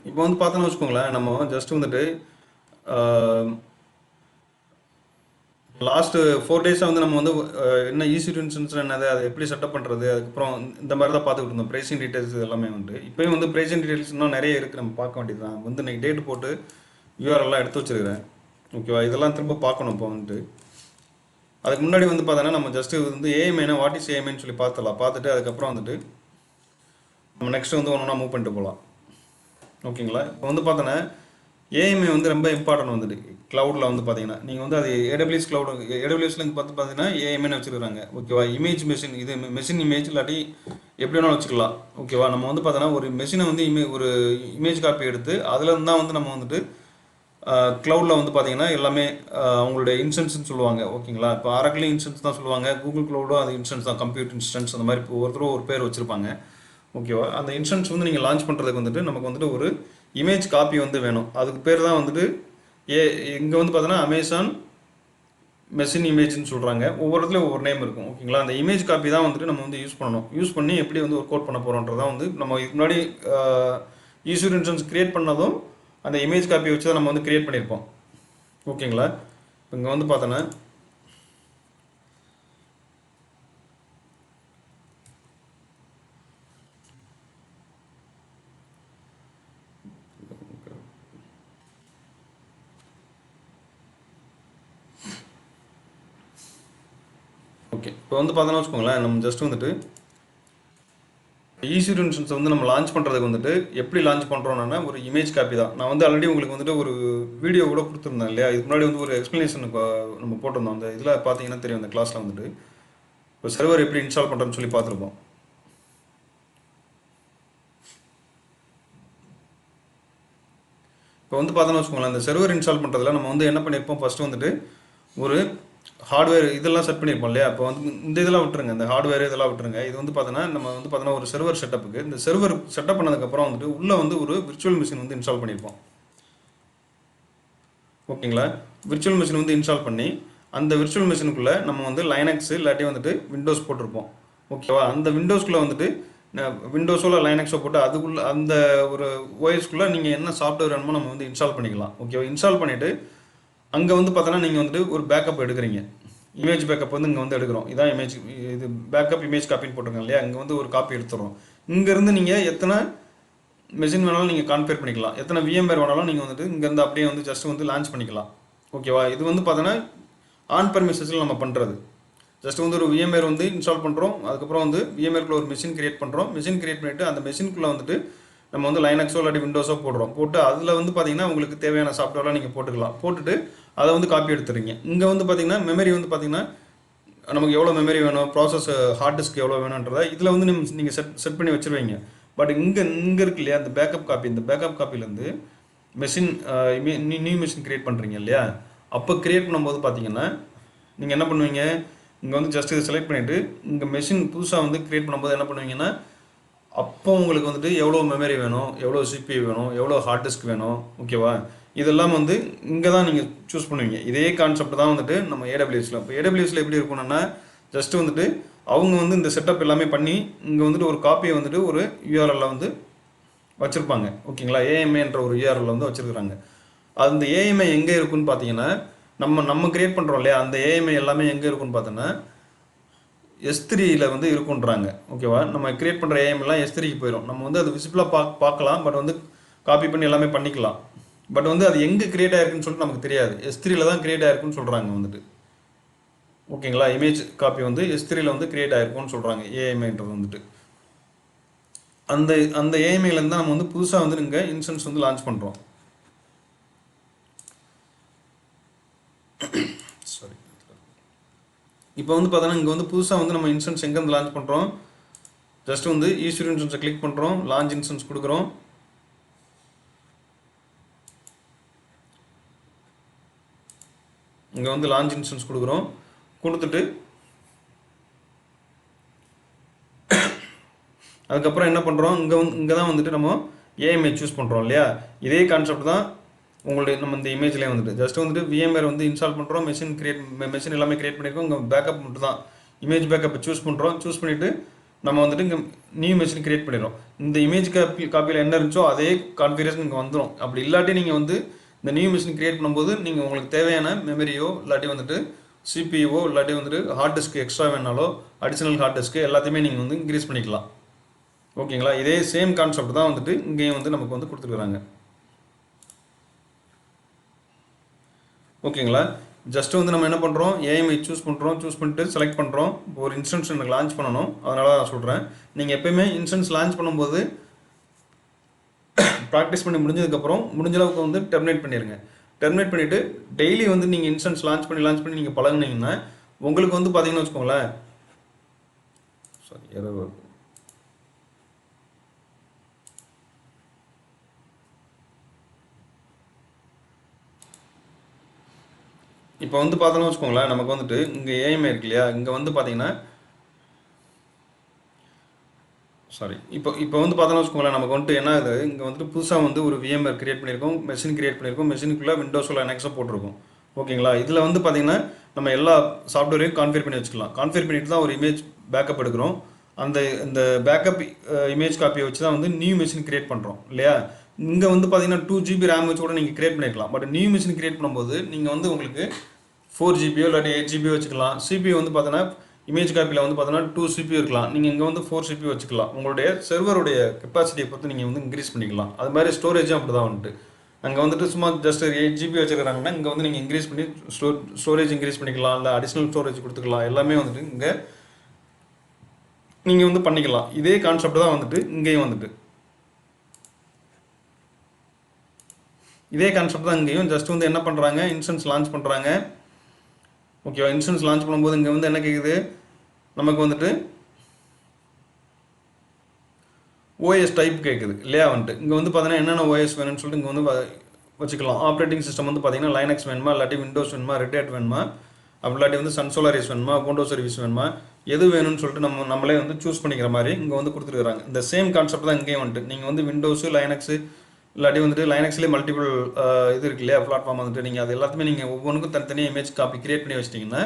இப்போ வந்து பார்த்தோன்னு வச்சுக்கோங்களேன், நம்ம ஜஸ்ட் வந்துட்டு லாஸ்ட்டு 4 டேஸாக வந்து நம்ம வந்து என்ன ஈஸி இன்சூரன்ஸ் என்னது, அதை எப்படி செட்டப் பண்ணுறது, அதுக்கப்புறம் இந்த மாதிரி தான் பார்த்துக்கிட்டு இருந்தோம். ப்ரைஸிங் டீட்டெயில்ஸ் எல்லாமே வந்து இப்போயும் வந்து ப்ரைஸிங் டீட்டெயில்ஸ் இன்னும் நிறைய இருக்குது, நம்ம பார்க்க வேண்டியது தான். வந்து இன்னைக்கு டேட் போட்டு யூஆர்எல்லாம் எடுத்து வச்சிருக்கிறேன். ஓகேவா, இதெல்லாம் திரும்ப பார்க்கணும். இப்போ வந்துட்டு அதுக்கு முன்னாடி வந்து பார்த்தோன்னா நம்ம ஜஸ்ட்டு வந்து ஏஎம்ஐனா வாட் இஸ் ஏஎம்ஐன்னு சொல்லி பார்த்துட்டு அதுக்கப்புறம் வந்துட்டு நம்ம நெக்ஸ்ட் வந்து ஒன்று ஒன்றா மூவ் பண்ணிட்டு போகலாம். ஓகேங்களா, இப்போ வந்து பார்த்தோன்னா ஏஎம்ஐ வந்து ரொம்ப இம்பார்ட்டன்ட் வந்துட்டு க்ளவுடில் வந்து பார்த்தீங்கன்னா நீங்கள் வந்து அது ஏடபிள்யூஎஸ் க்ளவுடு ஏடபிள்யூஎஸ்ல பார்த்தீங்கன்னா ஏஎம்ஐன்னு வச்சுருக்காங்க. ஓகேவா, இமேஜ் மெஷின், இது மெஷின் இமேஜ் இல்லாட்டி எப்படி வேணாலும் வச்சுக்கலாம். ஓகேவா, நம்ம வந்து பார்த்தோன்னா ஒரு மெஷினை வந்து ஒரு இமேஜ் காப்பி எடுத்து அதில் இருந்து தான் வந்து நம்ம வந்துட்டு க்ளவுடில் வந்து பார்த்தீங்கன்னா எல்லாமே அவங்களுடைய இன்ஸ்டன்ஸ்னு சொல்லுவாங்க. ஓகேங்களா, இப்போ ஆரக்கிளையும் இன்ஸ்டன்ஸ் தான் சொல்லுவாங்க, கூகுள் க்ளவுடும் அது இன்ஸ்டன்ஸ் தான், கம்ப்யூட்டர் இன்ஸ்டன்ஸ் அந்த மாதிரி இப்போ ஒருத்தரும் ஒரு பேர் வச்சுருப்பாங்க. ஓகேவா, அந்த இன்ஸ்டன்ஸ் வந்து நீங்கள் லான்ச் பண்ணுறதுக்கு வந்துட்டு நமக்கு வந்துட்டு ஒரு இமேஜ் காப்பி வந்து வேணும். அதுக்கு பேர் தான் வந்துட்டு இங்கே வந்து பார்த்தோன்னா அமேசான் மெஷின் இமேஜ்னு சொல்கிறாங்க. ஒவ்வொரு இடத்துலையும் ஒவ்வொரு நேம் இருக்கும். ஓகேங்களா, அந்த இமேஜ் காப்பி தான் வந்துட்டு நம்ம வந்து யூஸ் பண்ணணும். யூஸ் பண்ணி எப்படி வந்து ஒர்க் அவுட் பண்ண போகிறோன்றதான் வந்து நம்ம இதுக்கு முன்னாடி ஈஸ்வர் இன்சூரன்ஸ் க்ரியேட் பண்ணதும் அந்த இமேஜ் காப்பி வச்சு தான் நம்ம வந்து க்ரியேட் பண்ணியிருப்போம். ஓகேங்களா, இப்போ இங்கே வந்து பார்த்தோன்னா ஓகே, இப்போ வந்து பார்த்தோன்னா வச்சுக்கோங்களேன், நம்ம ஜஸ்ட் வந்துட்டு ஈஸ்வர் இன்சூரன்ஸ் வந்து நம்ம லான்ச் பண்ணுறதுக்கு வந்துட்டு எப்படி லான்ச் பண்ணுறோன்னா ஒரு இமேஜ் காப்பி தான். நான் வந்து ஆல்ரெடி உங்களுக்கு வந்துட்டு ஒரு வீடியோ கூட கொடுத்துருந்தேன் இல்லையா, இதுக்கு முன்னாடி வந்து ஒரு எக்ஸ்ப்ளனேஷன் நம்ம போட்டிருந்தோம். அந்த இதில் பார்த்தீங்கன்னா தெரியும், அந்த கிளாஸில் வந்துட்டு இப்போ சர்வர் எப்படி இன்ஸ்டால் பண்ணுறோன்னு சொல்லி பார்த்துருப்போம். இப்போ வந்து பார்த்தோன்னா வச்சுக்கோங்களேன், அந்த சர்வர் இன்ஸ்டால் பண்ணுறதுல நம்ம வந்து என்ன பண்ணியிருப்போம், ஃபஸ்ட்டு வந்துட்டு ஒரு ஹார்ட்வேர் இதெல்லாம் செட் பண்ணியிருப்போம் இல்லையா. இப்போ வந்து இந்த இதெல்லாம் விட்டுருங்க, இந்த ஹார்ட்வேர் இதெல்லாம் விட்டுருங்க. இது வந்து பார்த்தோன்னா நம்ம வந்து பார்த்தோன்னா ஒரு சர்வர் செட்டப்புக்கு இந்த சர்வர் செட்டப் பண்ணதுக்கப்புறம் வந்துட்டு உள்ளே வந்து ஒரு விர்ச்சுவல் மிஷின் வந்து இன்ஸ்டால் பண்ணியிருப்போம். ஓகேங்களா, விர்ச்சுவல் மிஷின் வந்து இன்ஸ்டால் பண்ணி அந்த விர்ச்சுவல் மிஷினுக்குள்ளே நம்ம வந்து லைனக்ஸ் இல்லாட்டி வந்துட்டு விண்டோஸ் போட்டிருப்போம். ஓகேவா, அந்த விண்டோஸ்குள்ளே வந்துட்டு விண்டோஸோ இல்லை லைனக்ஸோ போட்டு அதுக்குள்ளே அந்த ஒரு ஓஎஸ்க்குள்ளே நீங்கள் என்ன சாஃப்ட்வேர் வேணுமோ நம்ம வந்து இன்ஸ்டால் பண்ணிக்கலாம். ஓகேவா, இன்ஸ்டால் பண்ணிவிட்டு அங்கே வந்து பார்த்தோன்னா நீங்கள் வந்துட்டு ஒரு பேக்கப் எடுக்கிறீங்க. இமேஜ் பேக்கப் வந்து இங்கே வந்து எடுக்கிறோம். இதான் இமேஜ், இது பேக்கப் இமேஜ் காப்பின்னு போட்டிருக்கோம் இல்லையா, இங்கே வந்து ஒரு காப்பி எடுத்துடுறோம். இங்கேருந்து நீங்கள் எத்தனை மெஷின் வேணாலும் நீங்கள் கான்ஃபிகர் பண்ணிக்கலாம், எத்தனை விஎம்வேர் வேணாலும் நீங்கள் வந்துட்டு இங்கேருந்து அப்படியே வந்து ஜஸ்ட் வந்து லான்ச் பண்ணிக்கலாம். ஓகேவா, இது வந்து பார்த்தோன்னா ஆன் பர்மிசஸில் நம்ம பண்ணுறது. ஜஸ்ட் வந்து ஒரு விஎம்வேர் வந்து இன்ஸ்டால் பண்ணுறோம், அதுக்கப்புறம் வந்து விஎம்வேர்க்குள்ள ஒரு மிஷின் கிரியேட் பண்ணுறோம். மிஷின் கிரியேட் பண்ணிவிட்டு அந்த மிஷினுக்குள்ளே வந்துட்டு நம்ம வந்து லைனக்ஸோ இல்லாட்டி விண்டோஸோ போட்டு அதில் வந்து பார்த்தீங்கன்னா உங்களுக்கு தேவையான சாஃப்ட்வேர்லாம் நீங்கள் போட்டுக்கலாம். போட்டுட்டு அதை வந்து காப்பி எடுத்துறீங்க. இங்கே வந்து பார்த்தீங்கன்னா மெமரி வந்து பார்த்தீங்கன்னா நமக்கு எவ்வளோ மெமரி வேணும், ப்ராசஸ் ஹார்ட் டிஸ்க் எவ்வளோ வேணுன்றதை இதில் வந்து நீங்கள் செட் பண்ணி வச்சுருவீங்க. பட் இங்கே இருக்கு இல்லையா, அந்த பேக்கப் காப்பி, இந்த பேக்கப் காப்பிலேருந்து மெஷின் நியூ மிஷின் க்ரியேட் பண்ணுறீங்க இல்லையா, அப்போ க்ரியேட் பண்ணும்போது பார்த்தீங்கன்னா நீங்கள் என்ன பண்ணுவீங்க, இங்கே வந்து ஜஸ்ட் இதை செலக்ட் பண்ணிவிட்டு இங்கே மெஷின் புதுசாக வந்து க்ரியேட் பண்ணும்போது என்ன பண்ணுவீங்கன்னா அப்போ உங்களுக்கு வந்துட்டு எவ்வளோ மெமரி வேணும், எவ்வளோ சிபியூ வேணும், எவ்வளோ ஹார்ட் டிஸ்க் வேணும். ஓகேவா, இதெல்லாம் வந்து இங்கே தான் நீங்கள் சூஸ் பண்ணுவீங்க. இதே கான்செப்ட் தான் வந்துட்டு நம்ம ஏடபிள்யூஎஸில். இப்போ ஏடபிள்யூஎஸில் எப்படி இருக்கணும்னா ஜஸ்ட்டு வந்துட்டு அவங்க வந்து இந்த செட்டப் எல்லாமே பண்ணி இங்கே வந்துட்டு ஒரு காப்பியை வந்துட்டு ஒரு யூஆர்எல்ல வந்து வச்சுருப்பாங்க. ஓகேங்களா, ஏஎம்ஐன்ற ஒரு யூஆர்எல்ல வந்து வச்சுருக்குறாங்க. அந்த ஏஎம்ஐ எங்கே இருக்குன்னு பார்த்தீங்கன்னா நம்ம கிரியேட் பண்ணுறோம் இல்லையா, அந்த ஏஎம்ஐ எல்லாமே எங்கே இருக்குன்னு பார்த்தோன்னா S3யில் வந்து இருக்குன்றாங்க. ஓகேவா, நம்ம கிரியேட் பண்ணுற ஏஎம்எல்லாம் S3க்கு போயிடும். நம்ம வந்து அது விசிபிளாக பார்க்கலாம், பட் வந்து காப்பி பண்ணி எல்லாமே பண்ணிக்கலாம். பட் வந்து அது எங்கே கிரியேட் ஆயிருக்குன்னு சொல்லிட்டு நமக்கு தெரியாது. S3யில் தான் கிரியேட் ஆயிருக்குன்னு சொல்கிறாங்க வந்துட்டு. ஓகேங்களா, இமேஜ் காப்பி வந்து S3யில் வந்து கிரியேட் ஆயிருக்கும்னு சொல்கிறாங்க ஏஎம்ஐன்றது வந்துட்டு. அந்த ஏஎம்ஐலேருந்து தான் நம்ம வந்து புதுசாக வந்து இங்கே இன்ஸ்டன்ஸ் வந்து லான்ச் பண்ணுறோம். சாரி, இப்போ வந்து பார்த்தோன்னா இங்கே வந்து புதுசாக வந்து நம்ம இன்ஸ்டன்ஸ் எங்கேருந்து லான்ச் பண்ணுறோம், ஜஸ்ட் வந்து ஈஸ்வர் இன்ஸ்டன்ஸை கிளிக் பண்ணுறோம், லான்ச் இன்ஸ்டன்ஸ் கொடுக்குறோம். இங்கே வந்து லான்ச் இன்ஸ்டன்ஸ் கொடுத்துட்டு அதுக்கப்புறம் என்ன பண்ணுறோம், இங்கே தான் வந்துட்டு நம்ம ஏஎம்ஐ சூஸ் பண்ணுறோம் இல்லையா. இதே கான்செப்ட் தான் உங்களுடைய நம்ம இந்த இமேஜ்லேயே வந்துட்டு ஜஸ்ட் வந்துட்டு விஎம்வேர் வந்து இன்ஸ்டால் பண்ணுறோம், மெஷின் எல்லாமே கிரியேட் பண்ணியிருக்கோம். இங்கே பேக்கப் மட்டும் தான் இமேஜ் பேக்கப்பை சூஸ் பண்ணுறோம். சூஸ் பண்ணிவிட்டு நம்ம வந்துட்டு இங்கே நியூ மெஷின் கிரியேட் பண்ணிடுறோம். இந்த இமேஜ் காப்பியில் என்ன இருந்துச்சோ அதே கான்ஃபிகரேஷன் இங்கே வந்துடும். அப்படி இல்லாட்டி நீங்கள் வந்து இந்த நியூ மிஷின் கிரியேட் பண்ணும்போது நீங்கள் உங்களுக்கு தேவையான மெமரியோ இல்லாட்டி வந்துட்டு சிபிஓ இல்லாட்டி வந்துட்டு ஹார்ட் டிஸ்க் எக்ஸ்ட்ரா வேணாலோ அடிஷனல் ஹார்ட் டிஸ்க்கு எல்லாத்தையுமே நீங்கள் வந்து இன்க்ரீஸ் பண்ணிக்கலாம். ஓகேங்களா? இதே சேம் கான்செப்ட் தான் வந்துட்டு இங்கேயும் வந்து நமக்கு வந்து கொடுத்துருக்குறாங்க. ஓகேங்களா? ஜஸ்ட்டு வந்து நம்ம என்ன பண்ணுறோம், ஏஎம்ஐ சூஸ் பண்ணுறோம். சூஸ் பண்ணிட்டு செலக்ட் பண்ணுறோம். ஒரு இன்ஸ்டன்ஸ் எனக்கு லான்ச் பண்ணணும். அதனால தான் நான் சொல்கிறேன். நீங்கள் எப்போயுமே இன்ஸ்டன்ஸ் லான்ச் பண்ணும்போது ப்ராக்டிஸ் பண்ணி முடிஞ்சதுக்கப்புறம் முடிஞ்ச அளவுக்கு வந்து டெர்மினேட் பண்ணிடுங்க. டெர்மினேட் பண்ணிவிட்டு டெய்லி வந்து நீங்கள் இன்ஸ்டன்ஸ் லான்ச் பண்ணி நீங்கள் பழகுனீங்கன்னா உங்களுக்கு வந்து பார்த்தீங்கன்னு வச்சுக்கோங்களேன், சாரி இப்போ வந்து பார்த்தோன்னு வச்சுக்கோங்களேன், நமக்கு வந்துட்டு இங்கே ஏஎம்ஐ இருக்கு இல்லையா, இங்கே வந்து பார்த்தீங்கன்னா இப்போ வந்து பார்த்தோன்னு வச்சுக்கோங்களேன், நமக்கு வந்துட்டு என்ன ஆகுது, இங்கே வந்துட்டு புதுசாக வந்து ஒரு விஎம்ஆர் கிரியேட் பண்ணியிருக்கோம், மெஷின் கிரியேட் பண்ணியிருக்கோம், மெஷினுக்குள்ளே விண்டோஸில் நெக்ஸ்ட்டாக போட்டிருக்கோம். ஓகேங்களா? இதில் வந்து பார்த்தீங்கன்னா நம்ம எல்லா சாஃப்ட்வேரையும் கான்ஃபிகர் பண்ணி வச்சுக்கலாம். கான்ஃபிகர் பண்ணிட்டு தான் ஒரு இமேஜ் பேக்கப் எடுக்கிறோம். இந்த பேக்கப் இமேஜ் காப்பியை வச்சு தான் வந்து நியூ மிஷின் கிரியேட் பண்ணுறோம் இல்லையா? இங்கே வந்து பார்த்தீங்கன்னா 2 GB ரேம் வச்சு கூட நீங்கள் கிரியேட் பண்ணிக்கலாம். பட் நியூ மிஷின் கிரியேட் பண்ணும்போது நீங்கள் வந்து உங்களுக்கு 4 GB இல்லாட்டி 8 GB வச்சுக்கலாம். சிபியூ வந்து பார்த்தீங்கன்னா இமேஜ் காப்பியில் வந்து பார்த்தீங்கன்னா 2 CPU இருக்கலாம். நீங்கள் இங்கே வந்து 4 CPU வச்சுக்கலாம். உங்களுடைய சர்வருடைய கெப்பாசிட்டியை பொறுத்து நீங்கள் வந்து இன்க்ரீஸ் பண்ணிக்கலாம். அது மாதிரி ஸ்டோரேஜும் அப்படி தான் வந்துட்டு அங்கே வந்துட்டு சும்மா ஜஸ்ட் 8 GB வச்சுருக்காங்கன்னா இங்கே வந்து நீங்கள் இன்க்ரீஸ் பண்ணி ஸ்டோரேஜ் இன்க்ரீஸ் பண்ணிக்கலாம், இல்லை அடிஷ்னல் ஸ்டோரேஜ் கொடுத்துக்கலாம். எல்லாமே வந்துட்டு இங்கே நீங்கள் வந்து பண்ணிக்கலாம். இதே கான்செப்ட் தான் வந்துட்டு இங்கேயும் வந்துட்டு இதே கான்செப்ட் தான் இங்கேயும். ஜஸ்ட் வந்து என்ன பண்ணுறாங்க, இன்ஸ்டன்ஸ் லான்ச் பண்ணுறாங்க. ஓகேவா? இன்ஸ்டன்ஸ் லான்ச் பண்ணும்போது இங்கே வந்து என்ன கேட்குது, நமக்கு வந்துட்டு ஓஎஸ் டைப் கேட்குது இல்லையா? வந்துட்டு இங்கே வந்து பார்த்தீங்கன்னா என்னென்ன ஓஎஸ் வேணும்னு சொல்லிட்டு இங்கே வந்து வச்சுக்கலாம். ஆப்ரேட்டிங் சிஸ்டம் வந்து பார்த்தீங்கன்னா லைனக்ஸ் வேணுமா, இல்லாட்டி விண்டோஸ் வேணுமா, ரெட் ஹேட் வேணுமா, அப்படி இல்லாட்டி வந்து சன்சோலாரிஸ் வேணுமா, உபுண்டு சர்வீஸ் வேணுமா, எது வேணும்னு சொல்லிட்டு நம்மளே வந்து சூஸ் பண்ணிக்கிற மாதிரி இங்கே வந்து கொடுத்துருக்காங்க. இந்த சேம் கான்செப்ட் தான் இங்கேயும் வந்துட்டு நீங்கள் வந்து விண்டோஸு லைனக்ஸு இல்லாட்டி வந்துட்டு லைனக்ஸ்லேயே மல்டிபிள் இது இருக்கு இல்லையா பிளாட்ஃபார்ம் வந்துட்டு நீங்கள் அது எல்லாத்தையுமே நீங்கள் ஒவ்வொன்றுக்கும் தனித்தனியாக இமேஜ் காப்பி கிரியேட் பண்ணி வச்சிட்டிங்கன்னா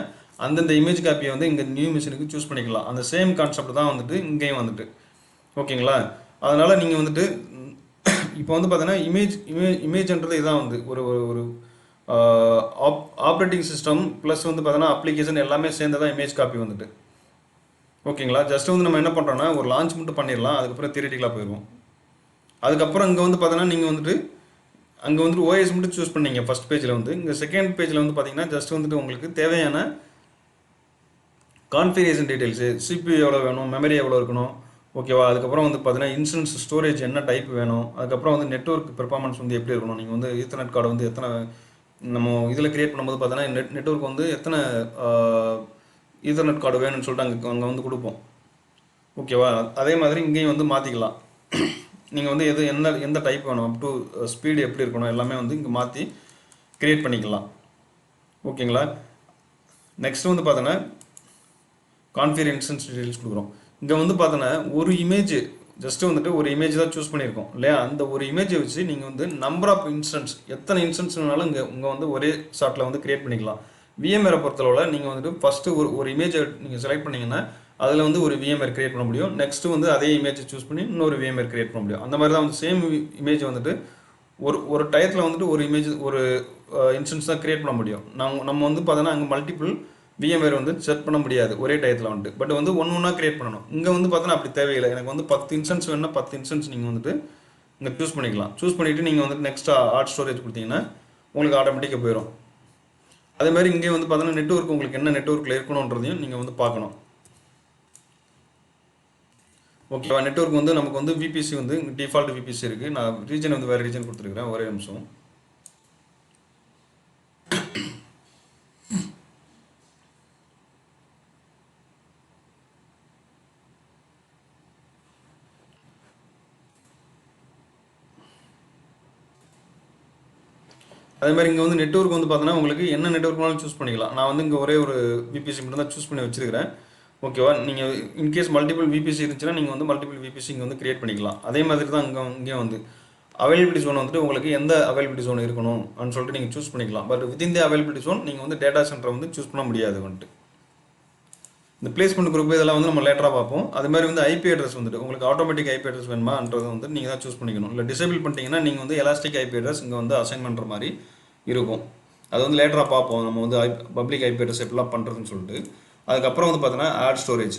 அந்தந்த இமேஜ் காப்பியை வந்து இங்கே நியூ மிஷினுக்கு சூஸ் பண்ணிக்கலாம். அந்த சேம் கான்செப்ட் தான் வந்துட்டு இங்கேயும் வந்துட்டு. ஓகேங்களா? அதனால் நீங்கள் வந்துட்டு இப்போ வந்து பார்த்தீங்கன்னா இமேஜ்ன்றது இதான் வந்து ஒரு ஒரு ஆப்ரேட்டிங் சிஸ்டம் ப்ளஸ் வந்து பார்த்தீங்கன்னா அப்ளிகேஷன் எல்லாமே சேர்ந்து தான் இமேஜ் காப்பி வந்துட்டு. ஓகேங்களா? ஜஸ்ட் வந்து நம்ம என்ன பண்ணுறோன்னா ஒரு லான்ச் மட்டும் பண்ணிடலாம், அதுக்கப்புறம் தியரிட்டிக்கலாக போயிடுவோம். அதுக்கப்புறம் இங்கே வந்து பார்த்தீங்கன்னா நீங்கள் வந்துட்டு அங்கே வந்துட்டு ஓஎஸ் மட்டும் சூஸ் பண்ணீங்க ஃபஸ்ட் பேஜில் வந்து. இங்கே செகண்ட் பேஜில் வந்து பார்த்தீங்கன்னா ஜஸ்ட் வந்துட்டு உங்களுக்கு தேவையான கான்ஃபிகரேஷன் டீட்டெயில்ஸு, சிபியூ எவ்வளோ வேணும், மெமரி எவ்வளோ இருக்கணும், ஓகேவா? அதுக்கப்புறம் வந்து பார்த்தீங்கன்னா இன்ஸ்டன்ஸ் ஸ்டோரேஜ் என்ன டைப் வேணும், அதுக்கப்புறம் வந்து நெட்வொர்க் பெர்ஃபார்மன்ஸ் வந்து எப்படி இருக்கணும், நீங்கள் வந்து ஈத்தர்நெட் கார்டு வந்து எத்தனை நம்ம இதில் கிரியேட் பண்ணும்போது பார்த்தீங்கன்னா நெட்வொர்க் வந்து எத்தனை ஈத்தர்நெட் கார்டு வேணும்னு சொல்லிட்டு அங்கே வந்து கொடுப்போம். ஓகேவா? அதே மாதிரி இங்கேயும் வந்து மாற்றிக்கலாம். நீங்கள் வந்து எந்த டைப் வேணும், அப் டு ஸ்பீடு எப்படி இருக்கணும் எல்லாமே வந்து இங்கே மாற்றி க்ரியேட் பண்ணிக்கலாம். ஓகேங்களா? நெக்ஸ்ட் வந்து பார்த்தோன்னா கான்ஃபிகர் இன்ஸ்டன்ஸ் டீடைல்ஸ் கொடுக்குறோம். இங்கே வந்து பார்த்தோன்னா ஒரு இமேஜ் ஜஸ்ட்டு வந்துட்டு ஒரு இமேஜ் தான் சூஸ் பண்ணியிருக்கோம் இல்லையா? அந்த ஒரு இமேஜை வச்சு நீங்கள் வந்து நம்பர் ஆஃப் இன்ஸ்டன்ஸ் எத்தனை இன்ஸ்டன்ஸ் வேணாலும் இங்கே வந்து ஒரே ஷாட்டில் வந்து க்ரியேட் பண்ணிக்கலாம். விஎம்ஆரை பொறுத்தளவில் நீங்கள் வந்துட்டு ஃபஸ்ட்டு ஒரு இமேஜை நீங்கள் செலக்ட் பண்ணிங்கன்னா அதில் வந்து ஒரு விஎம்ஆர் கிரியேட் பண்ண முடியும். நெக்ஸ்ட்டு வந்து அதே இமேஜை சூஸ் பண்ணி இன்னொரு விஎம்ஆர் கிரியேட் பண்ண முடியும். அந்த மாதிரி தான் வந்து சேம் இமேஜ் வந்துட்டு ஒரு டயத்தில் வந்துட்டு ஒரு இமேஜ் ஒரு இன்ஸ்டன்ஸ் தான் கிரியேட் பண்ண முடியும். நம்ம வந்து பார்த்தோன்னா அங்கே மல்டிபிள் விஎம்ஆர் வந்து செட் பண்ண முடியாது ஒரே டயத்தில் வந்துட்டு. பட் வந்து ஒன்றா கிரியேட் பண்ணணும். இங்கே வந்து பார்த்தோன்னா அப்படி தேவையில்லை. எனக்கு வந்து 10 இன்ஸ்டன்ஸ் வேணுன்னா 10 இன்ஸ்டன்ஸ் நீங்கள் வந்துட்டு இங்கே சூஸ் பண்ணிக்கலாம். சூஸ் பண்ணிவிட்டு நீங்கள் வந்துட்டு நெக்ஸ்ட்டாக ஹார்ட் ஸ்டோரேஜ் கொடுத்தீங்கன்னா உங்களுக்கு ஆட்டோமேட்டிக்காக போயிடும். அதே மாதிரி இங்கே வந்து பார்த்தோன்னா நெட்வொர்க் உங்களுக்கு என்ன நெட்வொர்க்கில் இருக்கணுன்றதையும் நீங்கள் வந்து பார்க்கணும். ஓகேவா? நெட்வொர்க் வந்து நமக்கு வந்து விபிசி வந்து டிஃபால்ட் விபிசி இருக்குது. நான் ரீஜன் வந்து வேறு ரீஜன் கொடுத்துருக்குறேன். ஒரே நிமிஷம். அதே மாதிரி இங்கே வந்து நெட்வொர்க் வந்து பார்த்தோன்னா உங்களுக்கு என்ன நெட்வொர்க்னாலும் சூஸ் பண்ணிக்கலாம். நான் வந்து இங்கே ஒரே ஒரு விபிசி மட்டும் தான் சூஸ் பண்ணி வச்சுருக்கிறேன். ஓகேவா? நீங்கள் இன்கேஸ் மல்டிபிள் விபிசி இருந்துச்சுன்னா நீங்கள் வந்து மல்டிபிள் விபிசி இங்கே வந்து கிரியேட் பண்ணிக்கலாம். அதே மாதிரி தான் இங்கேயும் வந்து அவைலபிலிட்டி ஜோன் வந்துட்டு உங்களுக்கு எந்த அவைலபிலிட்டி ஜோன் இருக்கணும் அப்படின்னு சொல்லிட்டு நீங்கள் சூஸ் பண்ணிக்கலாம். But within the availability zone நீங்கள் வந்து டேட்டா சென்டரை வந்து சூஸ் பண்ண முடியாது வந்துட்டு. இந்த பிளேஸ்மெண்ட் குரூப் இதெல்லாம் வந்து நம்ம லேட்டராக பார்ப்போம். அது மாதிரி வந்து ஐபி அட்ரஸ் வந்துட்டு உங்களுக்கு ஆட்டோமேட்டிக் ஐபி அட்ரஸ் வேணுமான்றது வந்து நீங்கள் தான் சூஸ் பண்ணிக்கணும். இல்லை டிசேபிள் பண்ணிட்டீங்கன்னா நீங்கள் வந்து எலாஸ்டிக் ஐபி அட்ரஸ் இங்கே வந்து அசைன் பண்ணுற மாதிரி இருக்கும். அது வந்து லேட்டராக பார்ப்போம் நம்ம வந்து பப்ளிக் ஐபி அட்ரஸ் எப்படிலாம் பண்ணுறதுன்னு சொல்லிட்டு. அதுக்கப்புறம் வந்து பார்த்தீங்கன்னா ஆட் ஸ்டோரேஜ்.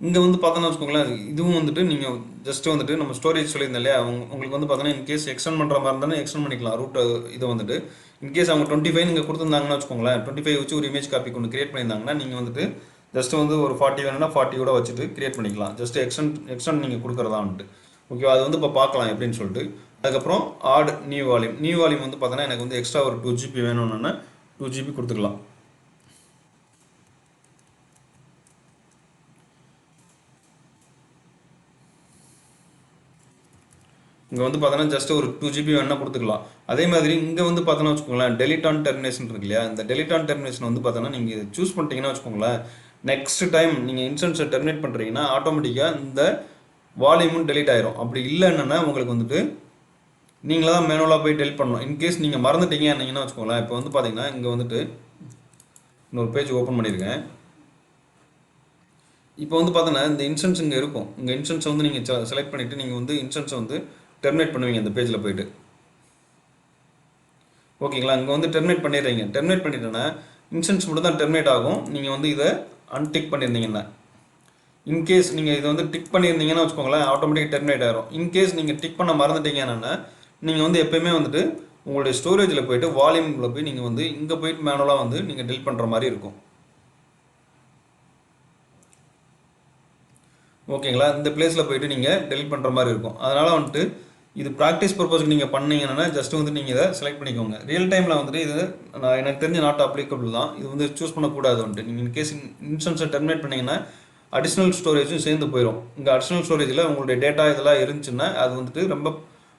இங்கே வந்து பார்த்தோன்னா வச்சுக்கோங்களேன், இதுவும் வந்துட்டு நீங்கள் ஜஸ்ட் வந்துட்டு நம்ம ஸ்டோரேஜ் சொல்லியிருந்தோம் இல்லையா, உங்களுக்கு வந்து பார்த்தோன்னா இன்கேஸ் எக்ஸ்டெண்ட் பண்ணுற மாதிரி இருந்தாலும் எக்ஸ்டெண்ட் பண்ணிக்கலாம் ரூட். இதை வந்துட்டு இன்கேஸ் அவங்க 25 நீங்கள் கொடுத்துருந்தாங்கன்னு வச்சுக்கோங்களேன், 25 வச்சு ஒரு இமேஜ் காப்பி கொண்டு கிரியேட் பண்ணியிருந்தாங்கன்னா நீங்கள் வந்துட்டு ஜஸ்ட் வந்து ஒரு 40 வேணும்னா 40 கூட வச்சுட்டு கிரியேட் பண்ணிக்கலாம். ஜஸ்ட் எக்ஸ்டெண்ட் நீங்கள் கொடுக்குறதா வந்துட்டு ஓகேவா. அது வந்து இப்போ பார்க்கலாம் எப்படின்னு சொல்லிட்டு. அதுக்கப்புறம் ஆட் நியூ வால்யூம் வந்து பார்த்தோன்னா எனக்கு வந்து எக்ஸ்ட்ரா ஒரு 2 GB வேணும்னா 2 GB கொடுத்துக்கலாம். இங்கே வந்து பார்த்தோன்னா ஜஸ்ட் ஒரு 2 GB வேணால் கொடுத்துக்கலாம். அதே மாதிரி இங்கே வந்து பார்த்தோன்னா வச்சுக்கோங்களேன், டெலிட் ஆன் டெர்மினேஷன் இருக்கு இல்லையா, இந்த டெலிட் ஆன் டெர்மினேஷன் வந்து பார்த்தோன்னா நீங்கள் சூஸ் பண்ணிட்டீங்கன்னா வச்சுக்கோங்களேன், நெக்ஸ்ட் டைம் நீங்கள் இன்ஸ்டன்ஸை டெர்மினேட் பண்ணுறீங்கன்னா ஆட்டோமேட்டிக்காக இந்த வால்யூமும் டெலிட் ஆயிரும். அப்படி இல்லைன்னா உங்களுக்கு வந்துட்டு நீங்களாக தான் மேனுவலாக போய் டெலிட் பண்ணணும். இன்கேஸ் நீங்கள் மறந்துட்டீங்கன்னா வச்சுக்கோங்களேன், இப்போ வந்து பார்த்தீங்கன்னா இங்கே வந்துட்டு இன்னொரு பேஜ் ஓப்பன் பண்ணியிருக்கேன். இப்போ வந்து பார்த்தோன்னா இந்த இன்ஸ்டன்ஸ் இங்கே இருக்கும். இங்கே இன்ஸ்டன்ஸை வந்து நீங்கள் செலக்ட் பண்ணிவிட்டு நீங்கள் வந்து இன்ஸ்டன்ஸை வந்து டெர்மினேட் பண்ணுவீங்க இந்த பேஜில் போய்ட்டு. ஓகேங்களா, இங்கே வந்து டெர்மினேட் பண்ணிடுறீங்க. டெர்மினேட் பண்ணிட்டேன்னா இன்ஸ்டன்ஸ் மட்டும் தான் டெர்மினேட் ஆகும். நீங்கள் வந்து இதை அன்டிக் பண்ணியிருந்தீங்கன்னா, இன்கேஸ் நீங்கள் இதை வந்து டிக் பண்ணியிருந்தீங்கன்னா வச்சுக்கோங்களேன், ஆட்டோமேட்டிக் டெர்மினேட் ஆகிரும். இன்கேஸ் நீங்கள் டிக் பண்ண மறந்துட்டீங்கன்னா நீங்கள் வந்து எப்போயுமே வந்துட்டு உங்களுடைய ஸ்டோரேஜில் போய்ட்டு வால்யூமில் போய் நீங்கள் வந்து இங்கே போய்ட்டு மேனுவலாக வந்து நீங்கள் டெலிட் பண்ணுற மாதிரி இருக்கும். ஓகேங்களா, இந்த பிளேஸில் போய்ட்டு நீங்கள் டெலிட் பண்ணுற மாதிரி இருக்கும். அதனால் வந்துட்டு இது ப்ராக்டிஸ் பர்பஸ்க்கு நீங்கள் பண்ணீங்கன்னா ஜஸ்ட் வந்து நீங்கள் இதை செலக்ட் பண்ணிக்கோங்க. ரியல் டைமில் வந்துட்டு இது நான் எனக்கு தெரிஞ்ச நாட் அப்ளிகபிள் தான். இது வந்து சூஸ் பண்ணக்கூடாது வந்துட்டு. நீங்கள் இன்கேஸ் இன்ஸ்டன்ஸை டெர்மினேட் பண்ணிங்கன்னா அடிஷ்னல் ஸ்டோரேஜும் சேர்ந்து போயிடும். இங்கே அடிஷ்னல் ஸ்டோரேஜில் உங்களுடைய டேட்டா இதெல்லாம் இருந்துச்சுன்னா அது வந்துட்டு ரொம்ப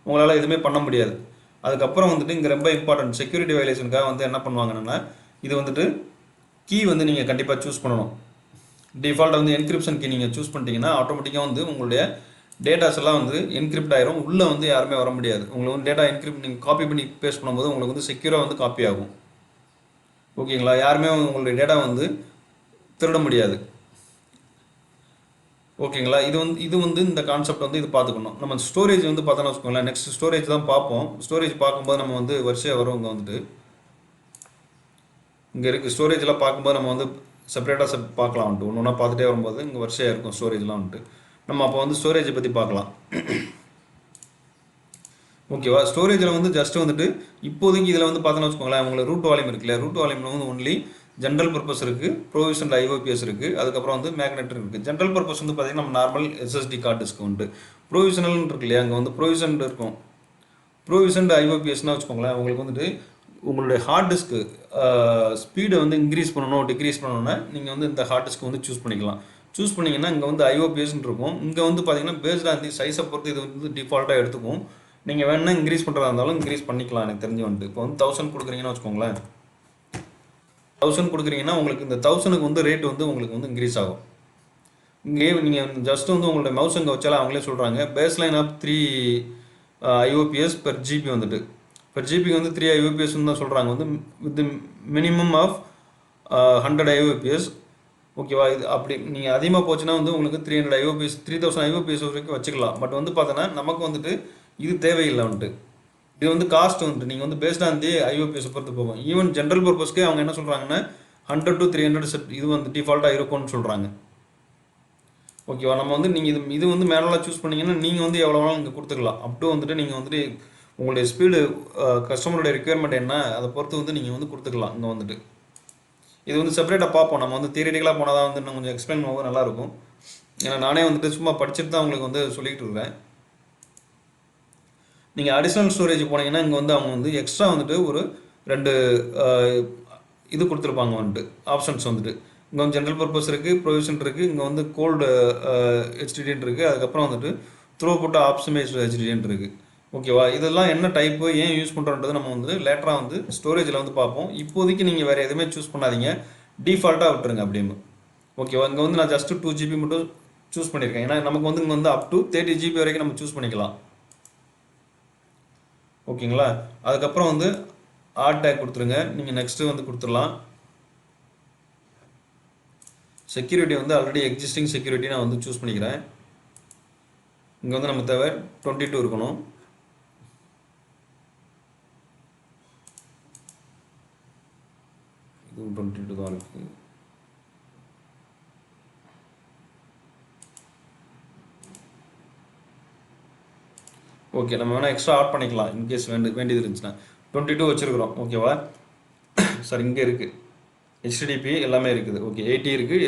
உங்களால் எதுவுமே பண்ண முடியாது. அதுக்கப்புறம் வந்துட்டு இங்கே ரொம்ப இம்பார்ட்டன்ட் செக்யூரிட்டி வயலேஷனுக்காக வந்து என்ன பண்ணுவாங்கன்னா, இது வந்துட்டு கீ வந்து நீங்கள் கண்டிப்பாக சூஸ் பண்ணணும். டிஃபால்ட்டாக வந்து என்கிரிப்ஷன் கீ நீங்கள் சூஸ் பண்ணிட்டீங்கன்னா ஆட்டோமேட்டிக்காக வந்து உங்களுடைய டேட்டாஸ் எல்லாம் வந்து என்கிரிப்ட் ஆயிரும். உள்ளே வந்து யாருமே வர முடியாது. உங்களுக்கு வந்து டேட்டா என்கிரிப்ட் நீங்கள் காப்பி பண்ணி பேஸ்ட் பண்ணும்போது உங்களுக்கு வந்து செக்யூராக வந்து காப்பி ஆகும். ஓகேங்களா, யாருமே உங்களுடைய டேட்டா வந்து திருட முடியாது. ஓகேங்களா, இது வந்து இந்த கான்செப்ட் வந்து இது பார்த்துக்கணும். நம்ம ஸ்டோரேஜ் வந்து பார்த்தோன்னா வச்சுக்கோங்களேன், நெக்ஸ்ட் ஸ்டோரேஜ் தான் பார்ப்போம். ஸ்டோரேஜ் பார்க்கும்போது நம்ம வந்து வரிசையாக வரும். இங்கே வந்துட்டு இங்கே இருக்குது ஸ்டோரேஜெலாம் பார்க்கும்போது நம்ம வந்து செப்பரேட்டாக பார்க்கலாம் வந்துட்டு. ஒன்று ஒன்றா பார்த்துட்டே வரும்போது இங்கே வரிசையாக இருக்கும் ஸ்டோரேஜ்லாம் வந்துட்டு. நம்ம அப்போ வந்து ஸ்டோரேஜை பற்றி பார்க்கலாம். ஓகேவா, ஸ்டோரேஜில் வந்து ஜஸ்ட் வந்துட்டு இப்போதைக்கு இதில் வந்து பார்த்தோன்னா வச்சுக்கோங்களேன், உங்களுக்கு ரூட் வால்யூம் இருக்கு இல்லையா, ரூட் வால்யூமில் வந்து ஒன்லி ஜென்ரல் பர்பஸ் இருக்குது, ப்ரொவிஷன் ஐஓபிஎஸ் இருக்குது, அதுக்கப்புறம் வந்து மேக்னெட் இருக்குது. ஜென்ரல் பர்பஸ் வந்து பார்த்திங்கன்னா நம்ம நார்மல் எஸ்எஸ்டி கார்டு டிஸ்க்கு உண்டு. ப்ரொவிஷனல் இருக்கு இல்லையா, அங்கே வந்து ப்ரொவிஷன் இருக்கும். ப்ரொவிஷன் ஐஓபிஎஸ்னால் வச்சுக்கோங்களேன், உங்களுக்கு வந்துட்டு உங்களுடைய ஹார்ட் டிஸ்க்கு ஸ்பீடை வந்து இன்க்ரீஸ் பண்ணணும் டிக்ரீஸ் பண்ணணும்னா நீங்கள் வந்து இந்த ஹார்ட் டிஸ்க்கு வந்து சூஸ் பண்ணிக்கலாம். சூஸ் பண்ணிங்கன்னா இங்கே வந்து ஐஓபிஎஸ்ன்னு இருக்கும். இங்கே வந்து பார்த்தீங்கன்னா பேஸ்டாக அந்த சைஸை பொறுத்து இது வந்து டிஃபால்ட்டாக எடுத்துக்கும். நீங்கள் வேணால் இன்க்ரீஸ் பண்ணுறதா இருந்தாலும் இன்க்ரீஸ் பண்ணிக்கலாம். எனக்கு தெரிஞ்சு வந்துட்டு இப்போ வந்து 1000 கொடுக்குறீங்கன்னு வச்சுக்கோங்களேன், 1000 கொடுக்குறீங்கன்னா உங்களுக்கு இந்த 1000க்கு வந்து ரேட் வந்து உங்களுக்கு வந்து இன்க்ரீஸ் ஆகும். இங்கே நீங்கள் ஜஸ்ட் வந்து உங்களுடைய மவுஸ் அங்கே வச்சாலும் அவங்களே சொல்கிறாங்க பேஸ்லைன் ஆஃப் 3 ஐஓபிஎஸ் பெர் ஜிபி வந்துட்டு பெர் ஜிபிக்கு வந்து 3 ஐஓபிஎஸ்ன்னு தான் சொல்கிறாங்க. வந்து வித் மினிமம் ஆஃப் 100 ஐஓபிஎஸ். ஓகேவா, இது அப்படி நீங்கள் அதிகமாக போச்சுன்னா வந்து உங்களுக்கு 300 ஐஓபிஎஸ் 3000 ஐஓபிஎஸ் வரைக்கும் வச்சுக்கலாம். பட் வந்து பார்த்தோன்னா நமக்கு வந்துட்டு இது தேவையில்லை வந்துட்டு. இது வந்து காஸ்ட் வந்துட்டு நீங்கள் வந்து பேஸ்டாக வந்து ஐஓபிஎஸ் பொறுத்து போகும். ஈவன் ஜென்ரல் பர்பஸ்க்கே அவங்க என்ன சொல்கிறாங்கன்னா 100 to 300 செட் இது வந்து டிஃபால்ட்டாக இருக்கும்னு சொல்கிறாங்க. ஓகேவா, நம்ம வந்து நீங்கள் இது வந்து மேனுவலாக சூஸ் பண்ணிங்கன்னா நீங்கள் வந்து எவ்வளோ வேணாலும் இங்கே கொடுத்துக்கலாம். அப்டூ வந்துட்டு நீங்கள் வந்துட்டு உங்களுடைய ஸ்பீடு கஸ்டமருடைய ரெக்யர்மெண்ட் என்ன அதை பொறுத்து வந்து நீங்கள் வந்து கொடுத்துக்கலாம். இங்கே வந்துட்டு இது வந்து செப்பரேட்டாக பார்ப்போம். நம்ம வந்து தியரிட்டிக்கலாக போனால் தான் வந்து இன்னும் கொஞ்சம் எக்ஸ்பிளைன் பண்ணும்போது நல்லாயிருக்கும். ஏன்னா நானே வந்துட்டு சும்மா படிச்சுட்டு தான் உங்களுக்கு வந்து சொல்லிகிட்டு இருக்கேன். நீங்கள் அடிஷ்னல் ஸ்டோரேஜ் போனீங்கன்னா இங்கே வந்து அவங்க வந்து எக்ஸ்ட்ரா வந்துட்டு ஒரு 2 இது கொடுத்துருப்பாங்க வந்துட்டு ஆப்ஷன்ஸ் வந்துட்டு. இங்கே வந்து ஜென்ரல் பர்பஸ் இருக்குது, ப்ரொவிஷன் இருக்குது, இங்கே வந்து கோல்டு ஹெச்டிடின்னு இருக்குது, அதுக்கப்புறம் வந்துட்டு த்ரூ புட் ஆப்டிமைஸ்டு ஹெச்டிடின்னு இருக்குது. ஓகேவா, இதெல்லாம் என்ன டைப்பு ஏன் யூஸ் பண்ணுறோன்றது நம்ம வந்து லேட்டராக வந்து ஸ்டோரேஜில் வந்து பார்ப்போம். இப்போதைக்கு நீங்கள் வேறு எதுவுமே சூஸ் பண்ணாதீங்க, டிஃபால்ட்டாக விட்டுருங்க அப்படின்னு. ஓகேவா, இங்கே வந்து நான் ஜஸ்ட்டு 2 GB மட்டும் சூஸ் பண்ணியிருக்கேன். ஏன்னா நமக்கு வந்து இங்கே வந்து அப் டு 30 GB வரைக்கும் நம்ம சூஸ் பண்ணிக்கலாம். ஓகேங்களா, அதுக்கப்புறம் வந்து ஆட் டேக் கொடுத்துருங்க. நீங்கள் நெக்ஸ்ட்டு வந்து கொடுத்துடலாம். செக்யூரிட்டி வந்து ஆல்ரெடி எக்ஸிஸ்டிங் செக்யூரிட்டி நான் வந்து சூஸ் பண்ணிக்கிறேன். இங்கே வந்து நம்ம தேவை 22 இருக்கணும். இதுவும் 22 தான் இருக்குது. ஓகே, நம்ம வேணால் எக்ஸ்ட்ரா ஆட் பண்ணிக்கலாம் இன்கேஸ் வேண்டியது இருந்துச்சுன்னா. 22 வச்சுருக்குறோம். ஓகேவா? சார் இங்கே இருக்குது HTTP எல்லாமே இருக்குது. ஓகே, 80 இருக்குது,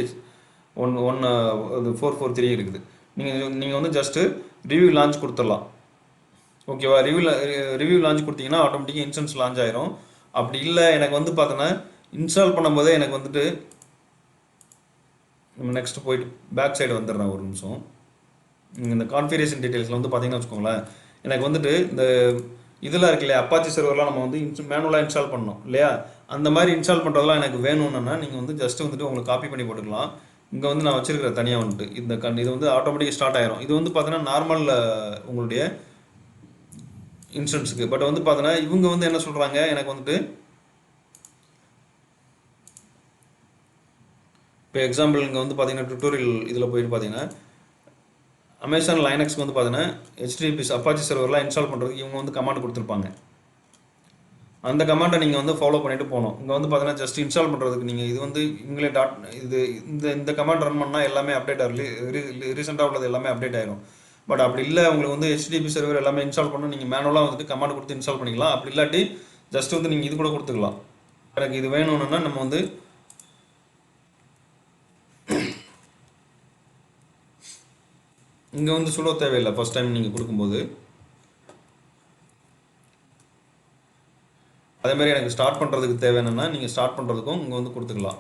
443 இருக்குது. நீங்கள் வந்து ஜஸ்ட்டு ரிவ்யூ லான்ச் கொடுத்துடலாம். ஓகேவா? ரிவ்யூ லான்ச் கொடுத்தீங்கன்னா ஆட்டோமேட்டிக்காக இன்ஸ்டன்ஸ் லான்ச் ஆயிரும். அப்படி இல்லை எனக்கு வந்து பார்த்தோன்னா இன்ஸ்டால் பண்ணும்போதே எனக்கு வந்துட்டு நம்ம நெக்ஸ்ட் போயிட்டு பேக் சைடு வந்துடுறேன் ஒரு நிமிஷம். இந்த கான்ஃபிகரேஷன் டீட்டெயில்ஸில் வந்து பார்த்தீங்கன்னா வச்சுக்கோங்களேன், எனக்கு வந்துட்டு இந்த இதெல்லாம் இருக்கு இல்லையா, அப்பாச்சி சர்வர்லாம் நம்ம வந்து மேனுவலாக இன்ஸ்டால் பண்ணணும் இல்லையா, அந்த மாதிரி இன்ஸ்டால் பண்ணுறதுலாம் எனக்கு வேணும்னா நீங்கள் வந்து ஜஸ்ட் வந்துட்டு உங்களுக்கு காப்பி பண்ணி போட்டுக்கலாம். இங்கே வந்து நான் வச்சிருக்கிற தனியாக வந்துட்டு இது வந்து ஆட்டோமேட்டிக்காக ஸ்டார்ட் ஆயிரும். இது வந்து பார்த்தீங்கன்னா நார்மல் உங்களுடைய இன்ஸ்டன்ஸுக்கு. பட் வந்து பார்த்தீங்கன்னா இவங்க வந்து என்ன சொல்கிறாங்க, எனக்கு வந்துட்டு இப்போ எக்ஸாம்பிள் இங்கே வந்து பார்த்தீங்கன்னா டுட்டோரியல் இதில் போயிட்டு பார்த்தீங்கன்னா அமேசான் லைனக்ஸ்க்கு வந்து பார்த்தீங்கன்னா HTTP அப்பாச்சி சர்வர்லாம் இன்ஸ்டால் பண்ணுறதுக்கு இவங்க வந்து கமாண்ட் கொடுத்துருப்பாங்க. அந்த கமாண்டை நீங்கள் வந்து ஃபாலோ பண்ணிட்டு போகணும். இங்கே வந்து பார்த்தீங்கன்னா ஜஸ்ட் இன்ஸ்டால் பண்ணுறதுக்கு நீங்கள் இது வந்து இவங்களே இந்த கமாண்ட் ரன் பண்ணால் எல்லாமே அப்டேட் ஆகும். ரீசெண்டாக உள்ளது எல்லாமே அப்டேட் ஆகிடும். பட் அப்படி இல்லை, உங்களுக்கு வந்து HTTP சர்வர் எல்லாமே இன்ஸ்டால் பண்ணணும், நீங்கள் மேனுவலாக வந்துட்டு கமாண்ட் கொடுத்து இன்ஸ்டால் பண்ணிக்கலாம். அப்படி இல்லாட்டி ஜஸ்ட் வந்து நீங்கள் இது கூட கொடுத்துக்கலாம். எனக்கு இது வேணும்னா நம்ம வந்து இங்கே வந்து சுலோ தேவையில்லை. ஃபஸ்ட் டைம் நீங்கள் கொடுக்கும்போது அதேமாதிரி எனக்கு ஸ்டார்ட் பண்ணுறதுக்கு தேவைன்னா நீங்கள் ஸ்டார்ட் பண்ணுறதுக்கும் இங்கே வந்து கொடுத்துக்கலாம்.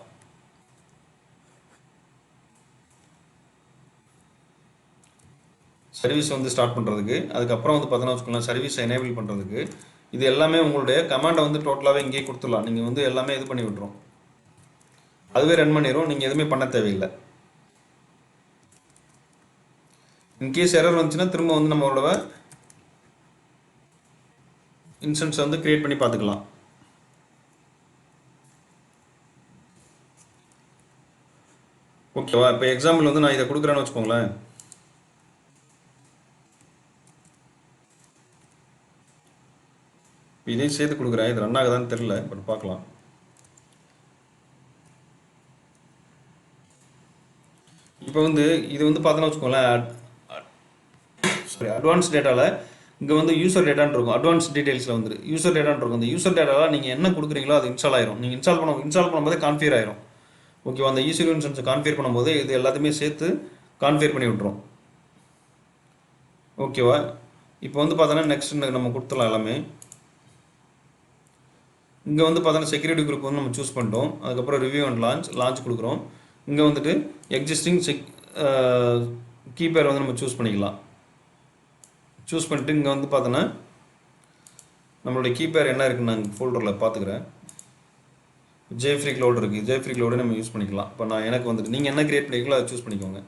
சர்வீஸ் வந்து ஸ்டார்ட் பண்ணுறதுக்கு, அதுக்கப்புறம் வந்து பார்த்தீங்கன்னா வச்சுக்கலாம் சர்வீஸ் எனேபிள் பண்ணுறதுக்கு, இது எல்லாமே உங்களுடைய கமாண்டை வந்து டோட்டலாகவே இங்கேயே கொடுத்துடலாம். நீங்கள் வந்து எல்லாமே இது பண்ணி விட்டுரும், அதுவே ரன் பண்ணிடும். நீங்கள் எதுவுமே பண்ண தேவையில்லை. இன்கேஸ் எரர் வந்துச்சுன்னா திரும்ப வந்து நம்மளோட இன்ஸ்டன்ஸ் வந்து கிரியேட் பண்ணி பார்த்துக்கலாம். ஓகேவா? இப்போ எக்ஸாம்பிள் வந்து நான் இதை கொடுக்குறேன்னு வச்சுக்கோங்களேன். இதையும் சேர்த்து கொடுக்குறேன். இது ரன் ஆகுதான்னு தெரியல, பட் பார்க்கலாம். இப்போ வந்து இது வந்து பார்த்தோன்னா வச்சுக்கோங்களேன், அட்வான்ஸ் டேட்டாவில் இங்கே வந்து யூசர் டேட்டான்னு இருக்கும். அட்வான்ஸ் டீட்டெயில்ஸில் வந்து யூசர் டேட்டான்னு இருக்கும். அந்த யூசர் டேட்டாவில் நீங்கள் என்ன கொடுக்குறீங்களோ அது இன்ஸ்டால் ஆயிரும். நீங்கள் இன்ஸ்டால் பண்ணும்போதே கான்ஃபிகர் ஆயிரும். ஓகேவா? அந்த ஈஸி இன்ஸ்டன்ஸை கான்ஃபிகர் பண்ணும்போது இது எல்லாத்தையுமே சேர்த்து கான்ஃபிகர் பண்ணி விட்டுரும். ஓகேவா? இப்போ வந்து பார்த்தோன்னா நெக்ஸ்ட் நம்ம கொடுத்துடலாம் எல்லாமே. இங்கே வந்து பார்த்தோன்னா செக்யூரிட்டி குரூப் வந்து நம்ம சூஸ் பண்ணிட்டோம். அதுக்கப்புறம் ரிவ்யூ அண்ட் லான்ச் கொடுக்குறோம். இங்கே வந்துட்டு எக்ஸிஸ்டிங் கீபேர் வந்து நம்ம சூஸ் பண்ணிக்கலாம். சூஸ் பண்ணிட்டு இங்கே வந்து பார்த்தோன்னா நம்மளுடைய கீபேர் என்ன இருக்குன்னு நான் ஃபோல்டரில் பார்த்துக்கிறேன். ஜேஃப்ரீ க்ளவுட் இருக்குது. ஜேஃப்ரீ க்ளவுடை நம்ம யூஸ் பண்ணிக்கலாம். இப்போ நான் எனக்கு வந்துட்டு நீங்கள் என்ன கிரியேட் பண்ணிக்கலாம் அதை சூஸ் பண்ணிக்கோங்க.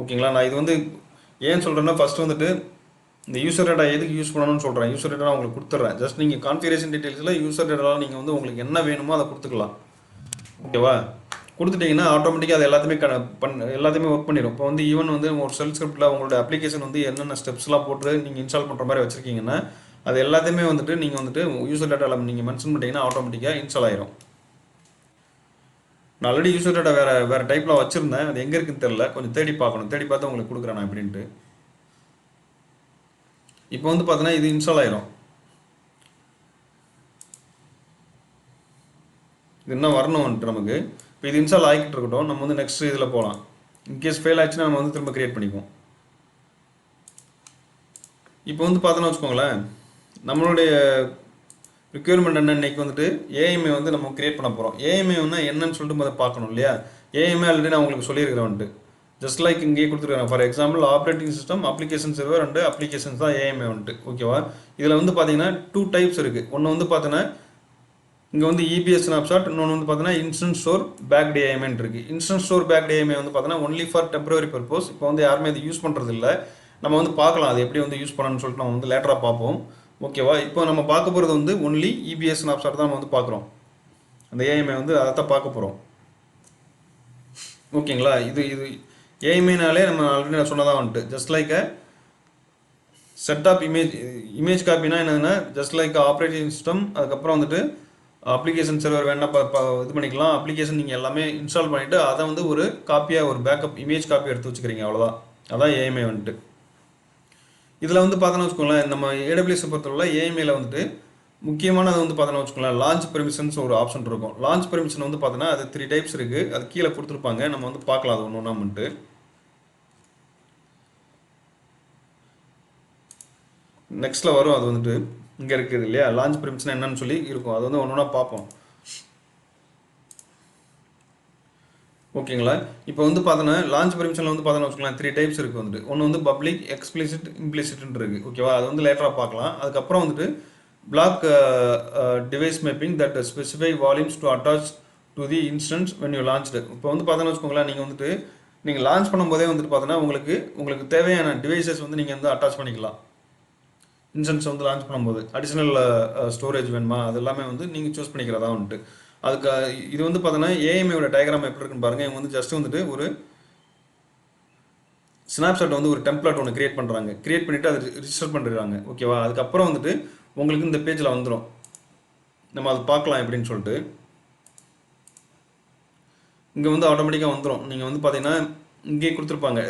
ஓகேங்களா? நான் இது வந்து ஏன் சொல்கிறேன்னா ஃபஸ்ட்டு வந்துட்டு இந்த யூசர் டேட்டா எதுக்கு யூஸ் பண்ணணும்னு சொல்கிறேன். யூசர் டேட்டா உங்களுக்கு கொடுத்துட்றேன். ஜஸ்ட் நீங்கள் கான்ஃபிகரேஷன் டீட்டெயில்ஸில் யூசர் டேட்டாவில் நீங்கள் வந்து உங்களுக்கு என்ன வேணுமோ அதை கொடுத்துக்கலாம். ஓகேவா? கொடுத்துட்டிங்கன்னா ஆட்டோமேட்டிக்காக அது எல்லாத்தையுமே ஒர்க் பண்ணிடும். இப்போ வந்து ஈவன் வந்து ஒரு ஷெல் ஸ்கிரிப்டில் உங்களோட அப்ளிகேஷன் வந்து என்னென்ன ஸ்டெப்ஸ்லாம் போட்டு நீங்கள் இன்ஸ்டால் பண்ணுற மாதிரி வச்சுருக்கீங்கன்னா அது எல்லாத்தையுமே வந்துட்டு நீங்கள் வந்துட்டு யூசர் டேட்டாவில் நீங்கள் மென்ஷன் பண்ணிட்டீங்கன்னா ஆட்டோமேட்டிக்காக இன்ஸ்டால் ஆயிரும். நான் ஆல்ரெடி யூசர் டேட்டா வேறு டைப்பில் வச்சுருந்தேன். அது எங்கே இருக்குன்னு தெரியல, கொஞ்சம் தேடி பார்த்து உங்களுக்கு கொடுக்குறேன் நான் எப்படின்ட்டு. இப்போ வந்து பார்த்தீங்கன்னா இது இன்ஸ்டால் ஆயிரும். இது என்ன வரணும் வந்துட்டு நமக்கு. இப்போ இது இன்ஸ்டால் ஆகிக்கிட்டு இருக்கட்டும். நம்ம வந்து நெக்ஸ்ட் இதில் போகலாம். இன்கேஸ் ஃபெயில் ஆச்சுன்னா நம்ம வந்து திரும்ப கிரியேட் பண்ணிக்குவோம். இப்போ வந்து பார்த்தோன்னா வச்சுக்கோங்களேன், நம்மளுடைய ரிக்யர்மெண்ட் இன்னைக்கு வந்துட்டு ஏஎம்ஏ வந்து நம்ம கிரியேட் பண்ண போகிறோம். ஏஎம்ஏ வந்து என்னன்னு சொல்லிட்டு முதல்ல பார்க்கணும் இல்லையா. ஏஎம்ஏ ஆல்ரெடி நான் உங்களுக்கு சொல்லியிருக்கிறேன் வந்துட்டு. ஜஸ்ட் லைக் இங்கேயே கொடுத்துருக்காங்க. For example operating system, application server and applications தான் ஏஎம்ஏ வந்துட்டு. ஓகேவா? இதில் வந்து பார்த்தீங்கன்னா 2 டைப்ஸ் இருக்குது. ஒன்று வந்து பார்த்தீங்கன்னா இங்கே வந்து EBS ஸ்னாப்ஷாட், இன்னொன்று வந்து பார்த்தீங்கன்னா இன்ஸ்டன்ஸ் ஸ்டோர் பேக்டு ஏஎம்ஏ இருக்குது. இன்ஸ்டன்ஸ் ஸ்டோர் பேக்டு ஏஎம்ஏ வந்து பார்த்தீங்கன்னா ஒன்லி ஃபார் டெம்பரரி பர்பஸ். இப்போ வந்து யாருமே இது யூஸ் பண்ணுறது இல்லை. நம்ம வந்து பார்க்கலாம் அது எப்படி வந்து யூஸ் பண்ணணும்னு சொல்லிட்டு நம்ம வந்து லேட்டராக பார்ப்போம். ஓகேவா? இப்போ நம்ம பார்க்க போகிறது வந்து ஒன்லி இபிஎஸ் ஸ்னாப்ஷாட் தான் நம்ம வந்து பார்க்குறோம். அந்த ஏஎம்ஐ வந்து அதை தான் பார்க்க போகிறோம். ஓகேங்களா? இது இது ஏஎம்ஐனாலே நம்ம ஆல்ரெடி நான் சொன்னதாக வந்துட்டு just like a set of image காப்பினா என்னதுன்னா ஜஸ்ட் லைக் ஆப்ரேட்டிங் சிஸ்டம், அதுக்கப்புறம் வந்துட்டு அப்ளிகேஷன் சர்வர் வேணால் இது பண்ணிக்கலாம். அப்ளிகேஷன் நீங்கள் எல்லாமே இன்ஸ்டால் பண்ணிவிட்டு அதை வந்து ஒரு காப்பியாக ஒரு பேக்கப் இமேஜ் காப்பி எடுத்து வச்சுக்கிறீங்க, அவ்வளோதான். அதான் ஏஎம்ஐ வந்துட்டு. இதில் வந்து பார்த்தோன்னா வச்சுக்கோங்களேன், நம்ம ஏடபிள்யூஎஸ் பொறுத்தவரை ஏஎம்ஐயில் வந்துட்டு முக்கியமானது வந்து பார்த்தோன்னா வச்சுக்கோங்களேன், லான்ச் பெர்மிஷன்ஸ் ஒரு ஆப்ஷன் இருக்கும். லான்ச் பெர்மிஷன் வந்து பார்த்தோன்னா அது 3 டைப்ஸ் இருக்குது. அது கீழே கொடுத்துருப்பாங்க, நம்ம வந்து பார்க்கலாம் அது ஒன்று ஒன்றாமன்ட்டு. நெக்ஸ்ட்டில் வரும், அது வந்துட்டு இங்கே இருக்குது இல்லையா, லான்ச் பெர்மிஷன் என்னன்னு சொல்லி இருக்கும். அது வந்து ஒன்று ஒன்றா பார்ப்போம். ஓகேங்களா? இப்போ வந்து பார்த்தோன்னா லான்ச் பெர்மிஷனில் வந்து பார்த்தோன்னா வச்சுக்கலாம் 3 டைப்ஸ் இருக்குது வந்துட்டு. ஒன்று வந்து பப்ளிக், எக்ஸ்பிளிசிட், இம்ப்ளிசிட்னு இருக்குது. ஓகேவா? அது வந்து லேட்டராக பார்க்கலாம். அதுக்கப்புறம் வந்துட்டு block device mapping that specify volumes to attach to the instance when you launched. இப்போ வந்து பார்த்தோன்னா வச்சுக்கோங்களேன், நீங்கள் வந்துட்டு நீங்கள் லான்ச் பண்ணும்போதே வந்துட்டு பார்த்தோன்னா உங்களுக்கு தேவையான டிவைசஸ் வந்து நீங்கள் வந்து அட்டாச் பண்ணிக்கலாம். இன்ஸ்டன்ஸ் வந்து லான்ச் பண்ணும்போது அடிஷ்னல் ஸ்டோரேஜ் வேணுமா, அது எல்லாமே வந்து நீங்கள் சூஸ் பண்ணிக்கிறதா வந்துட்டு. அதுக்கு இது வந்து பார்த்தோன்னா ஏஎம்ஐயோட டயக்ராம் எப்படி இருக்குன்னு பாருங்கள். இவங்க வந்து ஜஸ்ட் வந்துட்டு ஒரு ஸ்னாப்ஷாட் வந்து ஒரு டெம்ப்ளேட் ஒன்று கிரியேட் பண்ணுறாங்க. கிரியேட் பண்ணிவிட்டு அதை ரிஜிஸ்டர் பண்ணிடுறாங்க. ஓகேவா? அதுக்கப்புறம் வந்துட்டு உங்களுக்கு இந்த பேஜில் வந்துடும். நம்ம அது பார்க்கலாம் எப்படின்னு சொல்லிட்டு. இங்கே வந்து ஆட்டோமேட்டிக்காக வந்துடும். நீங்கள் வந்து பார்த்தீங்கன்னா இங்கே கொடுத்துருப்பாங்க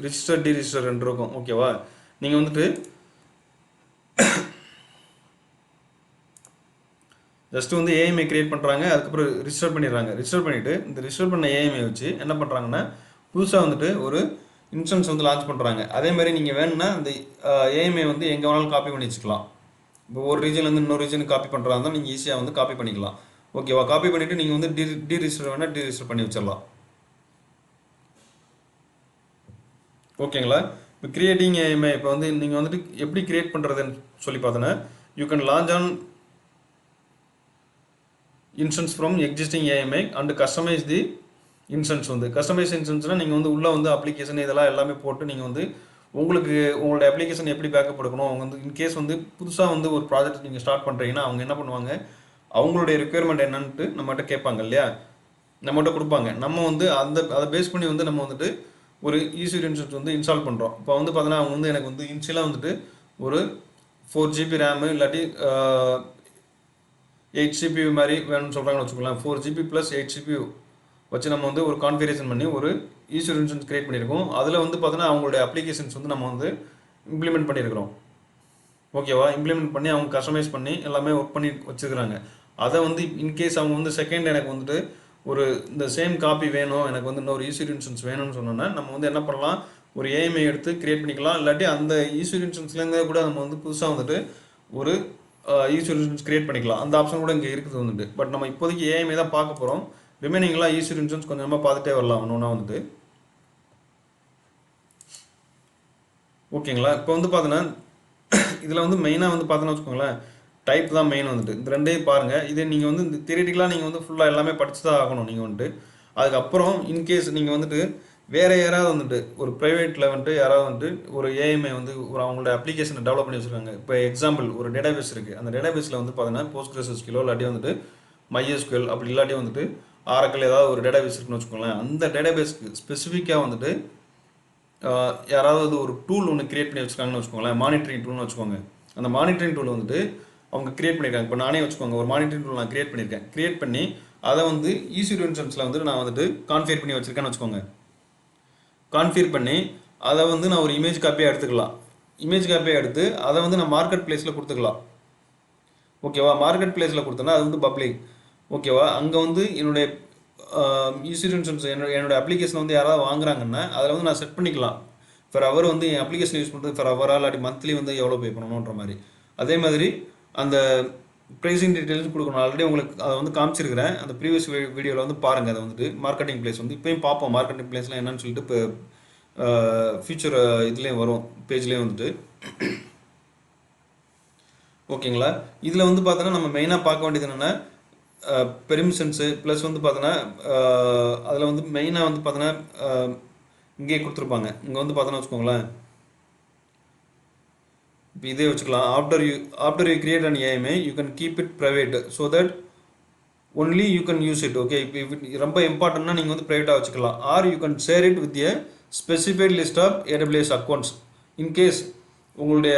ரிஜிஸ்டர் டிரிஜிஸ்டர் இருக்கும். ஓகேவா? நீங்கள் வந்துட்டு ஜஸ்ட் வந்து ஏஎம்ஐ கிரியேட் பண்ணுறாங்க, அதுக்கப்புறம் ரிஜிஸ்டர் பண்ணிடுறாங்க. ரிஜிஸ்டர் பண்ணிவிட்டு இந்த ரிஜிஸ்டர் பண்ண ஏஎம்ஐ வச்சு என்ன பண்ணுறாங்கன்னா புதுசாக வந்துட்டு ஒரு இன்ஸ்டன்ஸ் வந்து லான்ச் பண்ணுறாங்க. அதேமாதிரி நீங்கள் வேணும்னா அந்த ஏஎம்ஐ வந்து எங்கே வேணாலும் காப்பி பண்ணி வச்சுக்கலாம். இப்போ ஒரு ரீஜன்லேருந்து இன்னொரு ரீஜனுக்கு காப்பி பண்ணுறதா இருந்தால் நீங்கள் ஈஸியாக வந்து காப்பி பண்ணிக்கலாம். ஓகேவா? காப்பி பண்ணிவிட்டு நீங்கள் வந்து டீரிஜிஸ்டர் வேணால் டீரிஜிஸ்டர் பண்ணி வச்சிடலாம். ஓகேங்களா? இப்போ கிரியேட்டிங் ஏஎம்ஐ இப்போ வந்து நீங்கள் வந்துட்டு எப்படி கிரியேட் பண்ணுறதுன்னு சொல்லி பார்த்தோன்னா you can launch an instance from existing AMI and customise the instance. வந்து கஸ்டமைஸ் இன்ஸ்டன்ஸ்னால் நீங்கள் வந்து உள்ளே வந்து அப்ளிகேஷன் இதெல்லாம் எல்லாமே போட்டு நீங்கள் வந்து உங்களுக்கு உங்களோட அப்ளிகேஷன் எப்படி பேக்கப் எடுக்கணும், அவங்க வந்து இன்கேஸ் வந்து புதுசாக வந்து ஒரு ப்ராஜெக்ட் நீங்கள் ஸ்டார்ட் பண்ணுறீங்கன்னா அவங்க என்ன பண்ணுவாங்க, அவங்களுடைய ரெக்குயர்மெண்ட் என்னன்ட்டு நம்மகிட்ட கேட்பாங்க இல்லையா, நம்மகிட்ட கொடுப்பாங்க. நம்ம வந்து அதை பேஸ் பண்ணி வந்து நம்ம வந்துட்டு ஒரு ஈஸி இன்ஸ்டன்ஸ் வந்து இன்ஸ்டால் பண்ணுறோம். இப்போ வந்து பார்த்தோன்னா அவங்க வந்து எனக்கு வந்து இன்ஷியலாக வந்துட்டு ஒரு 4 GB ரேமு இல்லாட்டி 8 CPU மாதிரி வேணும்னு சொல்கிறாங்கன்னு வச்சுக்கலாம். 4 GB + 8 CPU வச்சு நம்ம வந்து ஒரு கான்ஃபிகரேஷன் பண்ணி ஒரு ஈஸி இன்ஸ்டன்ஸ் கிரியேட் பண்ணியிருக்கோம். அதில் வந்து பார்த்தோன்னா அவங்களுடைய அப்ளிகேஷன்ஸ் வந்து நம்ம வந்து இம்ப்ளிமெண்ட் பண்ணியிருக்கிறோம். ஓகேவா? இம்ப்ளிமெண்ட் பண்ணி அவங்க கஸ்டமைஸ் பண்ணி எல்லாமே ஒர்க் பண்ணி வச்சுருக்கிறாங்க. அதை வந்து இன்கேஸ் அவங்க வந்து செகண்ட் எனக்கு வந்துட்டு ஒரு இந்த சேம் காப்பி வேணும், எனக்கு வந்து இன்னொரு ஈஸி இன்ஸ்டன்ஸ் வேணும்னு சொன்னோன்னா நம்ம வந்து என்ன பண்ணலாம், ஒரு ஏஎம்ஐ எடுத்து கிரியேட் பண்ணிக்கலாம். இல்லாட்டி அந்த ஈஸி இன்ஸ்டன்ஸ்லேருந்தே கூட நம்ம வந்து புதுசாக வந்துட்டு ஒரு ஈஸி இன்ஸ்டன்ஸ் கிரியேட் பண்ணிக்கலாம். அந்த ஆப்ஷன் கூட இங்கே இருக்குது வந்துட்டு. பட் நம்ம இப்போதைக்கு ஏஎம்ஐ தான் பார்க்க போகிறோம். ரிமைனிங்லாம் ஈஸி இன்ஸ்டன்ஸ் கொஞ்சம் நம்ம பார்த்துட்டே வரலாம் ஒன்று ஒன்றா வந்துட்டு. ஓகேங்களா? இப்போ வந்து பார்த்தோன்னா இதில் வந்து மெயினாக வந்து பார்த்தோன்னா வச்சுக்கோங்களேன், டைப் தான் மெயின் வந்துட்டு. இந்த ரெண்டையும் பாருங்கள். இதே நீங்கள் வந்து இந்த தியரிட்டிக்கலாக நீங்கள் வந்து ஃபுல்லாக எல்லாமே படிச்சு தான் ஆகணும் நீங்கள் வந்துட்டு. அதுக்கப்புறம் இன்கேஸ் நீங்கள் வந்துட்டு வேறு யாராவது வந்துட்டு ஒரு ப்ரைவேட்டில் வந்துட்டு யாராவது வந்துட்டு ஒரு ஏஎம்ஐ வந்து ஒரு அவங்களோட அப்ளிகேஷனை டெவலப் பண்ணி வச்சுருக்காங்க. இப்போ எக்ஸாம்பிள் ஒரு டேட்டாபேஸ் இருக்குது. அந்த டேட்டாபேஸில் வந்து பார்த்தீங்கன்னா PostgreSQL இல்லாட்டி வந்துட்டு MySQL அப்படி இல்லாட்டி வந்துட்டு Oracle ஏதாவது ஒரு டேட்டாபேஸ் இருக்குன்னு வச்சுக்கோங்களேன். அந்த டேட்டாபேஸ்க்கு ஸ்பெசிஃபிக்காக வந்துட்டு யாராவது ஒரு டூல் ஒன்று கிரியேட் பண்ணி வச்சுருக்காங்கன்னு வச்சுக்கோங்களேன், மானிட்டரிங் டூல்னு வச்சுக்கோங்க. அந்த மானிட்டரிங் டூல் வந்துட்டு அவங்க கிரியேட் பண்ணியிருக்காங்க. இப்போ நானே வச்சுக்கோங்க ஒரு மானிட்டரிங் டூல் நான் கிரியேட் பண்ணியிருக்கேன். கிரியேட் பண்ணி அதை வந்து ஈஸி இன்ஸ்டன்ஸில் வந்துட்டு நான் வந்துட்டு கான்ஃபிகர் பண்ணி வச்சுருக்கேன்னு வச்சுக்கோங்க. கான்ஃபிகர் பண்ணி அதை வந்து நான் ஒரு இமேஜ் காப்பியாக எடுத்துக்கலாம். இமேஜ் காப்பியாக எடுத்து அதை வந்து நான் மார்க்கெட் பிளேஸில் கொடுத்துக்கலாம். ஓகேவா? மார்க்கெட் பிளேஸில் கொடுத்தோன்னா அது வந்து பப்ளிக். ஓகேவா? அங்கே வந்து என்னுடைய ஈஸி இன்ஸ்டன்ஸ் என்னோட அப்ளிகேஷன் வந்து யாராவது வாங்குறாங்கன்னா அதில் வந்து நான் செட் பண்ணிக்கலாம். ஃபர் அவர் வந்து என் அப்ளிகேஷன் யூஸ் பண்ணுறது ஃபர் அவரால் இல்லாட்டி மந்த்லி வந்து எவ்வளோ பே பண்ணணுன்ற மாதிரி. அதே மாதிரி அந்த ப்ரைஸிங் டீட்டெயில்ஸ் கொடுக்கணும். ஆல்ரெடி உங்களுக்கு அதை வந்து காமிச்சிருக்கிறேன். அந்த ப்ரீவியஸ் வீடியோவில் வந்து பாருங்கள். அதை வந்துட்டு மார்க்கெட்டிங் பிளேஸ் வந்து இப்போயும் பார்ப்போம். மார்க்கெட்டிங் பிளேஸ்லாம் என்னன்னு சொல்லிட்டு இப்போ ஃபியூச்சர் இதுலேயும் வரும் பேஜ்லேயும் வந்துட்டு. ஓகேங்களா? இதில் வந்து பார்த்தோன்னா நம்ம மெயினாக பார்க்க வேண்டியது என்னென்னா பெர்மிஷன்ஸு ப்ளஸ் வந்து பார்த்தோன்னா அதில் வந்து மெயினாக வந்து பார்த்தோன்னா இங்கே கொடுத்துருப்பாங்க. இங்கே வந்து பார்த்தோன்னா வச்சுக்கோங்களேன், இப்போ இதே வச்சுக்கலாம். After you create an AMI you can keep it private so that only you can use it. Okay, இப்போ ரொம்ப இம்பார்ட்டன்ட்னா நீங்கள் வந்து ப்ரைவேட்டாக வச்சுக்கலாம். Or you can share it with a specified list of AWS accounts. In case உங்களுடைய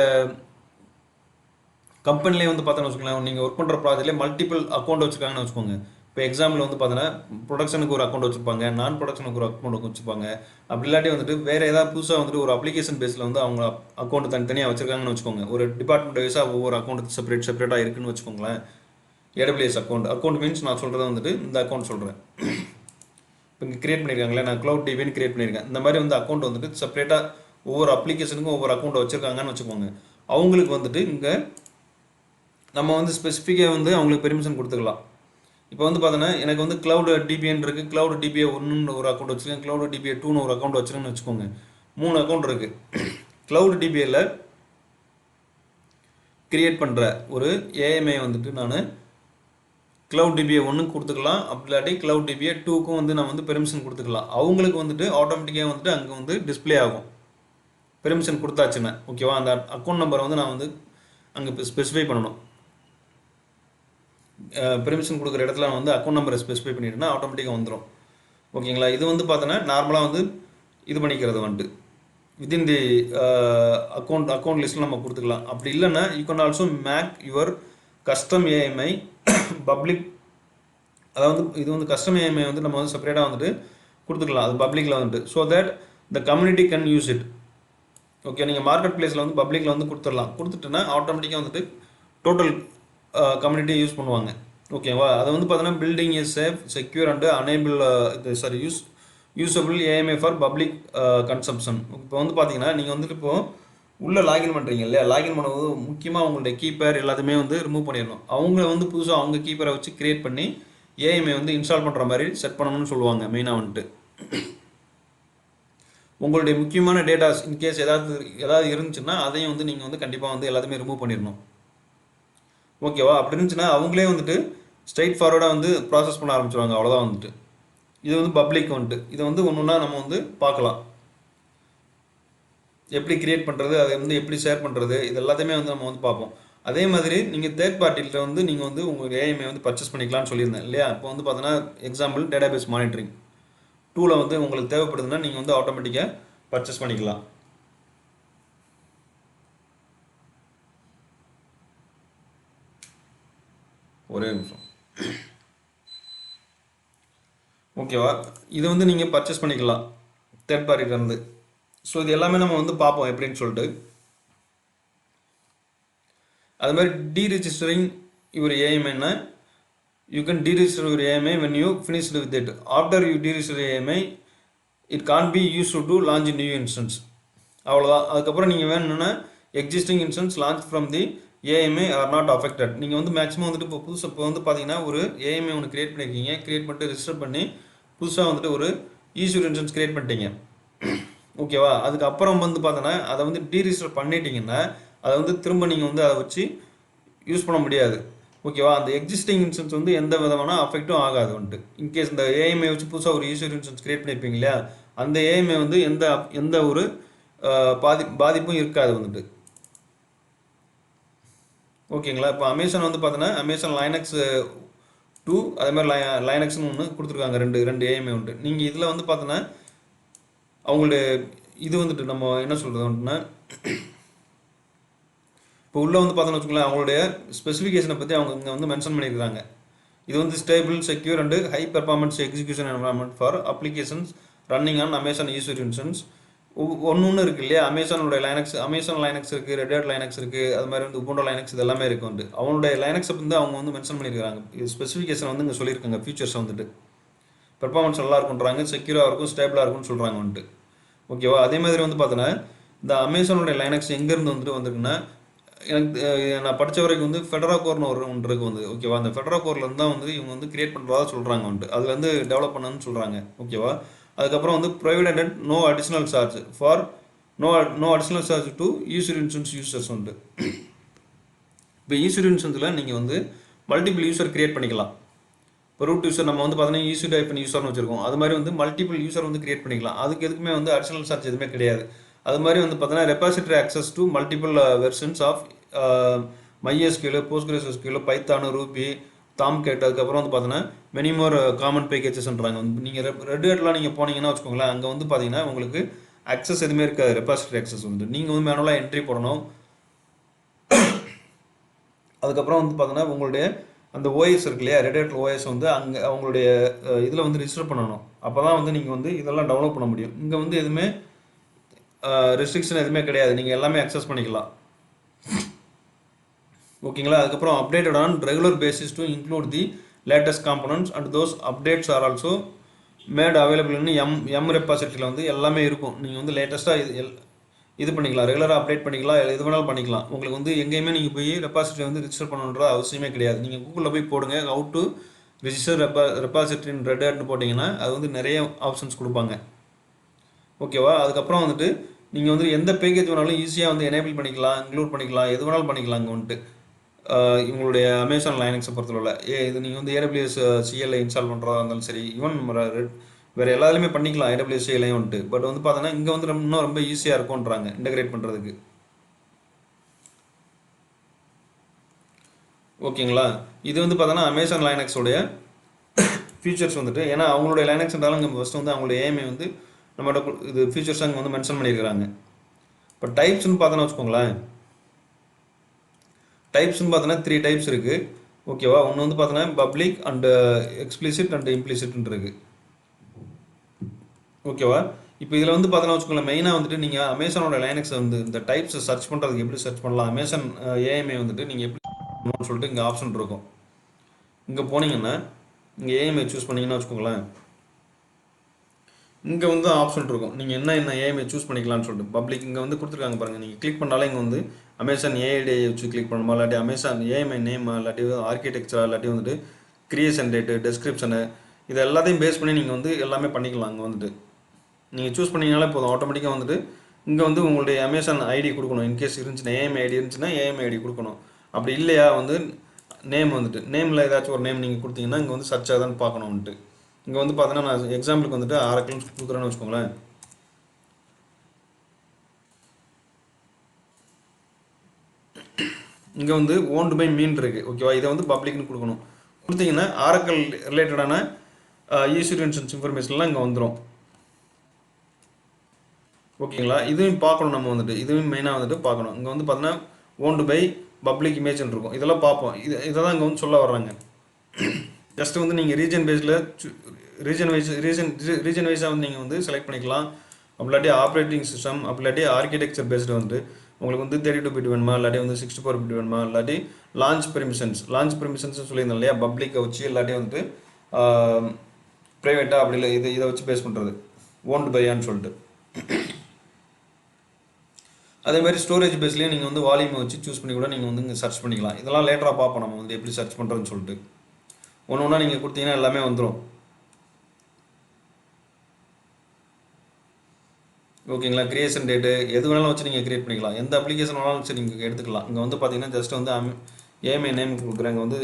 கம்பெனிலே வந்து பார்த்தோன்னு வச்சுக்கலாம், நீங்கள் ஒர்க் பண்ணுற ப்ராஜெக்ட்லேயே மல்டிபிள் அக்கௌண்ட் வச்சுருக்காங்கன்னு வச்சுக்கோங்க. இப்போ எக்ஸாம்பிள் வந்து பார்த்தோன்னா ப்ரொடக்ஷனுக்கு ஒரு அக்கௌண்ட் வச்சுருப்பாங்க, நான் ப்ரொடக்ஷனுக்கு ஒரு அக்கௌண்ட் வச்சுருப்பாங்க. அப்படி இல்லாட்டி வந்துட்டு வேறு ஏதாவது புதுசாக வந்துட்டு ஒரு அப்ளிகேஷன் பேஸில் வந்து அவங்க அக்கௌண்ட் தனித்தனியாக வச்சுருக்காங்கன்னு வச்சுக்கோங்க. ஒரு டிபார்ட்மெண்ட் வைஸாக ஒவ்வொரு அக்கௌண்ட் செப்பரேட்டாக இருக்குன்னு வச்சுக்கோங்களேன். ஏடபிள்யூஎஸ் அக்கௌண்ட் மீன்ஸ் நான் சொல்கிறது வந்துட்டு இந்த அக்கௌண்ட் சொல்கிறேன். இப்போ இங்கே கிரியேட் பண்ணியிருக்காங்களே, நான் க்ளவுட் டிபின்னு கிரியேட் பண்ணியிருக்கேன். இந்த மாதிரி வந்து அக்கௌண்ட் வந்துட்டு செப்பரேட்டாக ஒவ்வொரு அப்ளிகேஷனுக்கும் ஒவ்வொரு அக்கௌண்ட் வச்சுருக்காங்கன்னு வச்சுக்கோங்க. அவங்களுக்கு வந்துட்டு இங்கே நம்ம வந்து ஸ்பெசிஃபிக்காக வந்து அவங்களுக்கு பெர்மிஷன் கொடுத்துக்கலாம். இப்போ வந்து பார்த்தோன்னா எனக்கு வந்து க்ளவுட் டிபிஎன் இருக்குது, க்ளவுட் டிபிஏ 1ன்னு ஒரு அக்கௌண்ட் வச்சுருக்கேன், க்ளவுட் டிபிஏ 2ன்னு ஒரு அக்கௌண்ட் வச்சுருக்கேன்னு வச்சுக்கோங்க. 3 அக்கௌண்ட் இருக்குது. க்ளவுட் டிபிஏல கிரியேட் பண்ணுற ஒரு ஏஎம்ஐ வந்துட்டு நான் க்ளவுட் டிபிஏ 1க்கு கொடுத்துக்கலாம். அப்படி இல்லாட்டி க்ளவுட் டிபிஏ 2க்கும் வந்து நான் வந்து பெர்மிஷன் கொடுத்துக்கலாம். அவங்களுக்கு வந்துட்டு ஆட்டோமேட்டிக்காக வந்துட்டு அங்கே வந்து டிஸ்பிளே ஆகும் பெர்மிஷன் கொடுத்தாச்சுன்னா. ஓகேவா, அந்த அக்கௌண்ட் நம்பரை வந்து நான் வந்து அங்கே ஸ்பெசிஃபை பண்ணணும். பெர்மிஷன் கொடுக்குற இடத்துல வந்து அக்கௌண்ட் நம்பரை ஸ்பெசிஃபை பண்ணிட்டேன்னா ஆட்டோமேட்டிக்காக வந்துடும். ஓகேங்களா, இது வந்து பார்த்தோன்னா நார்மலாக வந்து இது பண்ணிக்கிறது வந்துட்டு வித்தின் தி அக்கௌண்ட் லிஸ்ட்டில் நம்ம கொடுத்துக்கலாம். அப்படி இல்லைன்னா you can also make your custom AMI public. அதாவது இது வந்து கஸ்டம் ஏஎம்ஐ வந்து நம்ம வந்து செப்பரேட்டாக வந்துட்டு கொடுத்துக்கலாம் அது பப்ளிக்கில் வந்துட்டு, so that the community can use it. Okay, நீங்கள் மார்க்கெட் பிளேஸில் வந்து பப்ளிக்கில் வந்து கொடுத்துட்டுனா ஆட்டோமேட்டிக்காக வந்துட்டு டோட்டல் கம்யூனிட்டி யூஸ் பண்ணுவாங்க. ஓகேவா, அதை வந்து பார்த்தீங்கன்னா building is safe secure and enable usable AMI for public consumption. இப்போ வந்து பார்த்தீங்கன்னா நீங்கள் வந்துட்டு இப்போது உள்ளே லாகின் பண்ணுறீங்க இல்லையா, லாகின் பண்ணும்போது முக்கியமாக உங்களுடைய கீப்பர் எல்லாத்தையுமே வந்து ரிமூவ் பண்ணிடணும். அவங்க வந்து புதுசாக அவங்க கீப்பரை வச்சு கிரியேட் பண்ணி ஏஎம்ஐ வந்து இன்ஸ்டால் பண்ணுற மாதிரி செட் பண்ணணும்னு சொல்லுவாங்க மெயினாக வந்துட்டு. உங்களுடைய முக்கியமான டேட்டாஸ் இன்கேஸ் ஏதாவது இருந்துச்சுன்னா அதையும் வந்து நீங்கள் வந்து கண்டிப்பாக வந்து எல்லாத்தையுமே ரிமூவ் பண்ணிடணும். ஓகேவா, அப்படி இருந்துச்சுன்னா அவங்களே வந்துட்டு ஸ்ட்ரைட் ஃபார்வர்டாக வந்து ப்ராசஸ் பண்ண ஆரம்பிச்சிடுவாங்க. அவ்வளோதான் வந்துட்டு. இது வந்து பப்ளிக் வந்துட்டு இதை வந்து ஒன்றுன்னா நம்ம வந்து பார்க்கலாம், எப்படி கிரியேட் பண்ணுறது, அதை வந்து எப்படி ஷேர் பண்ணுறது, இது எல்லாத்தையுமே வந்து நம்ம வந்து பார்ப்போம். அதே மாதிரி நீங்கள் தேர்ட் பார்ட்டியில் வந்து நீங்கள் வந்து உங்கள் ஏஎம்ஐ வந்து பர்ச்சேஸ் பண்ணிக்கலாம்னு சொல்லியிருந்தேன் இல்லையா. இப்போ வந்து பார்த்தோன்னா எக்ஸாம்பிள் டேட்டாபேஸ் மானிட்டரிங் டூலை வந்து உங்களுக்கு தேவைப்படுதுன்னா நீங்கள் வந்து ஆட்டோமேட்டிக்காக பர்ச்சேஸ் பண்ணிக்கலாம். ஒரே நிமிஷம். ஓகேவா, இது வந்து நீங்கள் பர்ச்சேஸ் பண்ணிக்கலாம் தேர்ட் பார்ட்டிலேருந்து. ஸோ இது எல்லாமே நம்ம வந்து பார்ப்போம் எப்படின்னு சொல்லிட்டு. அது மாதிரி டீரிஜிஸ்டரிங் யுவர் ஏஎம்ஐன்னா you can deregister your AMI when you finished with it. After you deregister AMI it can be used to launch new instance. அவ்வளோதான். அதுக்கப்புறம் நீங்கள் வேணும்னா existing instance launch from the AMI are not affected. நீங்கள் வந்து maximum வந்துட்டு இப்போ வந்து பார்த்தீங்கன்னா ஒரு ஏஎம்ஐ ஒன்று கிரியேட் பண்ணியிருக்கீங்க, கிரியேட் பண்ணிட்டு ரிஜிஸ்டர் பண்ணி புதுசாக வந்துட்டு ஒரு ஈஸ்யூர் இன்சூரன்ஸ் கிரியேட் பண்ணிட்டீங்க. ஓகேவா, அதுக்கப்புறம் வந்து பார்த்தோன்னா அதை வந்து டீரிஜிஸ்டர் பண்ணிட்டீங்கன்னா அதை வந்து திரும்ப நீங்கள் வந்து அதை வச்சு யூஸ் பண்ண முடியாது. ஓகேவா, அந்த எக்ஸிஸ்டிங் இன்சூரன்ஸ் வந்து எந்த விதமான அஃபெக்ட்டும் ஆகாது வந்துட்டு. இன்கேஸ் இந்த ஏஎம்ஐ வச்சு புதுசாக ஒரு ஈஸ்யூர் இன்சூரன்ஸ் கிரியேட் பண்ணியிருப்பீங்க இல்லையா, அந்த ஏஎம்ஐ வந்து எந்த ஒரு பாதிப்பும் இருக்காது வந்துட்டு. ஓகேங்களா, இப்போ அமேசான் வந்து பார்த்தோன்னா அமேசான் லைனக்ஸ் 2 அதே மாதிரி லைனக்ஸ்னு ஒன்று கொடுத்துருக்காங்க, ரெண்டு ஏஎம்ஐ உண்டு. நீங்கள் இதில் வந்து பார்த்தோன்னா அவங்களுடைய இது வந்துட்டு நம்ம என்ன சொல்கிறது வந்துட்டுனா இப்போ உள்ளே வந்து பார்த்தோன்னு வச்சுக்கோங்களேன், அவங்களுடைய ஸ்பெசிஃபிகேஷனை பற்றி அவங்க இங்கே வந்து மென்ஷன் பண்ணியிருக்காங்க. இது வந்து stable secure and high performance execution environment for applications running on Amazon EC2 instance. ஒன்று இருக்குது இல்லையா, அமேசானுடைய அமேசான் லைனக்ஸ் இருக்குது, ரெட் ஹேட் லைனக்ஸ் இருக்குது, அது மாதிரி வந்து உபுண்டு லைனக்ஸ் இது எல்லாமே இருக்குது வந்து. அவங்களுடைய லைனக்ஸை வந்து அவங்க வந்து மென்ஷன் பண்ணியிருக்காங்க. இது ஸ்பெசிஃபிகேஷன் வந்து இங்கே சொல்லியிருக்காங்க. ஃபீச்சர்ஸ் வந்துட்டு பெர்ஃபார்மன்ஸ் நல்லா இருக்குன்றாங்க, செக்யூராக இருக்கும், ஸ்டேபிளாக இருக்கும்னு சொல்கிறாங்க வந்துட்டு. ஓகேவா, அதே மாதிரி வந்து பார்த்தோன்னா இந்த அமேசானுடைய லைனக்ஸ் எங்கேருந்து வந்துட்டு வந்துருக்குன்னா எனக்கு நான் படித்த வரைக்கும் வந்து ஃபெடரா கோர்னு ஒன்று இருக்குது வந்து. ஓகேவா, அந்த ஃபெடரா கோர்லேருந்து தான் வந்து இவங்க வந்து கிரியேட் பண்ணுறதா சொல்கிறாங்க வந்துட்டு. அதில் வந்து டெவலப் பண்ணணும்னு சொல்கிறாங்க. ஓகேவா, அதுக்கப்புறம் வந்து provided at no additional charge for no additional charge to EC2 instance users உண்டு. இப்போ ஈஸ்யூர் இன்சூரன்ஸில் நீங்கள் வந்து மல்டிபிள் யூசர் கிரியேட் பண்ணிக்கலாம். இப்போ ரூட் யூசர் நம்ம வந்து பார்த்தீங்கன்னா ஈஸ்யூ டைப் யூசர்னு வச்சுருக்கோம், அது மாதிரி வந்து மல்டிபிள் யூசர் வந்து கிரியேட் பண்ணிக்கலாம். அதுக்கு எதுக்குமே வந்து அடிஷ்னல் சார்ஜ் எதுவுமே கிடையாது. அது மாதிரி வந்து பார்த்தீங்கன்னா repository access to multiple versions of MySQL, PostgreSQL, Python, Ruby, Tomcat, அதுக்கப்புறம் வந்து பார்த்தீங்கன்னா மெனி மோர் காமன் பேக்கேஜஸ்ன்றாங்க. வந்து நீங்கள் ரெட் ஹேட்லாம் நீங்கள் போனீங்கன்னா வச்சுக்கோங்களேன், அங்கே வந்து பார்த்தீங்கன்னா உங்களுக்கு அக்சஸ் எதுவுமே இருக்காது. ரெபாசிட்டரி அக்சஸ் வந்து நீங்கள் வந்து மேனுவலாக என்ட்ரி போடணும். அதுக்கப்புறம் வந்து பார்த்தீங்கன்னா உங்களுடைய அந்த ஓஎஸ் இருக்கு இல்லையா, ரெட் ஹேட் ஓஎஸ் வந்து அங்கே அவங்களுடைய இதில் வந்து ரிஜிஸ்டர் பண்ணணும். அப்போ தான் வந்து நீங்கள் வந்து இதெல்லாம் டவுன்லோட் பண்ண முடியும். இங்கே வந்து எதுவுமே ரெஸ்ட்ரிக்ஷன் எதுவுமே கிடையாது, நீங்கள் எல்லாமே அக்சஸ் பண்ணிக்கலாம். ஓகேங்களா. அதுக்கப்புறம் updated on regular basis to include the latest components and those updates are also made அவைலபிள்னு எம் ரெபாசிட்டரியில் வந்து எல்லாமே இருக்கும். நீங்கள் வந்து லேட்டஸ்ட்டாக இது பண்ணிக்கலாம், ரெகுலராக அப்டேட் பண்ணிக்கலாம், எது வேணாலும் பண்ணிக்கலாம். உங்களுக்கு வந்து எங்கேயுமே நீங்கள் போய் ரெபாசிட்டரி வந்து ரிஜிஸ்டர் பண்ணணுன்ற அவசியமே கிடையாது. நீங்கள் கூகுளில் போய் போடுங்க how to register repository in red ஹேட்னு போட்டிங்கன்னா அது வந்து நிறைய ஆப்ஷன்ஸ் கொடுப்பாங்க. ஓகேவா. அதுக்கப்புறம் வந்துட்டு நீங்கள் வந்து எந்த பேக்கேஜ் வேணாலும் ஈஸியாக வந்து எனேபிள் பண்ணிக்கலாம், இன்க்ளூட் பண்ணிக்கலாம், எது வேணாலும் பண்ணிக்கலாம். இங்கே வந்துட்டு உங்களுடைய அமேசான் லைனக்ஸை பொறுத்தவரை இது நீங்கள் வந்து AWS CLI இன்ஸ்டால் பண்ணுறதா இருந்தாலும் சரி, ஈவன் வேறு எல்லாத்துலேயுமே பண்ணிக்கலாம் AWS CLI வந்துட்டு. பட் வந்து பார்த்தோன்னா இங்கே வந்து இன்னும் ரொம்ப ஈஸியாக இருக்கும்ன்றாங்க இன்டகிரேட் பண்ணுறதுக்கு. ஓகேங்களா. இது வந்து பார்த்தோன்னா அமேசான் லைனக்ஸோடைய ஃபீச்சர்ஸ் வந்துட்டு, ஏன்னா அவங்களுடைய லைனக்ஸ்ன்றாலும் இங்கே ஃபஸ்ட்டு வந்து அவங்களுடைய ஏஎம்ஐ வந்து நம்மளோட இது ஃபீச்சர்ஸ் அங்கே வந்து மென்ஷன் பண்ணியிருக்கிறாங்க. இப்போ டைப்ஸ்னு பார்த்தோன்னா வச்சுக்கோங்களேன், டைப்ஸ்னு பார்த்தோன்னா 3 டைப்ஸ் இருக்குது. ஓகேவா. ஒன்று வந்து பார்த்தோன்னா பப்ளிக் அண்டு எக்ஸ்பிளிசிட் அண்ட் இம்ப்ளிசிட்னு இருக்குது. ஓகேவா. இப்போ இதில் வந்து பார்த்தோன்னா வச்சுக்கோங்களேன், மெயினாக வந்துட்டு நீங்கள் அமேசானோட லைனக்ஸ் வந்து இந்த டைப்ஸை சர்ச் பண்ணுறதுக்கு எப்படி சர்ச் பண்ணலாம், அமேசான் ஏஎம்ஐ வந்துட்டு நீங்கள் எப்படி சொல்லிட்டு இங்கே ஆப்ஷன் இருக்கும். இங்கே போனீங்கன்னா இங்கே ஏஎம்ஐ சூஸ் பண்ணிங்கன்னா வச்சுக்கோங்களேன், இங்கே வந்து ஆப்ஷன் இருக்கும். நீங்கள் என்ன ஏஎம்ஐ சூஸ் பண்ணிக்கலாம்னு சொல்லிட்டு பப்ளிக் இங்கே வந்து கொடுத்துருக்காங்க பாருங்கள். நீங்கள் கிளிக் பண்ணாலே இங்கே வந்து அமேசான் ஏஐடியை வச்சு கிளிக் பண்ணணுமா, இல்லாட்டி அமேசான் ஏஎம்ஐ நேமா, இல்லாட்டி ஆர்கிடெக்சரா, இல்லாட்டி வந்துட்டு கிரியேஷன் டேட்டு, டெஸ்கிரிப்ஷனு, இது எல்லாத்தையும் பேஸ் பண்ணி நீங்கள் வந்து எல்லாமே பண்ணிக்கலாம். இங்கே வந்துட்டு நீங்கள் சூஸ் பண்ணிங்கனாலே போதும், ஆட்டோமேட்டிக்காக வந்துட்டு இங்கே வந்து உங்களுடைய அமேசான் ஐடி கொடுக்கணும். இன்கேஸ் இருந்துச்சுன்னா ஏஎம்ஐ ஐடி இருந்துச்சுன்னா ஏஎம்ஐ ஐடி கொடுக்கணும். அப்படி இல்லையா வந்து நேம் வந்துட்டு நேமில் ஏதாச்சும் ஒரு நேம் நீங்கள் கொடுத்தீங்கன்னா இங்கே வந்து சர்ச் ஆகுதான்னு பார்க்கணும் வந்துட்டு. இங்கே வந்து பார்த்தீங்கன்னா நான் எக்ஸாம்பிளுக்கு வந்துட்டு ஆரக்கிள்னு கொடுக்குறேன்னு வச்சுக்கோங்களேன். இங்கே வந்து ஓன்டு பை மீன் இருக்குது. ஓகேவா. இதை வந்து பப்ளிக்னு கொடுக்கணும். கொடுத்தீங்கன்னா ஆரக்கிள் ரிலேட்டடான இன்சூரன்ஸ் இன்ஃபர்மேஷன்லாம் இங்கே வந்துடும். ஓகேங்களா. இதுவும் பார்க்கணும் நம்ம வந்துட்டு, இதுவும் மெயினாக வந்துட்டு பார்க்கணும். இங்கே வந்து பார்த்தீங்கன்னா ஓன்டு பை பப்ளிக் இமேஜ்னு இருக்கும். இதெல்லாம் பார்ப்போம். இதை தான் இங்கே வந்து சொல்ல வர்றாங்க. ஜஸ்ட் வந்து நீங்கள் ரீஜன் பேஸில் ரீஜன் வைஸாக வந்து நீங்கள் வந்து செலக்ட் பண்ணிக்கலாம். அப்படிலாட்டி ஆப்ரேட்டிங் சிஸ்டம், அப்படிலாட்டி ஆர்கிடெக்சர் பேஸ்டு வந்து உங்களுக்கு வந்து 32 பிட் வேணுமா, இல்லாட்டி வந்து 64 பிட் வேணுமா, இல்லாட்டி லான்ச் பெர்மிஷன்ஸ் சொல்லியிருந்தோம் இல்லையா, பப்ளிக்கை வச்சு இல்லாட்டி வந்துட்டு ப்ரைவேட்டாக அப்படி இல்லை, இதை வச்சு பேஸ் பண்ணுறது ஓன்டு பையான்னு சொல்லிட்டு. அதேமாதிரி ஸ்டோரேஜ் பேஸ்லேயும் நீங்கள் வந்து வால்யூமை வச்சு சூஸ் பண்ணி கூட நீங்கள் வந்து இங்கே சர்ச் பண்ணிக்கலாம். இதெல்லாம் லேட்டராக பார்ப்போம் நம்ம வந்து எப்படி சர்ச் பண்ணுறதுன்னு சொல்லிட்டு. ஒன்று ஒன்றா நீங்கள் கொடுத்தீங்கன்னா எல்லாமே வந்துடும். ஓகேங்களா. கிரியேஷன் டேட்டு எது வேணாலும் வச்சு நீங்கள் கிரியேட் பண்ணிக்கலாம். எந்த அப்ளிகேஷன் வேணாலும் வச்சு நீங்கள் எடுத்துக்கலாம். இங்கே வந்து பார்த்தீங்கன்னா ஜஸ்ட் வந்து ஏஎம்ஐ நேம் கொடுக்குறேன். இங்கே வந்து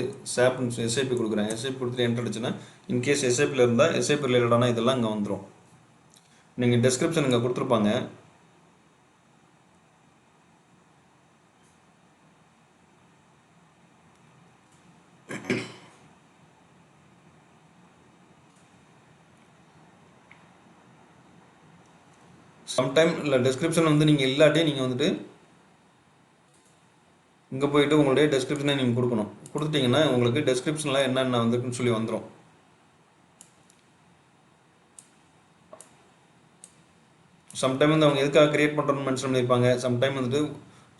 எஸ்ஐபி கொடுக்குறேன். எஸ்ஐபி கொடுத்துட்டு என்ட்ரு அடிச்சுன்னா இன்கேஸ் எஸ்ஐபியில் இருந்தால் எஸ்ஐபி ரிலேட்டடான இதெல்லாம் இங்கே வந்துடும். நீங்கள் டெஸ்கிரிப்ஷன் இங்கே கொடுத்துருப்பாங்க. சம்டைம் இல்லை டெஸ்கிரிப்ஷன் வந்து நீங்கள் இல்லாட்டி நீங்கள் வந்துட்டு இங்கே போயிட்டு உங்களுடைய டெஸ்கிரிப்ஷனை நீங்கள் கொடுக்கணும். கொடுத்துட்டிங்கன்னா உங்களுக்கு டெஸ்கிரிப்ஷனில் என்னென்ன வந்துருக்குன்னு சொல்லி வந்துடும். சம்டைம் வந்து அவங்க எதுக்காக கிரியேட் பண்ணுறோன்னு மென்ஷன் பண்ணியிருப்பாங்க. சம்டைம் வந்துட்டு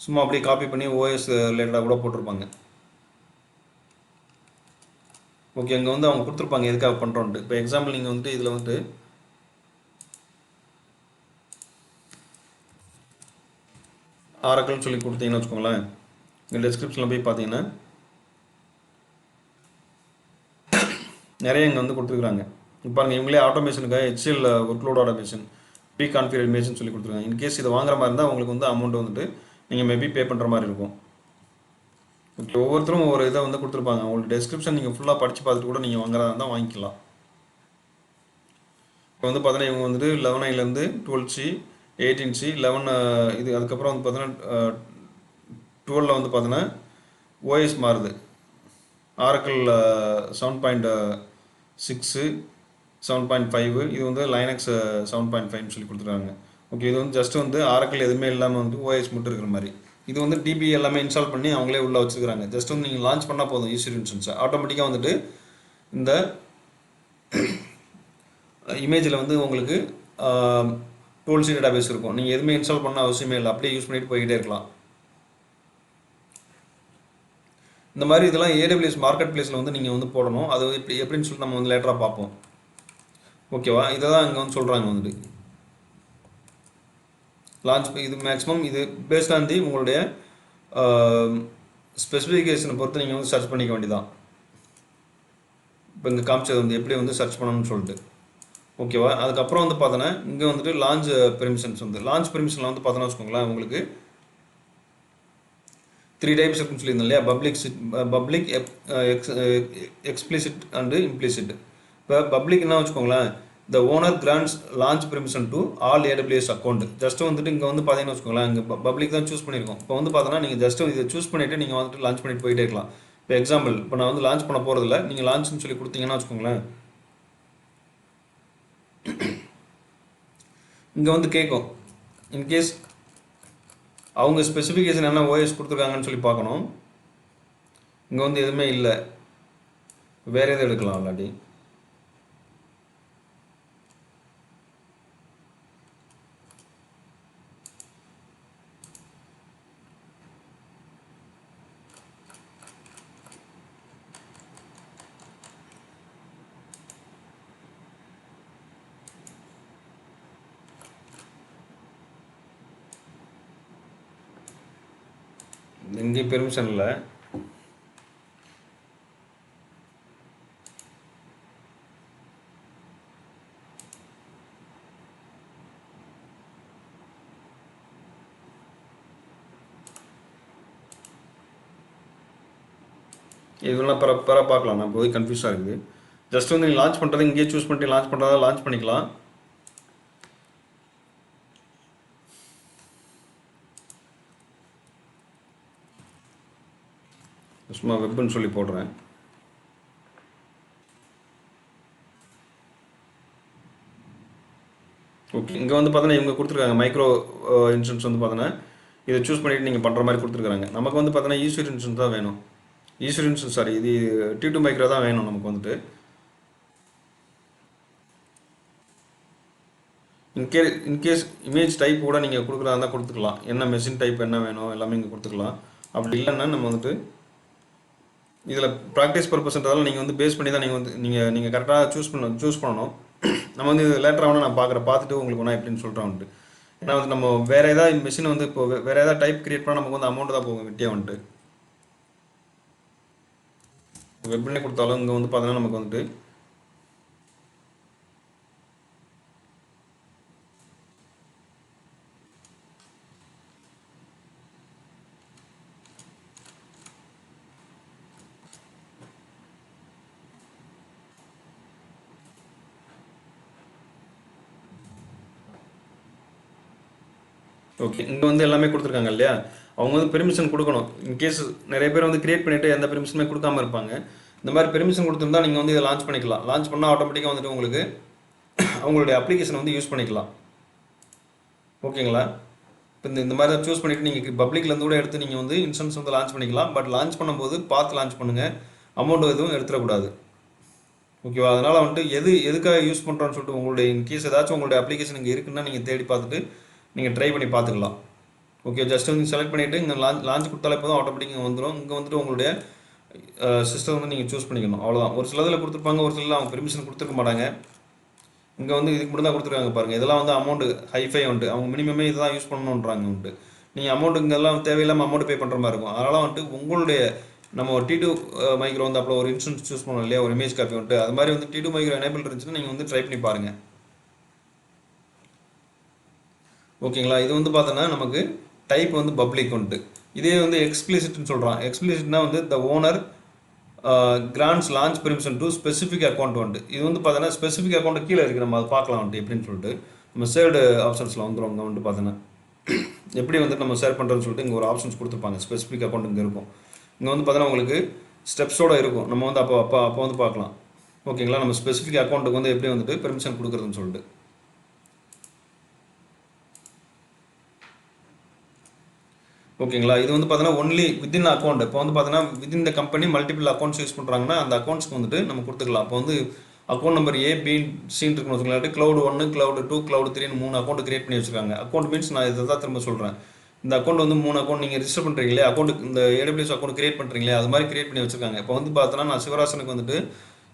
சும்மா அப்படியே காப்பி பண்ணி ஓஎஸ் ரிலேட்டடாக கூட போட்டிருப்பாங்க. ஓகே. இங்கே வந்து அவங்க கொடுத்துருப்பாங்க எதுக்காக பண்ணுறோன்ட்டு. இப்போ எக்ஸாம்பிள் நீங்கள் வந்துட்டு இதில் வந்துட்டு ஆரக்கிள்னு சொல்லி கொடுத்தீங்கன்னு வச்சுக்கோங்களேன். இங்கே டெஸ்கிரிப்ஷனில் போய் பார்த்தீங்கன்னா நிறைய இங்கே வந்து கொடுத்துருக்குறாங்க. இப்போ இவங்களே ஆட்டோமேஷனுக்காக HCL ஒர்க்லோட் ஆட்டோமேஷன், ப்ரீகான்ஃபிகரேஷன் சொல்லி கொடுத்துருக்காங்க. இன்கேஸ் இதை வாங்குற மாதிரி இருந்தால் உங்களுக்கு வந்து அமௌண்ட் வந்துட்டு நீங்கள் மேபி பே பண்ணுற மாதிரி இருக்கும். ஓகே. ஒவ்வொருத்தரும் ஒவ்வொரு இதை வந்து கொடுத்துருப்பாங்க. உங்களுக்கு டெஸ்கிரிப்ஷன் நீங்கள் ஃபுல்லாக படித்து பார்த்துட்டு கூட நீங்கள் வாங்குறதா இருந்தால் வாங்கிக்கலாம். இப்போ வந்து பார்த்தீங்கன்னா இவங்க வந்துட்டு 11 12C 18C 11 இது அதுக்கப்புறம் வந்து பார்த்தீங்கன்னா 12ல் வந்து பார்த்தீங்கன்னா ஓஎஸ் மாறுது. ஆரக்கிள் 7.6 7.5 இது வந்து லைனக்ஸ் 7.5 சொல்லி கொடுத்துருக்காங்க. ஓகே, இது வந்து ஜஸ்ட் வந்து ஆரக்கிள் எதுவுமே இல்லாமல் வந்து ஓஎஸ் மட்டும் இருக்கிற மாதிரி. இது வந்து டிபி எல்லாமே இன்ஸ்டால் பண்ணி அவங்களே உள்ளே வச்சுக்கிறாங்க. ஜஸ்ட் வந்து நீங்கள் லான்ச் பண்ணால் போதும் ஈஸ்டர் இன்ஸ்டன்ஸை ஆட்டோமேட்டிக்காக வந்துட்டு இந்த இமேஜில் வந்து உங்களுக்கு டூல்ஸ் டேட்டாபேஸ் இருக்கும். நீங்கள் எதுவுமே இன்ஸ்டால் பண்ண அவசியமே இல்லை, அப்படியே யூஸ் பண்ணிட்டு போய்கிட்டே இருக்கலாம். இந்த மாதிரி இதெல்லாம் ஏடபிள்யூஎஸ் மார்க்கெட் பிளேஸில் வந்து நீங்கள் வந்து போடணும். அது எப்படின்னு சொல்லி நம்ம வந்து லேட்டராக பார்ப்போம். ஓகேவா, இதை தான் இங்கே வந்து சொல்கிறாங்க வந்துட்டு லான்ச். இது மேக்ஸிமம் இது பேஸ்ட் ஆன் தி உங்களுடைய ஸ்பெசிஃபிகேஷனை பொறுத்து நீங்கள் வந்து சர்ச் பண்ணிக்க வேண்டியதான். இப்போ இங்கே காமிச்சது வந்து எப்படி வந்து சர்ச் பண்ணணும்னு சொல்லிட்டு. ஓகேவா, அதுக்கப்புறம் வந்து பார்த்தோன்னா இங்கே வந்துட்டு லான்ச் பெர்மிஷன்ஸ் வந்து லான்ச் பெர்மிஷனில் வந்து பார்த்தோன்னா வச்சுக்கோங்களேன், உங்களுக்கு 3 டைப்ஸ் இருக்குன்னு சொல்லியிருந்தோம் இல்லையா? Public explicit and implicit. இப்போ பப்ளிக் என்ன வச்சுக்கோங்களேன், the owner grants launch permission to all AWS account. Just வந்துட்டு இங்கே வந்து பார்த்தீங்கன்னு வச்சுக்கோங்களேன், இங்கே பப்ளிக் தான் சூஸ் பண்ணியிருக்கோம். இப்போ வந்து பார்த்தோன்னா நீங்கள் ஜஸ்ட் இதை சூஸ் பண்ணிவிட்டு நீங்கள் வந்துட்டு லான்ச் பண்ணிட்டு போயிட்டே இருக்கலாம். இப்போ எக்ஸாம்பிள், இப்போ நான் வந்து லான்ச் பண்ண போகிறதில்ல, நீங்கள் லான்ச்னு சொல்லி கொடுத்தீங்கன்னா வச்சுக்கோங்களேன், இங்கே வந்து கேட்கும். இன்கேஸ் அவங்க ஸ்பெசிஃபிகேஷன் என்ன ஓஎஸ் கொடுத்துருக்காங்கன்னு சொல்லி பார்க்கணும். இங்கே வந்து எதுவுமே இல்லை, வேறு எதுவும் எடுக்கலாம். இல்லாட்டி எங்கேயும் பெர்மிஷன் இல்லை. இதெல்லாம் பார்க்கலாம். நான் போய் கன்ஃபியூஸாக இருக்குது. ஜஸ்ட் வந்து நீங்கள் லான்ச் பண்ணுறது இங்கேயே சூஸ் பண்ணிட்டு லான்ச் பண்ணுறதா லான்ச் பண்ணிக்கலாம். சும்மா வெப்னு சொல்லி போடுறேன். ஓகே, இங்கே வந்து பார்த்தோன்னா இவங்க கொடுத்துருக்காங்க மைக்ரோ இன்சூரன்ஸ் வந்து பார்த்தோன்னா இதை சூஸ் பண்ணிவிட்டு நீங்கள் பண்ணுற மாதிரி கொடுத்துருக்காங்க. நமக்கு வந்து பார்த்தோன்னா ஈஸ்வர் இன்சூரன்ஸ் தான் வேணும். ஈஸ்வர் இன்சூரன்ஸ் சாரி, இது T2 மைக்ரோ தான் வேணும் நமக்கு வந்துட்டு. இன்கேஸ் இமேஜ் டைப் கூட நீங்கள் கொடுக்குறதா இருந்தால் கொடுத்துக்கலாம். என்ன மெஷின் டைப் என்ன வேணும் எல்லாமே இங்கே கொடுத்துக்கலாம். அப்படி இல்லைன்னா நம்ம வந்துட்டு இதில் ப்ராக்டிஸ் பர்பஸ்ன்றதால நீங்கள் வந்து பேஸ் பண்ணி தான் நீங்கள் கரெக்டாக சூஸ் பண்ணணும். நம்ம வந்து இது லேட்டராக வேணும் நான் பார்த்துட்டு உங்களுக்கு வேணா எப்படின்னு சொல்கிறேன் வந்துட்டு. ஏன்னா வந்து நம்ம வேறு ஏதாவது மிஷின் வந்து இப்போ வேறு ஏதாவது டைப் கிரியேட் பண்ணால் நமக்கு வந்து அமௌண்ட் தான் போகும் வெட்டியாக வந்துட்டு. வெப்னே கொடுத்தாலும் இங்கே வந்து பார்த்தோன்னா நமக்கு வந்துட்டு ஓகே, இங்கே வந்து எல்லாமே கொடுத்துருக்காங்க இல்லையா? அவங்க வந்து பெர்மிஷன் கொடுக்கணும். இன்கேஸ் நிறைய பேர் வந்து கிரியேட் பண்ணிவிட்டு எந்த பெர்மிஷனுமே கொடுக்காம இருப்பாங்க. இந்த மாதிரி பெர்மிஷன் கொடுத்துருந்தா நீங்கள் வந்து இதை லான்ச் பண்ணிக்கலாம். லான்ச் பண்ணால் ஆட்டோமேட்டிக்காக வந்துட்டு உங்களுக்கு அவங்களுடைய அப்ளிகேஷன் வந்து யூஸ் பண்ணிக்கலாம். ஓகேங்களா? இப்போ இந்த மாதிரி தான் சூஸ் பண்ணிவிட்டு நீங்கள் பப்ளிக்லேருந்து கூட எடுத்து நீங்கள் வந்து இன்சூரன்ஸ் வந்து லான்ச் பண்ணிக்கலாம். பட் லான்ச் பண்ணும்போது பார்த்து லான்ச் பண்ணுங்கள், அமௌண்ட் எதுவும் எடுத்துடக்கூடாது. ஓகேவா? அதனால் வந்துட்டு எதுக்காக யூஸ் பண்ணுறோன்னு சொல்லிட்டு உங்களுடைய இன்கேஸ் ஏதாச்சும் உங்களுடைய அப்ளிகேஷன் இங்கே இருக்குன்னா நீங்கள் தேடி பார்த்துட்டு நீங்கள் ட்ரை பண்ணி பார்த்துக்கலாம். ஓகே, ஜஸ்ட் வந்து செலக்ட் பண்ணிவிட்டு இங்கே லான்ச் கொடுத்தாலே போதும், ஆட்டோமேட்டிக்காக வந்துடும். இங்கே வந்துட்டு உங்களுடைய சிஸ்டம் வந்து நீங்கள் சூஸ் பண்ணிக்கணும், அவ்வளோதான். ஒரு சிலதில் கொடுத்துருப்பாங்க, ஒரு சிலதில் அவங்க பெர்மிஷன் கொடுத்துருக்க மாட்டாங்க. இங்கே வந்து இதுக்கு மட்டும் தான் கொடுத்துருக்காங்க பாருங்கள். இதெல்லாம் வந்து அமௌண்ட்டு ஹைஃபை வந்துட்டு அவங்க மினிமமே இதுதான் யூஸ் பண்ணணுன்றாங்க வந்துட்டு. நீங்கள் அமௌண்ட் இங்கெல்லாம் தேவையில்லாமல் அமௌண்ட் பே பண்ணுற மாதிரி இருக்கும். அதனால் வந்துட்டு உங்களுடைய நம்ம ஒரு T2 மைக்ரோ வந்து அப்போ ஒரு இன்சூரன்ஸ் சூஸ் பண்ணோம் இல்லையா, ஒரு இமேஜ் காப்பி வந்துட்டு அது மாதிரி வந்து T2 மைக்ரோ எனேபிள் இருந்துச்சுன்னா நீங்கள் வந்து ட்ரை பண்ணி பாருங்கள். ஓகேங்களா? இது வந்து பார்த்தோன்னா நமக்கு டைப் வந்து பப்ளிக் வந்துட்டு. இதே வந்து எக்ஸ்பிளிசிட்னு சொல்கிறான். எக்ஸ்பிளிசிட்னா வந்து the owner grants launch permission to specific account வந்துட்டு. இது வந்து பார்த்தோன்னா ஸ்பெசிஃபிக் அக்கௌண்ட் கீழே இருக்குது, நம்ம அதை பார்க்கலாம் வந்துட்டு எப்படின்னு சொல்லிட்டு. நம்ம சேவ்டு ஆப்ஷன்ஸில் வந்துடும். இங்கே வந்துட்டு பார்த்தீங்கன்னா எப்படி வந்துட்டு நம்ம ஷேர் பண்ணுறதுன்னு சொல்லிட்டு இங்கே ஒரு ஆப்ஷன்ஸ் கொடுத்துருப்பாங்க. ஸ்பெசிஃபிக் அக்கௌண்ட் இங்கே இருக்கும். இங்கே வந்து பார்த்தீங்கன்னா உங்களுக்கு ஸ்டெப்ஸோடு இருக்கும். நம்ம வந்து அப்போ வந்து பார்க்கலாம். ஓகேங்களா, நம்ம ஸ்பெசிஃபிக் அக்கௌண்ட்டுக்கு வந்து எப்படி வந்துட்டு பெர்மிஷன் கொடுக்குறதுன்னு சொல்லிட்டு. ஓகேங்களா, இது வந்து பார்த்தீங்கன்னா ஒன்லி வித்தின் அக்கௌண்ட். இப்போ வந்து பார்த்தீங்கன்னா within the company multiple accounts use பண்ணுறாங்கன்னா அந்த அக்கௌண்ட்ஸ்க்கு வந்துட்டு நம்ம கொடுத்துக்கலாம். இப்போ வந்து அக்கௌண்ட் நம்பர் ஏ பி சின்னு இருக்குன்னு வச்சுக்கலாம். Cloud 1 Cloud 2 Cloud 3 3 account create பண்ணி வச்சுருக்காங்க. அக்கௌண்ட் மீன்ஸ் நான் இதை தான் திரும்ப சொல்கிறேன். இந்த அக்கௌண்ட் வந்து 3 அக்கௌண்ட் நீங்கள் ரிஜிஸ்டர் பண்ணுறீங்களே, அக்கௌண்ட் இந்த AWS அக்கௌண்ட் கிரியேட் பண்ணுறீங்களே, அது மாதிரி கிரியேட் பண்ணி வச்சுருக்காங்க. இப்போ வந்து பார்த்தோன்னா நான் சிவராசனுக்கு வந்துட்டு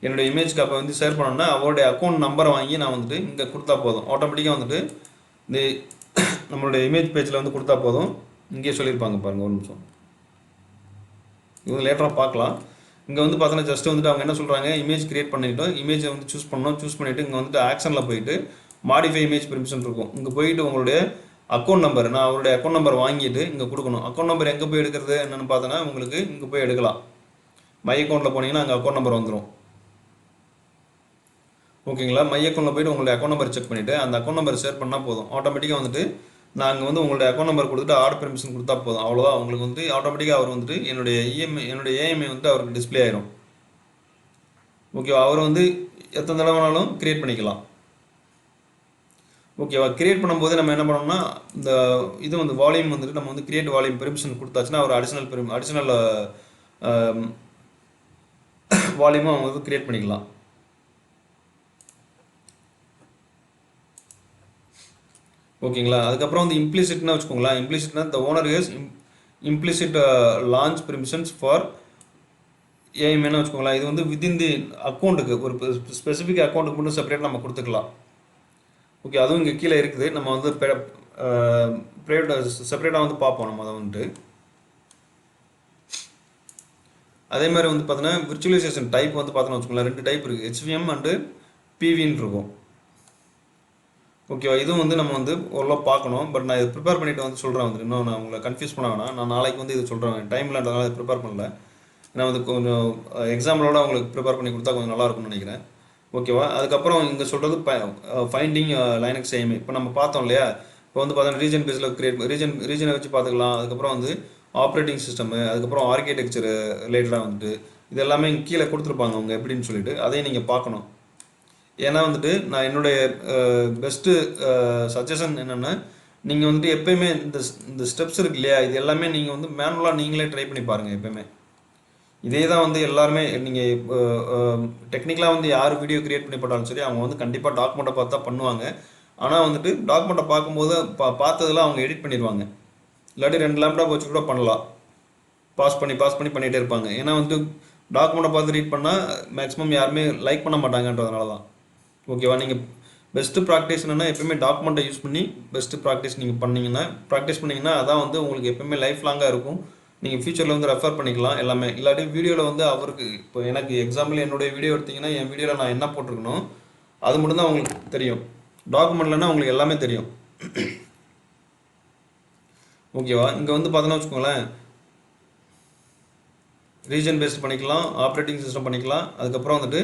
என்னோடய இமேஜ்க்கு அப்போ வந்து ஷேர் பண்ணோன்னா அவருடைய அக்கௌண்ட் நம்பரை வாங்கி நான் வந்துட்டு இங்கே கொடுத்தா போதும். ஆட்டோமேட்டிக்காக வந்துட்டு இந்த நம்மளுடைய இமேஜ் பேஜில் வந்து கொடுத்தா போதும். இங்கேயே சொல்லியிருப்பாங்க பாருங்கள், ஒரு நிமிஷம். இது வந்து லேட்டராக பார்க்கலாம். இங்கே வந்து பார்த்தோன்னா ஜஸ்ட் வந்துட்டு அவங்க என்ன சொல்கிறாங்க, இமேஜ் கிரியேட் பண்ணிவிட்டோம், இமேஜை வந்து சூஸ் பண்ணிவிட்டு இங்கே வந்துட்டு ஆக்ஷனில் போயிட்டு மாடிஃபை இமேஜ் பெர்மிஷன் இருக்கும். இங்கே போயிட்டு உங்களுடைய அக்கௌண்ட் நம்பர், நான் அவருடைய அக்கௌண்ட் நம்பர் வாங்கிட்டு இங்கே கொடுக்கணும். அக்கௌண்ட் நம்பர் எங்கே போய் எடுக்கிறது என்னென்னு பார்த்தோன்னா உங்களுக்கு இங்கே போய் எடுக்கலாம். மை அக்கௌண்ட்டில் போனீங்கன்னா அங்கே அக்கௌண்ட் நம்பர் வந்துடும். ஓகேங்களா, மை அக்கௌண்ட்டில் போய்ட்டு உங்களுடைய அக்கௌண்ட் நம்பர் செக் பண்ணிவிட்டு அந்த அக்கௌண்ட் நம்பர் ஷேர் பண்ணால் போதும். ஆட்டோமேட்டிக்காக வந்துட்டு நாங்கள் வந்து உங்களுடைய அக்கௌண்ட் நம்பர் கொடுத்துட்டு ஆர்டர் பெர்மிஷன் கொடுத்தா போதும். அவ்வளோதான். உங்களுக்கு வந்து ஆட்டோமேட்டிக்காக அவர் வந்துட்டு என்னுடைய ஏஎம்ஐ வந்துட்டு அவருக்கு டிஸ்பிளே ஆயிரும். ஓகேவா, அவர் வந்து எத்தனை தடவை வேணாலும் கிரியேட் பண்ணிக்கலாம். ஓகேவா, கிரியேட் பண்ணும்போது நம்ம என்ன பண்ணோம்னா இந்த இது வந்து வால்யூம் வந்துட்டு நம்ம வந்து கிரியேட் வால்யூம் பெர்மிஷன் கொடுத்தாச்சுன்னா அவர் அடிஷனல் வால்யூமும் அவங்க வந்து கிரியேட் பண்ணிக்கலாம். ஓகேங்களா, அதுக்கப்புறம் வந்து இம்ப்ளிசிட்னா வச்சுக்கோங்களேன். இம்ப்ளிசிட்னா the owner is implicit launch permissions for ஏஎம்ஏன்னு வச்சுக்கோங்களேன். இது வந்து வித்தின் தி அக்கௌண்ட்டுக்கு ஒரு ஸ்பெசிஃபிக் அக்கௌண்ட்டுக்கு மட்டும் செப்பரேட் நம்ம கொடுத்துக்கலாம். ஓகே, அதுவும் இங்கே கீழே இருக்குது. நம்ம வந்து செப்பரேட்டாக வந்து பார்ப்போம் நம்ம அதை வந்துட்டு. அதே மாதிரி வந்து பார்த்தீங்கன்னா விர்ச்சுவலைசேஷன் டைப் வந்து பார்த்தோன்னா வச்சுக்கோங்களேன், 2 டைப் இருக்குது. HVM அண்டு PVன்னு இருக்கும். ஓகேவா, இதுவும் வந்து நம்ம வந்து ஓரளவு பார்க்கணும். பட் நான் இதை ப்ரிப்பேர் பண்ணிவிட்டு வந்து சொல்கிறேன். வந்து இன்னும் நான் உங்களை கன்ஃபியூஸ் பண்ண வேணாம். நான் நாளைக்கு வந்து இது சொல்கிறேன். டைம்லன்றதுனால இதை ப்ரிப்பேர் பண்ணல. நான் வந்து கொஞ்சம் எக்ஸாம்பிளோட உங்களுக்கு ப்ரிப்பேர் பண்ணி கொடுத்தா கொஞ்சம் நல்லாயிருக்கும்னு நினைக்கிறேன். ஓகேவா, அதுக்கப்புறம் இங்கே சொல்கிறது ஃபைண்டிங் லைனக்ஸ் ஏஎம்ஐ. இப்போ நம்ம பார்த்தோம் இல்லையா, இப்போ வந்து பார்த்தோன்னா ரீஜன் பேஸில் ரீஜனை வச்சு பார்த்துக்கலாம். அதுக்கப்புறம் வந்து ஆப்ரேட்டிங் சிஸ்டமு, அதுக்கப்புறம் ஆர்கிடெக்சர் ரிலேட்டடாக வந்துட்டு இது எல்லாமே கீழே கொடுத்துருப்பாங்க அவங்க எப்படின்னு சொல்லிட்டு அதையும் நீங்கள் பார்க்கணும். ஏன்னா வந்துட்டு நான் என்னுடைய பெஸ்ட்டு சஜஷன் என்னென்னா, நீங்கள் வந்துட்டு எப்போயுமே இந்த ஸ்டெப்ஸ் இருக்கு இல்லையா, இது எல்லாமே நீங்கள் வந்து மேனுவலாக நீங்களே ட்ரை பண்ணி பாருங்கள். எப்போயுமே இதே தான் வந்து எல்லாருமே நீங்கள் டெக்னிக்கலாக வந்து யார் வீடியோ கிரியேட் பண்ணி போட்டாலும் சரி, அவங்க வந்து கண்டிப்பாக டாக்குமெண்ட்டை பார்த்து தான் பண்ணுவாங்க. ஆனால் வந்துட்டு டாக்குமெண்ட்டை பார்க்கும்போது பார்த்ததெல்லாம் அவங்க எடிட் பண்ணிடுவாங்க. இல்லாட்டி 2 லேப்டாப் வச்சு கூட பண்ணலாம். பாஸ் பண்ணி பண்ணிகிட்டே இருப்பாங்க. ஏன்னா வந்து டாக்குமெண்ட்டை பார்த்து ரீட் பண்ணால் மேக்ஸிமம் யாருமே லைக் பண்ண மாட்டாங்கன்றதுனால தான். ஓகேவா, நீங்கள் பெஸ்ட்டு ப்ராக்டிஸ் என்னென்னா எப்போயுமே டாக்குமெண்ட்டை யூஸ் பண்ணி பெஸ்ட்டு ப்ராக்டிஸ் நீங்கள் ப்ராக்டிஸ் பண்ணிங்கன்னா அதான் வந்து உங்களுக்கு எப்போயுமே லைஃப் லாங்காக இருக்கும். நீங்கள் ஃபியூச்சரில் வந்து ரெஃபர் பண்ணிக்கலாம் எல்லாமே. இல்லாட்டி வீடியோவில் வந்து அவருக்கு இப்போ எனக்கு எக்ஸாம்பிள் என்னுடைய வீடியோ எடுத்திங்கன்னா என் வீடியோவில் நான் என்ன போட்டிருக்கணும் அது மட்டும்தான் உங்களுக்கு தெரியும். டாக்குமெண்ட்லன்னா உங்களுக்கு எல்லாமே தெரியும். ஓகேவா, இங்கே வந்து பார்த்தோன்னா வச்சுக்கோங்களேன், ரீஜன் பேஸ்ட் பண்ணிக்கலாம், ஆப்ரேட்டிங் சிஸ்டம் பண்ணிக்கலாம், அதுக்கப்புறம் வந்துட்டு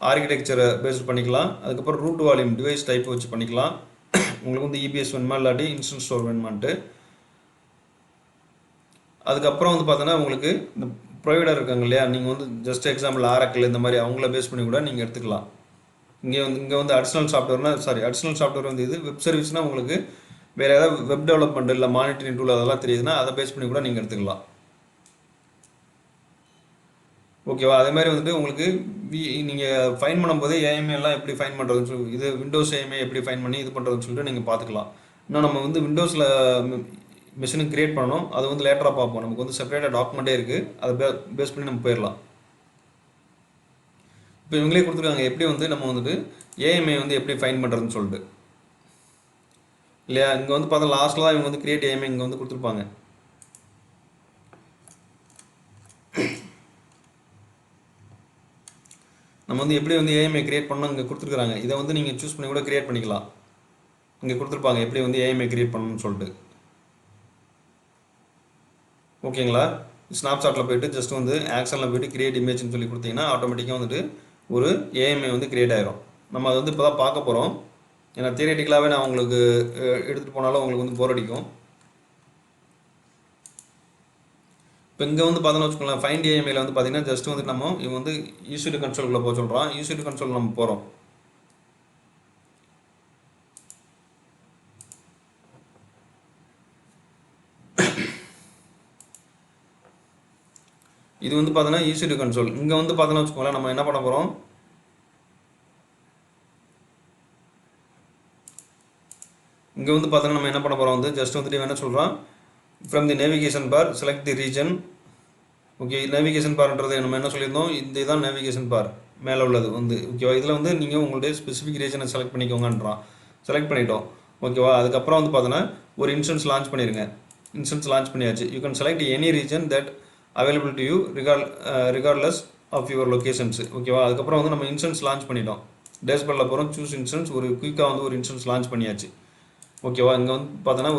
ஆர்கிடெக்சரை பேஸ்ட் பண்ணிக்கலாம், அதுக்கப்புறம் ரூட் வால்யூம் டிவைஸ் டைப் வச்சு பண்ணிக்கலாம். உங்களுக்கு வந்து EBS வேணுமா இல்லாட்டி இன்ஸ்டன்ட் ஸ்டோர் வேணுமான்ட்டு. அதுக்கப்புறம் வந்து பார்த்தோன்னா உங்களுக்கு இந்த ப்ரொவைடர் இருக்காங்க இல்லையா, நீங்கள் வந்து ஜஸ்ட் எக்ஸாம்பிள் ஆரக்கிள் இந்த மாதிரி அவங்கள பேஸ் பண்ணி கூட நீங்கள் எடுத்துக்கலாம். இங்கே வந்து அடிஷ்னல் சாஃப்ட்வேர் வந்து இது வெப் சர்வீஸ்னால் உங்களுக்கு வேறு ஏதாவது வெப் டெவலப்மெண்ட் இல்லை மானிட்டரிங் டூல் அதெல்லாம் தெரியுதுன்னா அதை பேஸ் பண்ணி கூட நீங்கள் எடுத்துக்கலாம். ஓகேவா, அதே மாதிரி வந்துட்டு உங்களுக்கு நீங்கள் ஃபைன் பண்ணும்போது ஏஎம்ஐ எல்லாம் எப்படி ஃபைன் பண்ணுறதுன்னு சொல்லி இது விண்டோஸ் ஏஎம்ஐ எப்படி ஃபைன் பண்ணி இது பண்ணுறதுன்னு சொல்லிட்டு நீங்கள் பார்த்துக்கலாம். இன்னும் நம்ம வந்து விண்டோஸில் மிஷினுக்கு கிரியேட் பண்ணணும், அது வந்து லேட்டராக பார்ப்போம். நமக்கு வந்து செப்பரேட்டாக டாக்குமெண்ட்டே இருக்குது, அதை பேஸ் பண்ணி நம்ம போயிடலாம். இப்போ இவங்களே கொடுத்துருக்காங்க எப்படி வந்து நம்ம வந்துட்டு ஏஎம்ஐ வந்து எப்படி ஃபைன் பண்ணுறதுன்னு சொல்லிட்டு இல்லையா. இங்கே வந்து பார்த்தா லாஸ்ட்டில் தான் இவங்க வந்து கிரியேட் ஏஎம்ஐ இங்கே வந்து கொடுத்துருப்பாங்க. நம்ம வந்து எப்படி வந்து ஏஎம்ஐ கிரியேட் பண்ணணும் இங்கே கொடுத்துருக்குறாங்க. இதை வந்து நீங்கள் சூஸ் பண்ணி கூட கிரியேட் பண்ணிக்கலாம். இங்கே கொடுத்துருப்பாங்க எப்படி வந்து ஏஎம்ஐ கிரியேட் பண்ணணும்னு சொல்லிட்டு. ஓகேங்களா, ஸ்னாப்ஷாட்டில் போய்ட்டு ஜஸ்ட் வந்து ஆக்ஷனில் போய்ட்டு கிரியேட் இமேஜ்னு சொல்லி கொடுத்தீங்கன்னா ஆட்டோமேட்டிக்காக வந்துட்டு ஒரு ஏஎம்ஐ வந்து கிரியேட் ஆகிரும். நம்ம அதை வந்து இப்போ தான் பார்க்க போகிறோம். ஏன்னா தியரிட்டிக்கலாகவே நான் உங்களுக்கு எடுத்துகிட்டு போனாலும் உங்களுக்கு வந்து போர் அடிக்கும். இப்போ இங்கே வந்து பார்த்தோன்னு வச்சுக்கோங்களேன், ஃபைண்ட் ஏஎம்ஐயில் வந்து பார்த்தீங்கன்னா ஜஸ்ட் வந்து நம்ம இவங்க வந்து யூசிடி கன்சோலுக்குள்ளே போக சொல்கிறோம். யூசிடி கன்சோல் நம்ம போகிறோம். இது வந்து பார்த்தோன்னா யூசிடி கன்சோல். இங்கே வந்து பார்த்தோன்னு வச்சுக்கோங்களேன், நம்ம என்ன பண்ண போகிறோம், இங்கே வந்து பார்த்தோன்னா நம்ம என்ன பண்ண போகிறோம் வந்து ஜஸ்ட் வந்துட்டு என்ன சொல்கிறோம், from the navigation bar select the region. Okay, navigation பார்ன்றது நம்ம என்ன சொல்லியிருந்தோம், இந்த இதான் நேவிகேஷன் பார் மேலே உள்ளது வந்து. ஓகேவா, இதில் வந்து நீங்கள் உங்களுடைய ஸ்பெசிஃபிக் ரீஜனை செலக்ட் பண்ணிக்கோங்கன்றான். செலக்ட் பண்ணிட்டோம். ஓகேவா, அதுக்கப்புறம் வந்து பார்த்தோன்னா ஒரு இன்ஸ்டன்ஸ் லான்ச் பண்ணிடுங்க. இன்ஸ்டன்ஸ் லான்ச் பண்ணியாச்சு. You can select any region that available to you regardless of your locations. ஓகேவா, அதுக்கப்புறம் வந்து நம்ம இன்ஸ்டன்ஸ் லான்ச் பண்ணிட்டோம். டேஷ்போர்டில் போகிறோம், சூஸ் இன்ஸ்டன்ஸ், ஒரு குயிக்காக வந்து ஒரு இன்ஸ்டன்ஸ் லான்ச் பண்ணியாச்சு. ஓகேவா, இங்கே வந்து பார்த்தோன்னா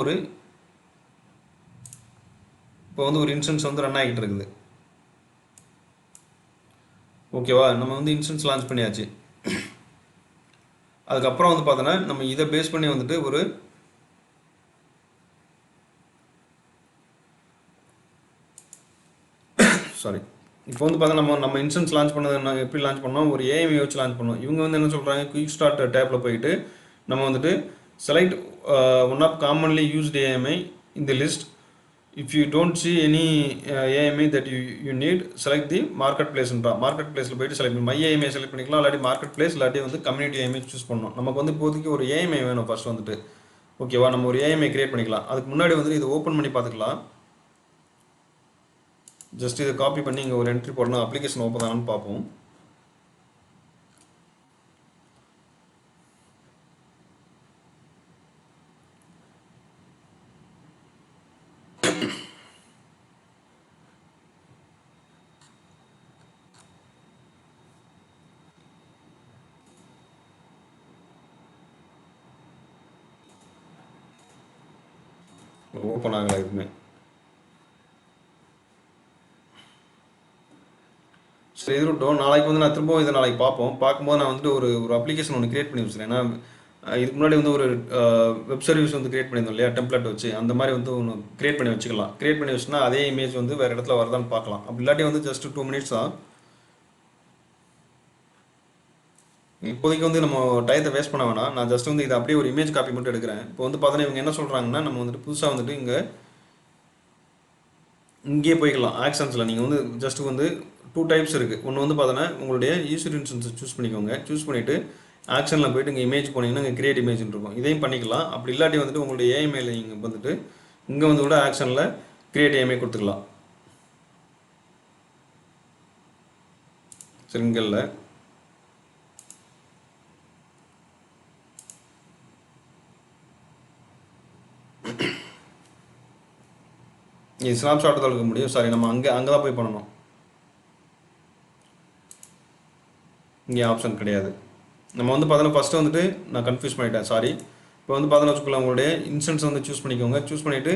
இப்போ வந்து ஒரு இன்ஸ்டன்ஸ் வந்து ரன் ஆகிட்டு இருக்குது. ஓகேவா, நம்ம வந்து இன்ஸ்டன்ஸ் லான்ச் பண்ணியாச்சு. அதுக்கப்புறம் வந்து பார்த்தோன்னா நம்ம இதை பேஸ் பண்ணி வந்துட்டு ஒரு இப்போ வந்து பார்த்தா நம்ம இன்ஸ்டன்ஸ் லான்ச் பண்ணது நாங்கள் எப்படி லான்ச் பண்ணோம், ஒரு ஏஎம்ஐ வச்சு லான்ச் பண்ணோம். இவங்க வந்து என்ன சொல்கிறாங்க, குயிக் ஸ்டார்ட் டேப்பில் போயிட்டு நம்ம வந்துட்டு select one of commonly used AMI in the list. If you don't see any AMI that you need select the market பிளேஸ்ன்றா. மார்க்கெட் பிளேஸில் போய்ட்டு செலக்ட் பண்ணி மை ஏஎம்ஐ செலக்ட் பண்ணிக்கலாம், இல்லாட்டி மார்க்கெட் பிளேஸ், இல்லாட்டி வந்து கம்யூனிட்டி ஏஎம்ஐ சூஸ் பண்ணணும். நமக்கு வந்து இப்போதைக்கு ஒரு ஏஎம்ஐ வேணும் ஃபர்ஸ்ட் வந்துட்டு. ஓகேவா, நம்ம ஒரு ஏஎம்ஐ கிரியேட் பண்ணிக்கலாம். அதுக்கு முன்னாடி வந்து இதை ஓப்பன் பண்ணி பார்த்துக்கலாம். ஜஸ்ட் இதை காப்பி பண்ணி இங்கே ஒரு என்ட்ரி போடணும், அப்ளிகேஷன் ஓப்பன் ஆனான்னு பார்ப்போம். ஓப்பன் ஆகலை எதுவுமே. சரி, இது விட்டோம். நாளைக்கு வந்து நான் திரும்பவும் இதை நாளைக்கு பார்ப்போம். பார்க்கும்போது நான் வந்துட்டு ஒரு அப்ளிகேஷன் ஒன்று கிரியேட் பண்ணி வச்சுருக்கேன். ஏன்னா இதுக்கு முன்னாடி வந்து ஒரு வெப் சர்வீஸ் வந்து கிரியேட் பண்ணியிருந்தோம் இல்லையா, டெம்ப்ளேட் வச்சு. அந்த மாதிரி வந்து ஒன்று கிரியேட் பண்ணி வச்சுக்கலாம். கிரியேட் பண்ணி வச்சுன்னா அதே இமேஜ் வந்து வேறு இடத்துல வருதான்னு பார்க்கலாம். அப்படி இல்லாட்டி வந்து ஜஸ்ட் 2 மினிட்ஸ் தான். இப்போதைக்கு வந்து நம்ம டயத்தை வேஸ்ட் பண்ண வேணாம். நான் ஜஸ்ட் வந்து இதை அப்படியே ஒரு இமேஜ் காப்பி மட்டும் எடுக்கிறேன். இப்போ வந்து பார்த்தோன்னா இவங்க என்ன சொல்கிறாங்கன்னா, நம்ம வந்துட்டு புதுசாக வந்துட்டு இங்கேயே போய்க்கலாம். ஆக்ஷன்ஸில் நீங்கள் வந்து ஜஸ்ட் வந்து 2 டைப்ஸ் இருக்குது. ஒன்று வந்து பார்த்தோன்னா உங்களுடைய யூசர் இன்ஸ்டன்ஸை சூஸ் பண்ணிக்கோங்க. சூஸ் பண்ணிவிட்டு ஆக்ஷனில் போய்ட்டு இங்கே இமேஜ் போனீங்கன்னா இங்கே கிரியேட் இமேஜ்னு இருக்கும். இதையும் பண்ணிக்கலாம். அப்படி இல்லாட்டி வந்துட்டு உங்களுடைய ஏஎம்ஐயில் நீங்கள் வந்துட்டு இங்கே வந்து கூட ஆக்ஷனில் கிரியேட் ஏஎம்ஐ கொடுத்துக்கலாம். சரிங்கல்ல, இது ஸ்னாப்ஷாட் தான் எடுக்க முடியும். சாரி, நம்ம அங்கே தான் போய் பண்ணணும். இங்கே ஆப்ஷன் கிடையாது. நம்ம வந்து பார்த்தோன்னா ஃபஸ்ட்டு வந்துட்டு நான் கன்ஃபியூஸ் பண்ணிட்டேன், சாரி. இப்போ வந்து பார்த்தோன்னா வச்சுக்கலாம், உங்களுடைய இன்ஸ்டன்ஸ் வந்து சூஸ் பண்ணிக்கோங்க. சூஸ் பண்ணிவிட்டு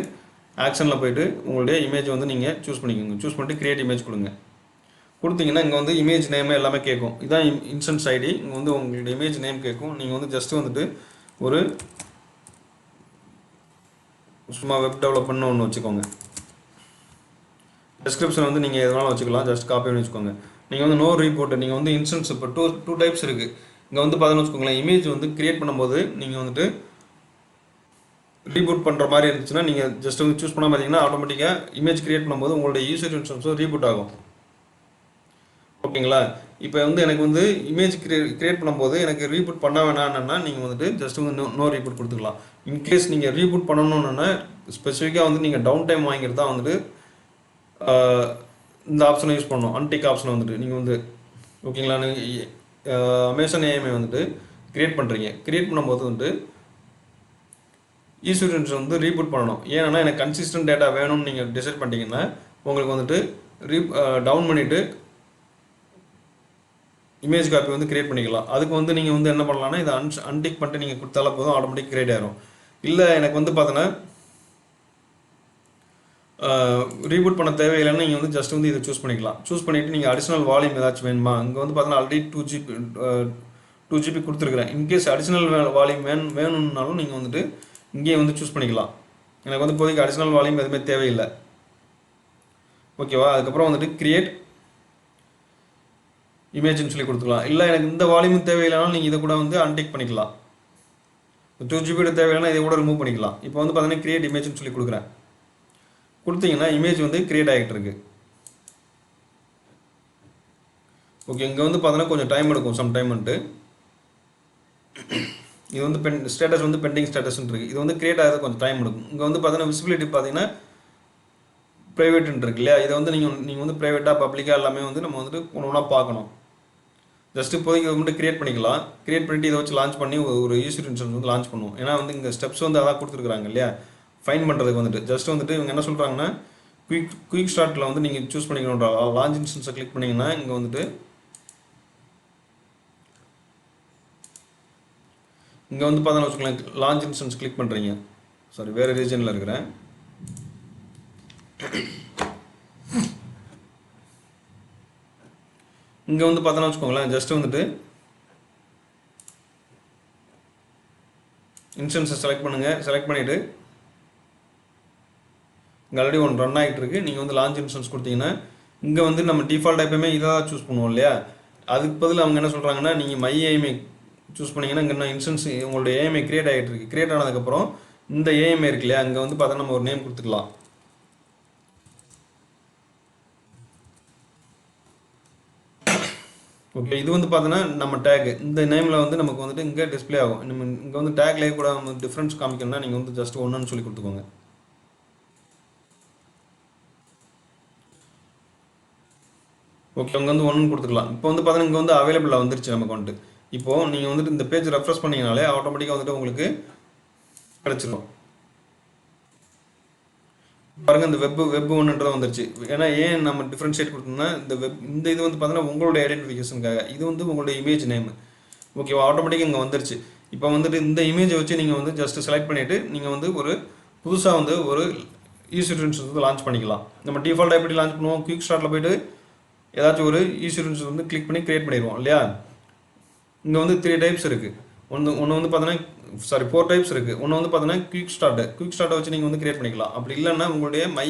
ஆக்ஷனில் போய்ட்டு உங்களுடைய இமேஜ் வந்து நீங்கள் சூஸ் பண்ணிக்கோங்க. சூஸ் பண்ணிட்டு கிரியேட் இமேஜ் கொடுங்க. கொடுத்தீங்கன்னா இங்கே வந்து இமேஜ் நேம் எல்லாமே கேட்கும். இதுதான் இன்ஸ்டன்ஸ் ஐடி. இங்கே வந்து உங்களுடைய இமேஜ் நேம் கேட்கும். நீங்கள் வந்து ஜஸ்ட்டு வந்துட்டு ஒரு சும்மா வெப் டெவலப்மெண்ட்னு ஒன்று வச்சுக்கோங்க. டிஸ்கிரிப்ஷன் வந்து நீங்கள் எதுனாலும் வச்சுக்கலாம். ஜஸ்ட் காப்பி பண்ணி வச்சுக்கோங்க. நீங்கள் வந்து நோ ரீபோர்ட், நீங்கள் வந்து இன்ஸ்டன்ஸ் இப்போ டூ டைப்ஸ் இருக்குது. இங்கே வந்து பார்த்தோன்னு வச்சுக்கோங்களேன், இமேஜ் வந்து கிரியேட் பண்ணும்போது நீங்கள் வந்துட்டு ரீபூட் பண்ணுற மாதிரி இருந்துச்சுன்னா நீங்கள் ஜஸ்ட் வந்து சூஸ் பண்ணால் பார்த்தீங்கன்னா ஆட்டோமேட்டிக்காக இமேஜ் கிரியேட் பண்ணும்போது உங்களுடைய யூசர் இன்ஸ்டன்ஸும் ரீபூட் ஆகும். ஓகேங்களா, இப்போ வந்து எனக்கு வந்து இமேஜ் கிரியேட் பண்ணும்போது எனக்கு ரீபூட் பண்ண வேணாம்னா நீங்கள் வந்துட்டு ஜஸ்ட் வந்து நோ ரீபூட் கொடுத்துக்கலாம். இன்கேஸ் நீங்கள் ரீபூட் பண்ணணுன்னா ஸ்பெசிஃபிக்காக வந்து நீங்கள் டவுன் டைம் வாங்கிறது தான் வந்துட்டு இந்த ஆப்ஷனை யூஸ் பண்ணணும். அன்டிக் ஆப்ஷனை வந்துட்டு நீங்கள் வந்து ஓகேங்களா, அமேசான் ஏஎம்ஐ வந்துட்டு கிரியேட் பண்ணுறீங்க. கிரியேட் பண்ணும்போது வந்துட்டு யூசர் வந்து ரீபூட் பண்ணணும். ஏன்னா எனக்கு கன்சிஸ்டன்ட் டேட்டா வேணும்னு நீங்கள் டிசைட் பண்ணிட்டீங்கன்னா உங்களுக்கு வந்துட்டு டவுன் பண்ணிவிட்டு இமேஜ் காப்பி வந்து கிரியேட் பண்ணிக்கலாம். அதுக்கு வந்து நீங்கள் வந்து என்ன பண்ணலாம்னா இதை அன்டிக் பண்ணிட்டு நீங்கள் கொடுத்தால போதும், ஆட்டோமேட்டிக் கிரியேட் ஆகிரும். இல்லை எனக்கு வந்து பார்த்தோன்னா ரீபூட் பண்ண தேவையில்லைன்னா நீங்கள் வந்து ஜஸ்ட் வந்து இதை சூஸ் பண்ணிக்கலாம். சூஸ் பண்ணிவிட்டு நீங்கள் அடிஷ்னல் வால்யூம் ஏதாச்சும் வேணுமா, இங்கே வந்து பார்த்தீங்கன்னா ஆல்ரெடி 2 2 GB கொடுத்துருக்குறேன். இன்கேஸ் அடிஷ்னல் வால்யூம் வேணும்னாலும் நீங்கள் வந்துட்டு இங்கேயே வந்து சூஸ் பண்ணிக்கலாம். எனக்கு வந்து இப்போதைக்கு அடிஷ்னல் வால்யூம் எதுவுமே தேவையில்லை. ஓகேவா? அதுக்கப்புறம் வந்துட்டு கிரியேட் இமேஜ்னு சொல்லி கொடுத்துக்கலாம். இல்லை எனக்கு இந்த வால்யூம் தேவையில்லைனாலும் நீங்கள் இதை கூட வந்து அன்டிக் பண்ணிக்கலாம். 2 GB தேவையில்லைனா இதை கூட ரிமூவ் பண்ணிக்கலாம். இப்போ வந்து பார்த்தீங்கன்னா கிரியேட் இமேஜ்னு சொல்லி கொடுக்குறேன். கொடுத்தீங்கன்னா இமேஜ் வந்து கிரியேட் ஆகிட்டு இருக்கு. ஓகே, இங்கே வந்து பார்த்தீங்கன்னா கொஞ்சம் டைம் எடுக்கும், சம் டைம் வந்துட்டு. இது வந்து ஸ்டேட்டஸ் வந்து பெண்டிங் ஸ்டேட்டஸ்ன்னு இருக்குது. இது வந்து கிரியேட் ஆகிறது கொஞ்சம் டைம் எடுக்கும். இங்கே வந்து பார்த்தீங்கன்னா விசிபிலிட்டி பார்த்தீங்கன்னா ப்ரைவேட்டுன்னு இருக்கு இல்லையா? இதை வந்து நீங்கள் வந்து ப்ரைவேட்டாக பப்ளிக்காக எல்லாமே வந்து நம்ம வந்துட்டு ஒன்று ஒன்றா பார்க்கணும். ஜஸ்ட் இப்போதைக்கு இதை மட்டும் கிரியேட் பண்ணிக்கலாம். கிரியேட் பண்ணிட்டு இதை வச்சு லான்ச் பண்ணி ஒரு யூசர் இன்ஸ்டன்ஸ் வந்து லான்ச் பண்ணுவோம். ஏன்னா வந்து இங்கே ஸ்டெப்ஸ் வந்து அதான் கொடுத்துருக்காங்க இல்லையா? ஃபைன் பண்ணுறதுக்கு வந்துட்டு ஜஸ்ட் வந்துட்டு இவங்க என்ன சொல்கிறாங்கன்னா குயிக் ஸ்டார்ட்டில் வந்து நீங்கள் சூஸ் பண்ணிக்கணுன்ற லான்ச் இன்ஸ்டன்ஸை கிளிக் பண்ணிங்கன்னா இங்கே வந்துட்டு பார்த்தோன்னா வச்சுக்கலாம் லான்ச் இன்ஸ்டன்ஸ் கிளிக் பண்ணுறீங்க. சாரி, வேறு ரீஜனில் இருக்கிறேன். இங்கே வந்து பார்த்தோன்னா வச்சுக்கோங்களேன், ஜஸ்ட் வந்துட்டு இன்ஸ்டன்ஸை செலக்ட் பண்ணுங்கள். செலக்ட் பண்ணிவிட்டு இங்கே ஆல்ரெடி ஒன்று ரன் ஆகிட்டு இருக்குது. நீங்கள் வந்து லான்ச் இன்ஸ்டன்ஸ் கொடுத்தீங்கன்னா இங்கே வந்து நம்ம டிஃபால்ட் எப்பவுமே இதை தான் சூஸ் பண்ணுவோம் இல்லையா? அதுக்கு பதில் அவங்க என்ன சொல்கிறாங்கன்னா நீங்கள் மை ஏஎம்ஐ சூஸ் பண்ணிங்கன்னா இங்கே என்ன இன்ஸ்டன்ஸ் உங்களுடைய ஏஎம்ஐ கிரியேட் ஆகிட்டு இருக்குது. கிரியேட் ஆனதுக்கப்புறம் இந்த ஏஎம்ஐ இருக்கு இல்லையா? அங்கே வந்து பார்த்தா நம்ம ஒரு நேம் கொடுத்துக்கலாம். ஓகே, இது வந்து பார்த்தோன்னா நம்ம டேக் இந்த நேமில் வந்து நமக்கு வந்துட்டு இங்கே டிஸ்பிளே ஆகும். நம்ம இங்கே வந்து டேக்லேயே கூட டிஃப்ரென்ஸ் காமிக்கணும்னா நீங்கள் வந்து ஜஸ்ட் ஒன்றுன்னு சொல்லி கொடுத்துக்கோங்க. ஓகே, அங்கே வந்து ஒன்று கொடுத்துக்கலாம். இப்போ வந்து பார்த்தீங்கன்னா இங்கே வந்து அவைலபிளாக வந்துருச்சு நமக்கு வந்துட்டு. இப்போது நீங்கள் வந்துட்டு இந்த பேஜ் ரெஃப்ரெஷ் பண்ணிங்கனாலே ஆட்டோமேட்டிக்காக வந்துட்டு உங்களுக்கு கிடச்சிடும். பாருங்கள், இந்த வெப் ஒன்றுன்றதை வந்துருச்சு. ஏன்னா ஏன் நம்ம டிஃப்ரென்ஷியேட் கொடுத்தோம்னா இந்த இது வந்து பார்த்தீங்கன்னா உங்களுடைய ஐடென்டிஃபிகேஷனுக்காக. இது வந்து உங்களுடைய இமேஜ் நேம். ஓகேவா? ஆட்டோமேட்டிக்காக இங்கே வந்துருச்சு. இப்போ வந்துட்டு இந்த இமேஜை வச்சு நீங்கள் வந்து ஜஸ்ட் செலக்ட் பண்ணிவிட்டு நீங்கள் வந்து ஒரு புதுசாக வந்து ஒரு யூசர் இன்ஸ்டன்ஸ் வந்து லான்ச் பண்ணிக்கலாம். நம்ம டிஃபால்ட்டாக எப்படி லான்ச் பண்ணுவோம்? குயிக் ஸ்டார்ட்டில் போய்ட்டு ஏதாச்சும் ஒரு யூசர் இன்ஸ்டன்ஸ் வந்து கிளிக் பண்ணி கிரியேட் பண்ணிடுவோம் இல்லையா? இங்கே வந்து 3 டைப்ஸ் இருக்குது. ஒன்று வந்து பார்த்தீங்கன்னா 4 டைப்ஸ் இருக்குது. ஒன்று வந்து பார்த்தீங்கன்னா குயிக் ஸ்டார்ட்டை வச்சு நீங்கள் வந்து கிரியேட் பண்ணிக்கலாம். அப்படி இல்லைன்னா உங்களுடைய மை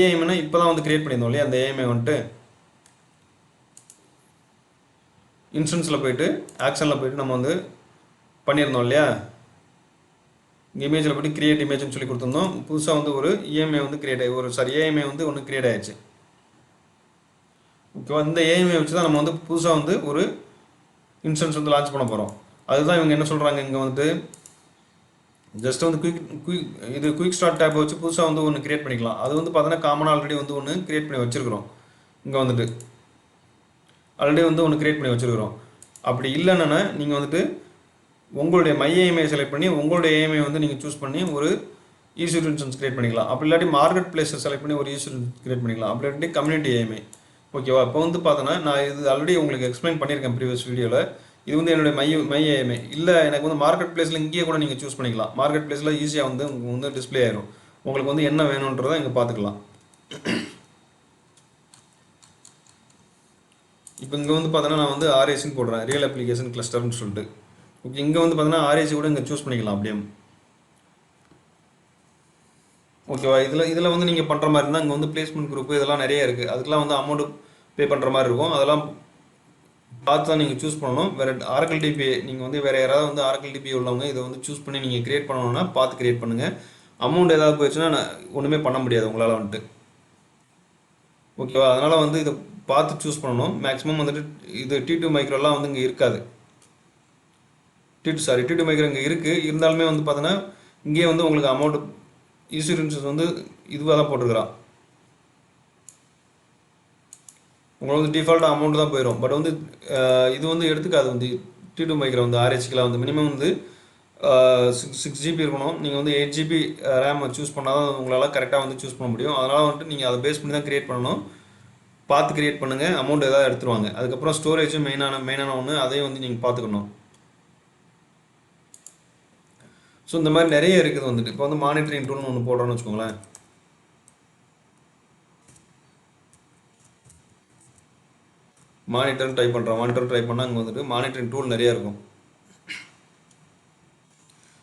ஏஎம்ஐனா இப்போ தான் வந்து கிரியேட் பண்ணியிருந்தோம் இல்லையா? அந்த ஏஎம்ஐ வந்துட்டு இன்ஸ்டன்ஸில் போய்ட்டு ஆக்ஷனில் போய்ட்டு நம்ம வந்து பண்ணியிருந்தோம் இல்லையா? இமேஜில் போய்ட்டு கிரியேட் இமேஜ்னு சொல்லி கொடுத்துருந்தோம். புதுசாக வந்து ஒரு ஏஎம்ஐ வந்து கிரியேட் ஆகி ஏஎம்ஐ வந்து ஒன்று கிரியேட் ஆகிடுச்சு. ஓகேவா? இந்த ஏஎம்ஐ வச்சு தான் நம்ம வந்து புதுசாக வந்து ஒரு இன்ஸ்டன்ஸ் வந்து லான்ச் பண்ண போகிறோம். அதுதான் இவங்க என்ன சொல்கிறாங்க, இங்கே வந்துட்டு ஜஸ்ட் வந்து குயிக் ஸ்டார்ட் டேப்பை வச்சு புதுசாக வந்து ஒன்று கிரியேட் பண்ணிக்கலாம். அது வந்து பார்த்தீங்கன்னா காமனாக ஆல்ரெடி வந்து ஒன்று கிரியேட் பண்ணி வச்சுருக்கிறோம். இங்கே வந்துட்டு ஆல்ரெடி வந்து ஒன்று கிரியேட் பண்ணி வச்சுருக்கிறோம். அப்படி இல்லைன்னா நீங்கள் வந்துட்டு உங்களுடைய மை ஏஎம்ஐ செலக்ட் பண்ணி உங்களுடைய ஏஎம்ஐ வந்து நீங்கள் சூஸ் பண்ணி ஒரு யூசர் இன்ஸ்டன்ஸ் கிரியேட் பண்ணிக்கலாம். அப்படி இல்லாட்டி மார்க்கெட் பிளேஸை செலக்ட் பண்ணி ஒரு யூசர் கிரியேட் பண்ணிக்கலாம். அப்படி இல்லாட்டி கம்யூனிட்டி ஏஎம்ஐ. ஓகேவா? இப்போ வந்து பார்த்தோன்னா நான் இது ஆல்ரெடி உங்களுக்கு எக்ஸ்பிளைன் பண்ணியிருக்கேன் ப்ரீவியஸ் வீடியோவில். இது வந்து என்னுடைய மை ஏஎம்ஐ. இல்லை எனக்கு வந்து மார்க்கெட் பிளேஸில் இங்கேயே கூட நீங்கள் சூஸ் பண்ணிக்கலாம். மார்க்கெட் பிளேஸில் ஈஸியாக வந்து உங்களுக்கு வந்து டிஸ்பிளே ஆயிரும். உங்களுக்கு வந்து என்ன வேணுன்றதை இங்கே பார்த்துக்கலாம். இப்போ இங்கே வந்து பார்த்தோன்னா நான் வந்து ஆர்ஏசின்னு போடுறேன், ரியல் அப்ளிகேஷன் கிளஸ்டர்னு சொல்லிட்டு. ஓகே, இங்கே வந்து பார்த்தோன்னா ஆர்ஏசி கூட இங்கே சூஸ் பண்ணிக்கலாம் அப்படியே. ஓகேவா? இதில் வந்து நீங்கள் பண்ணுற மாதிரி இருந்தால் இங்கே வந்து பிளேஸ்மெண்ட் குரூப் இதெல்லாம் நிறைய இருக்குது. அதுக்கெலாம் வந்து அமௌண்ட் பே பண்ணுற மாதிரி இருக்கும். அதெல்லாம் பார்த்து தான் நீங்கள் சூஸ் பண்ணணும். வேறு ஆரக்கிள் டிபி நீங்கள் வந்து வேறு யாராவது வந்து ஆரக்கிள் டிபி உள்ளவங்க இதை வந்து சூஸ் பண்ணி நீங்கள் கிரியேட் பண்ணணும்னா பார்த்து கிரியேட் பண்ணுங்கள். அமௌண்ட் ஏதாவது போயிடுச்சுன்னா ஒன்றுமே பண்ண முடியாது உங்களால் வந்துட்டு. ஓகேவா? அதனால் வந்து இதை பார்த்து சூஸ் பண்ணணும். மேக்ஸிமம் வந்துட்டு இது T2 மைக்ரோலாம் வந்து இங்கே இருக்காது. T2 மைக்ரோ இங்கே இருக்குது. இருந்தாலுமே வந்து பார்த்தீங்கன்னா இங்கேயே வந்து உங்களுக்கு அமௌண்ட் யூசர் இன்ஸ்டன்ஸ் வந்து இதுவாக தான் போட்டிருக்கிறான். உங்களுக்கு வந்து டிஃபால்ட்டாக அமௌண்ட் தான் போயிடும். பட் வந்து இது வந்து எடுத்துக்காது. வந்து T2 மைக்ரோ வந்து ஆர்ஹெச்க்கெலாம் வந்து மினிமம் வந்து 6 GB இருக்கணும். நீங்கள் வந்து 8 GB ரேம் சூஸ் பண்ணால் தான் உங்களால் கரெக்டாக வந்து சூஸ் பண்ண முடியும். அதனால் வந்துட்டு நீங்கள் அதை பேஸ் பண்ணி தான் க்ரியேட் பண்ணணும். பார்த்து க்ரியேட் பண்ணுங்கள். அமௌண்ட் எதாவது எடுத்துருவாங்க. அதுக்கப்புறம் ஸ்டோரேஜும் மெயினான ஒன்று, அதையும் வந்து நீங்கள் பார்த்துக்கணும். ஸோ இந்த மாதிரி நிறைய இருக்குது வந்துட்டு. இப்போ வந்து மானிட்டரிங் டூல்னு ஒன்று போடுறோன்னு வச்சுக்கோங்களேன். மானிட்டர்னு டைப் பண்ணுறோம். மானிட்டர் டைப் பண்ணால் அங்கே வந்துட்டு மானிட்டரிங் டூல் நிறையா இருக்கும்.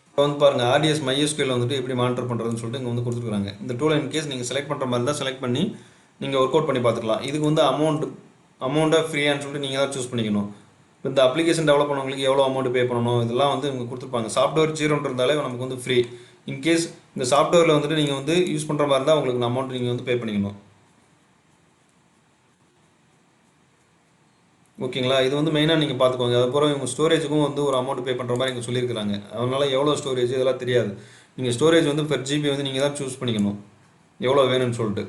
இப்போ வந்து பாருங்கள் RDS MySQL வந்துட்டு எப்படி மானிட்டர் பண்ணுறதுன்னு சொல்லிட்டு இங்கே வந்து கொடுத்துருக்காங்க. இந்த டூலை இன்கேஸ் நீங்கள் செலக்ட் பண்ணுற மாதிரி இருந்தால் செலக்ட் பண்ணி நீங்கள் ஒர்க் அவுட் பண்ணி பார்த்துக்கலாம். இதுக்கு வந்து அமௌண்ட்டாக ஃப்ரீயான்னு சொல்லிட்டு நீங்கள் தான் சூஸ் பண்ணிக்கணும். இப்போ இந்த அப்ளிகேஷன் டெவலப் பண்ணவங்களுக்கு எவ்வளோ அமௌண்ட் பே பண்ணணும் இதெல்லாம் வந்து இவங்க கொடுத்துருப்பாங்க. சாஃப்ட்வேர் 0 இருந்தாலே நமக்கு வந்து ஃப்ரீ. இன்கேஸ் இந்த சாஃப்ட்வேரில் வந்துட்டு நீங்கள் வந்து யூஸ் பண்ணுற மாதிரி இருந்தால் உங்களுக்கு அமௌண்ட் நீங்கள் வந்து பே பண்ணிக்கணும். ஓகேங்களா? இது வந்து மெயினாக நீங்கள் பார்த்துக்கோங்க. அதுக்கப்புறம் இவங்க ஸ்டோரேஜுக்கும் வந்து ஒரு அமௌண்ட் பே பண்ணுற மாதிரி இங்கே சொல்லியிருக்காங்க. அதனால் எவ்வளோ ஸ்டோரேஜ் இதெல்லாம் தெரியாது. நீங்கள் ஸ்டோரேஜ் வந்து பெர் ஜிபி வந்து நீங்கள் தான் சூஸ் பண்ணிக்கணும் எவ்வளோ வேணும்னு சொல்லிட்டு.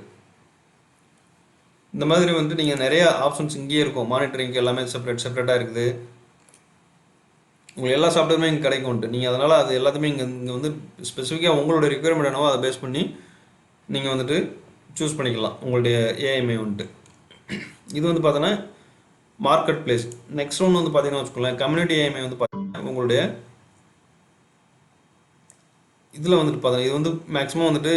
இந்த மாதிரி வந்து நீங்கள் நிறைய ஆப்ஷன்ஸ் இங்கேயே இருக்கும். மானிட்டரிங்க்கு எல்லாமே செப்பரேட்டாக இருக்குது. உங்களுக்கு எல்லா சாஃப்ட்வேருமே இங்கே கிடைக்கும் வந்துட்டு. நீங்கள் அதனால் அது எல்லாத்தையுமே இங்கே வந்து ஸ்பெசிஃபிக்காக உங்களோட ரிக்யர்மெண்ட் என்னவோ அதை பேஸ் பண்ணி நீங்கள் வந்துட்டு சூஸ் பண்ணிக்கலாம் உங்களுடைய ஏஎம்ஐ வந்துட்டு. இது வந்து பார்த்தோன்னா மார்க்கெட் பிளேஸ். நெக்ஸ்ட் ஒன்று வந்து பார்த்தீங்கன்னா வச்சுக்கோங்களேன், கம்யூனிட்டி ஏஎம்ஐ வந்து பார்த்தீங்கன்னா உங்களுடைய இதில் வந்துட்டு பார்த்தீங்கன்னா இது வந்து மேக்ஸிமம் வந்துட்டு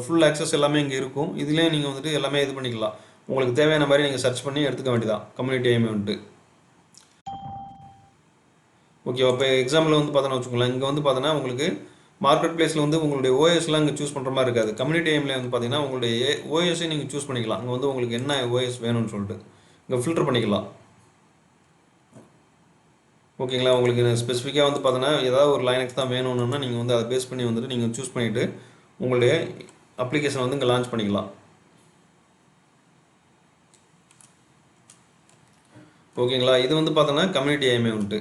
ஃபுல் ஆக்சஸ் எல்லாமே இங்கே இருக்கும். இதுலேயே நீங்கள் வந்துட்டு எல்லாமே இது பண்ணிக்கலாம். உங்களுக்கு தேவையான மாதிரி நீங்கள் சர்ச் பண்ணி எடுத்துக்க வேண்டியதான் கம்யூனிட்டி ஏஎம்ஐ வந்துட்டு. ஓகே, அப்போ எக்ஸாம்பிள் வந்து பார்த்தோன்னா வச்சுக்கோங்களேன், இங்கே வந்து பார்த்தோன்னா உங்களுக்கு மார்க்கெட் பிளேஸில் வந்து உங்களுடைய ஓஎஸ்லாம் இங்கே சூஸ் பண்ணுற மாதிரி இருக்காது. கம்யூனிட்டி ஏஎம்ஐ வந்து பார்த்தீங்கன்னா உங்களுடைய ஓஎஸை நீங்கள் சூஸ் பண்ணிக்கலாம். இங்கே வந்து உங்களுக்கு என்ன ஓஎஸ் வேணும்னு சொல்லிட்டு இங்கே ஃபில்டர் பண்ணிக்கலாம். ஓகேங்களா? உங்களுக்கு ஸ்பெசிஃபிக்காக வந்து பார்த்தோன்னா ஏதாவது ஒரு லைனக்ஸ் தான் வேணும்னா நீங்கள் வந்து அதை பேஸ் பண்ணி வந்துட்டு நீங்கள் சூஸ் பண்ணிவிட்டு உங்களுடைய அப்ளிகேஷன் வந்து இங்கே லான்ச் பண்ணிக்கலாம். ஓகேங்களா? இது வந்து பார்த்தோன்னா கம்யூனிட்டி ஏஎம்ஐ வந்துட்டு.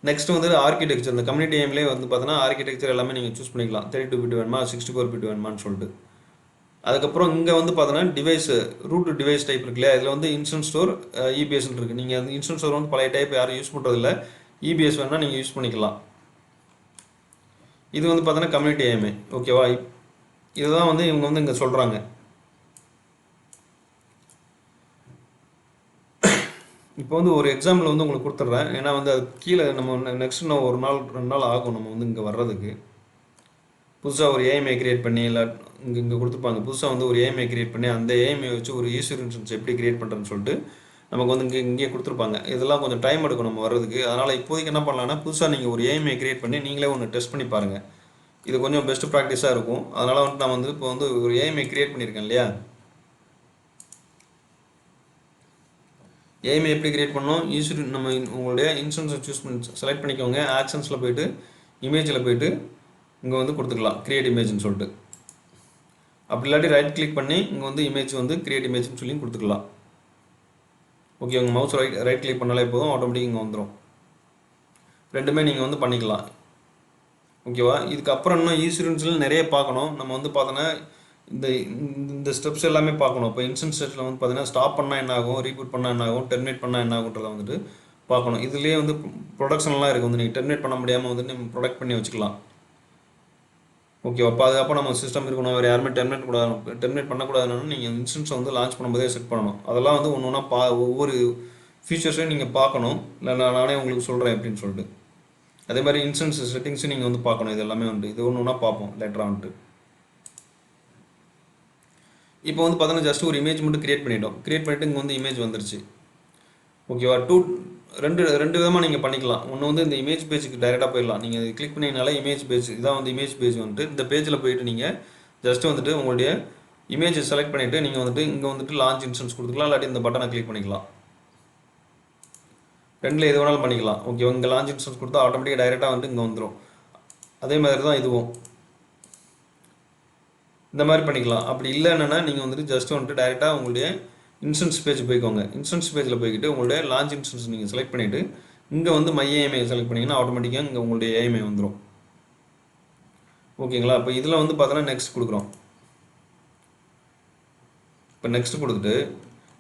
நெக்ஸ்ட் வந்து ஆர்கிடெக்சர். இந்த கம்யூனிட்டி ஏஎம்ஐலே வந்து பார்த்தோன்னா ஆர்கிடெக்சர் எல்லாமே நீங்கள் சூஸ் பண்ணிக்கலாம். 32 பிட் வேணுமா 64 பிட் வேணுமான்னு சொல்லிட்டு. அதுக்கப்புறம் இங்கே வந்து பார்த்தோன்னா டிவைஸ் ரூட் டிவைஸ் டைப் இருக்கு இல்லையா, இதில் வந்து இன்ஸ்டன்ட் ஸ்டோர் இபிஎஸ்ன்னு இருக்குது. நீங்கள் அந்த இன்ஸ்டன்ட் ஸ்டோர் வந்து பழைய டைப் யாரும் யூஸ் பண்ணுறதில்ல. இபிஎஸ் வேணால் நீங்கள் யூஸ் பண்ணிக்கலாம். இது வந்து பார்த்தோன்னா கம்யூனிட்டி ஏஎம்ஐ. ஓகேவா? இதுதான் வந்து இவங்க வந்து இங்கே சொல்கிறாங்க. இப்போ வந்து ஒரு எக்ஸாம்பிள் வந்து உங்களுக்கு கொடுத்துட்றேன். ஏன்னா வந்து அது கீழே நம்ம நெக்ஸ்ட் இன்னும் 1 நாள் 2 நாள் ஆகும் நம்ம வந்து இங்கே வர்றதுக்கு. புதுசாக ஒரு ஏஎம்ஐ கிரியேட் பண்ணி இல்லை இங்கே கொடுத்துருப்பாங்க. புதுசாக வந்து ஒரு ஏஎம்ஐ கிரியேட் பண்ணி அந்த ஏஎம்ஐ வச்சு ஒரு யூசர் இன்ஸ்டன்ஸ் எப்படி கிரியேட் பண்ணுறதுன்னு சொல்லிட்டு நமக்கு வந்து இங்கே கொடுத்துருப்பாங்க. இதெல்லாம் கொஞ்சம் டைம் எடுக்கும் நம்ம வர்றதுக்கு. அதனால் இப்போதைக்கு என்ன பண்ணலான்னா புதுசாக நீங்கள் ஒரு ஏஎம்ஐ கிரியேட் பண்ணி நீங்களே ஒன்று டெஸ்ட் பண்ணி பாருங்கள். இது கொஞ்சம் பெஸ்ட் ப்ராக்டிஸாக இருக்கும். அதனால் வந்துட்டு நான் வந்து இப்போ வந்து ஒரு ஏஎம்ஐ கிரியேட் பண்ணியிருக்கேன் இல்லையா, ஏஎம்ஐ எப்படி கிரியேட் பண்ணோம், யூசர் நம்ம உங்களுடைய இன்ஸ்டன்ஸை சூஸ் பண்ணி செலக்ட் பண்ணிக்கோங்க. ஆக்ஷன்ஸில் போய்ட்டு இமேஜில் போய்ட்டு இங்கே வந்து கொடுத்துக்கலாம் கிரியேட் இமேஜ்னு சொல்லிட்டு. அப்படி இல்லாட்டி ரைட் கிளிக் பண்ணி இங்கே வந்து இமேஜ் வந்து கிரியேட் இமேஜ்னு சொல்லி கொடுத்துக்கலாம். ஓகே, உங்கள் மவுஸ் ரைட் கிளிக் பண்ணாலே போதும், ஆட்டோமேட்டிக் இங்கே வந்துடும். ரெண்டுமே நீங்கள் வந்து பண்ணிக்கலாம். ஓகேவா? இதுக்கப்புறம் இன்னும் ஈஸ்வரன்ஸில் நிறைய பார்க்கணும். நம்ம வந்து பார்த்தோன்னா இந்த ஸ்டெப்ஸ் எல்லாமே பார்க்கணும். இப்போ இன்ஸ்டன்ட் ஸ்டெப்ஸில் வந்து பார்த்தீங்கன்னா ஸ்டாப் பண்ணால் என்ன ஆகும், ரீபூட் பண்ணால் என்ன ஆகும், டெர்மினேட் பண்ணால் என்ன ஆகுன்றதை வந்துட்டு பார்க்கணும். இதுலேயே வந்து ப்ரொடக்ஷன்லாம் இருக்குது. வந்து நீங்கள் டெர்மினேட் பண்ண முடியாமல் வந்து நம்ம ப்ரொடக்ட் பண்ணி வச்சுக்கலாம். ஓகேவா? பாதுகாப்பாக நம்ம சிஸ்டம் இருக்கணும். வேறு யாருமே டெர்மினேட் பண்ணக்கூடாதுன்னு நீங்கள் இன்ஸ்டன்ஸை வந்து லான்ச் பண்ணும்போதே செட் பண்ணணும். அதெல்லாம் வந்து ஒன்று ஒன்றா ஒவ்வொரு ஃபீச்சர்ஸையும் நீங்கள் பார்க்கணும். இல்லை நானே உங்களுக்கு சொல்கிறேன் எப்படின்னு சொல்லிட்டு. அதே மாதிரி இன்ஸ்டன்ஸ் செட்டிங்ஸும் நீங்கள் வந்து பார்க்கணும். இது எல்லாமே வந்து இது ஒன்று ஒன்றா பார்ப்போம் லேட்டராக வந்துட்டு. இப்போ வந்து பார்த்தீங்கன்னா ஜஸ்ட் ஒரு இமேஜ் மட்டும் கிரியேட் பண்ணிட்டோம். கிரியேட் பண்ணிவிட்டு இங்கே வந்து இமேஜ் வந்துருச்சு. ஓகேவா? ரெண்டு விதமாக நீங்கள் பண்ணிக்கலாம். ஒன்று வந்து இந்த இமேஜ் பேஜுக்கு டைரெக்டாக போயிடலாம். நீங்கள் கிளிக் பண்ணிங்கனால இமேஜ் பேஜ் இதான் வந்து இமேஜ் பேஜ் வந்துட்டு. இந்த பேஜில் போயிட்டு நீங்கள் ஜஸ்ட் வந்துட்டு உங்களுடைய இமேஜை செலக்ட் பண்ணிவிட்டு நீங்கள் வந்துட்டு இங்கே வந்துட்டு லான்ச் இன்ஸ்டன்ஸ் கொடுத்துக்கலாம். இல்லாட்டி இந்த பட்டனை கிளிக் பண்ணிக்கலாம். ரெண்டில் எது வேணாலும் பண்ணிக்கலாம். ஓகே, இங்கே லான்ச் இன்ஸ்டன்ஸ் கொடுத்தா ஆட்டோமேட்டிக்காக டைரெக்டாக வந்து இங்கே வந்துடும். அதே மாதிரி தான் இதுவும் இந்த மாதிரி பண்ணிக்கலாம். அப்படி இல்லைன்னா நீங்கள் வந்துட்டு ஜஸ்ட் வந்துட்டு டைரெக்டாக உங்களுடைய இன்ஸ்டன்ஸ் பேஜ் போய்க்கோங்க. இன்ஸ்டன்ஸ் பேஜில் போய்கிட்டு உங்களுடைய லான்ச் இன்ஸ்டன்ஸ் நீங்கள் செலக்ட் பண்ணிவிட்டு இங்கே வந்து மை ஏஎம்ஐ செலக்ட் பண்ணிங்கன்னா ஆட்டோமேட்டிக்காக இங்கே உங்களுடைய ஏஎம்ஐ வந்துடும். ஓகேங்களா? இப்போ இதில் வந்து பார்த்தோன்னா நெக்ஸ்ட் கொடுக்குறோம். இப்போ நெக்ஸ்ட் கொடுத்துட்டு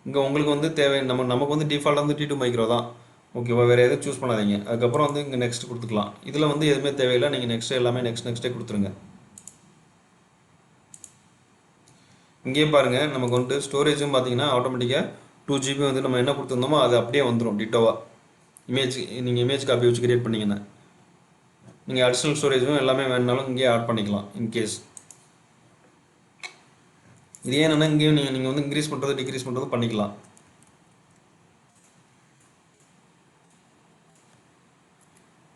இங்கே உங்களுக்கு வந்து தேவை நமக்கு வந்து டிஃபால்ட்டாக வந்து T2 மைக்ரோ தான். ஓகேவா? வேறு எதுவும் சூஸ் பண்ணாதீங்க. அதுக்கப்புறம் வந்து இங்கே நெக்ஸ்ட் கொடுத்துக்கலாம். இதில் வந்து எதுவுமே தேவையில்லை. நீங்கள் நெக்ஸ்ட் எல்லாமே நெக்ஸ்ட்டே கொடுத்துருங்க. இங்கேயே பாருங்கள் நமக்கு வந்துட்டு ஸ்டோரேஜும் பார்த்தீங்கன்னா ஆட்டோமேட்டிக்காக 2 GB வந்து நம்ம என்ன கொடுத்துருந்தோமோ அது அப்படியே வந்துடும் டிட்டோவாக. நீங்கள் இமேஜ் காப்பி வச்சு கிரியேட் பண்ணிங்கன்னா நீங்கள் அடிஷ்னல் ஸ்டோரேஜும் எல்லாமே வேணுனாலும் இங்கேயே ஆட் பண்ணிக்கலாம் இன்கேஸ். இது ஏன்னா இங்கேயும் நீங்கள் வந்து இன்க்ரீஸ் பண்ணுறது டிக்ரீஸ் பண்ணுறது பண்ணிக்கலாம்.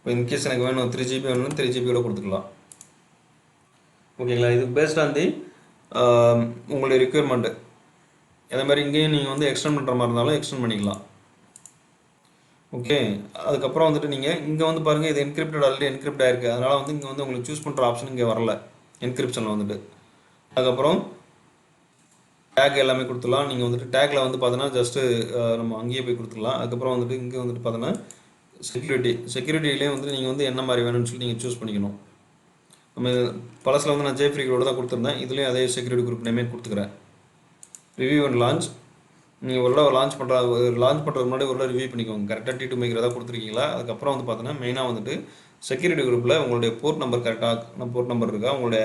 இப்போ இன்கேஸ் எனக்கு வேணும் 3 GB வேணும்னா 3 GB கூட கொடுத்துக்கலாம். ஓகேங்களா? இது பேஸ்ட் ஆன் தி உங்களுடைய ரிக்யர்மெண்ட்டு. அதே மாதிரி இங்கேயும் நீங்கள் வந்து எக்ஸ்டெண்ட் பண்ணுற மாதிரி இருந்தாலும் எக்ஸ்டெண்ட் பண்ணிக்கலாம். ஓகே, அதுக்கப்புறம் வந்துட்டு நீங்கள் இங்கே வந்து பாருங்கள், இது என்கிரிப்டட் ஆல்ரெடி என்கிரிப்ட் ஆயிருக்கு. அதனால் வந்து இங்கே வந்து உங்களுக்கு சூஸ் பண்ணுற ஆப்ஷன் இங்கே வரல என்கிரிப்ஷனில் வந்துட்டு. அதுக்கப்புறம் டேக் எல்லாமே கொடுத்துடலாம். நீங்கள் வந்துட்டு டேக்கில் வந்து பார்த்தீங்கன்னா ஜஸ்ட்டு நம்ம அங்கேயே போய் கொடுத்துக்கலாம். அதுக்கப்புறம் வந்துட்டு இங்கே வந்துட்டு பார்த்தோன்னா செக்யூரிட்டிலேயே வந்து நீங்கள் வந்து என்ன மாதிரி வேணும்னு சொல்லி நீங்கள் சூஸ் பண்ணிக்கணும். நம்ம பழசில் வந்து நான் ஜேஃப்ரீகளோட தான் கொடுத்துருந்தேன். இதுலேயும் அதே செக்யூரிட்டி குரூப் நேமே கொடுத்துக்கிறேன். Review and launch. நீங்கள் ஒரு லான்ச் பண்ணுறதுக்கு முன்னாடி ஒரு ரிவ்யூ பண்ணிக்கோங்க. கரெக்டாக T2 மைக்கிறதா கொடுத்துருக்கீங்களா. அதுக்கப்புறம் வந்து பார்த்தீங்கன்னா மெயினாக வந்துட்டு செக்யூரிட்டி குரூப்பில் உங்களுடைய போர்ட் நம்பர் கரெக்டாக போர்ட் நம்பர் இருக்கா, உங்களுடைய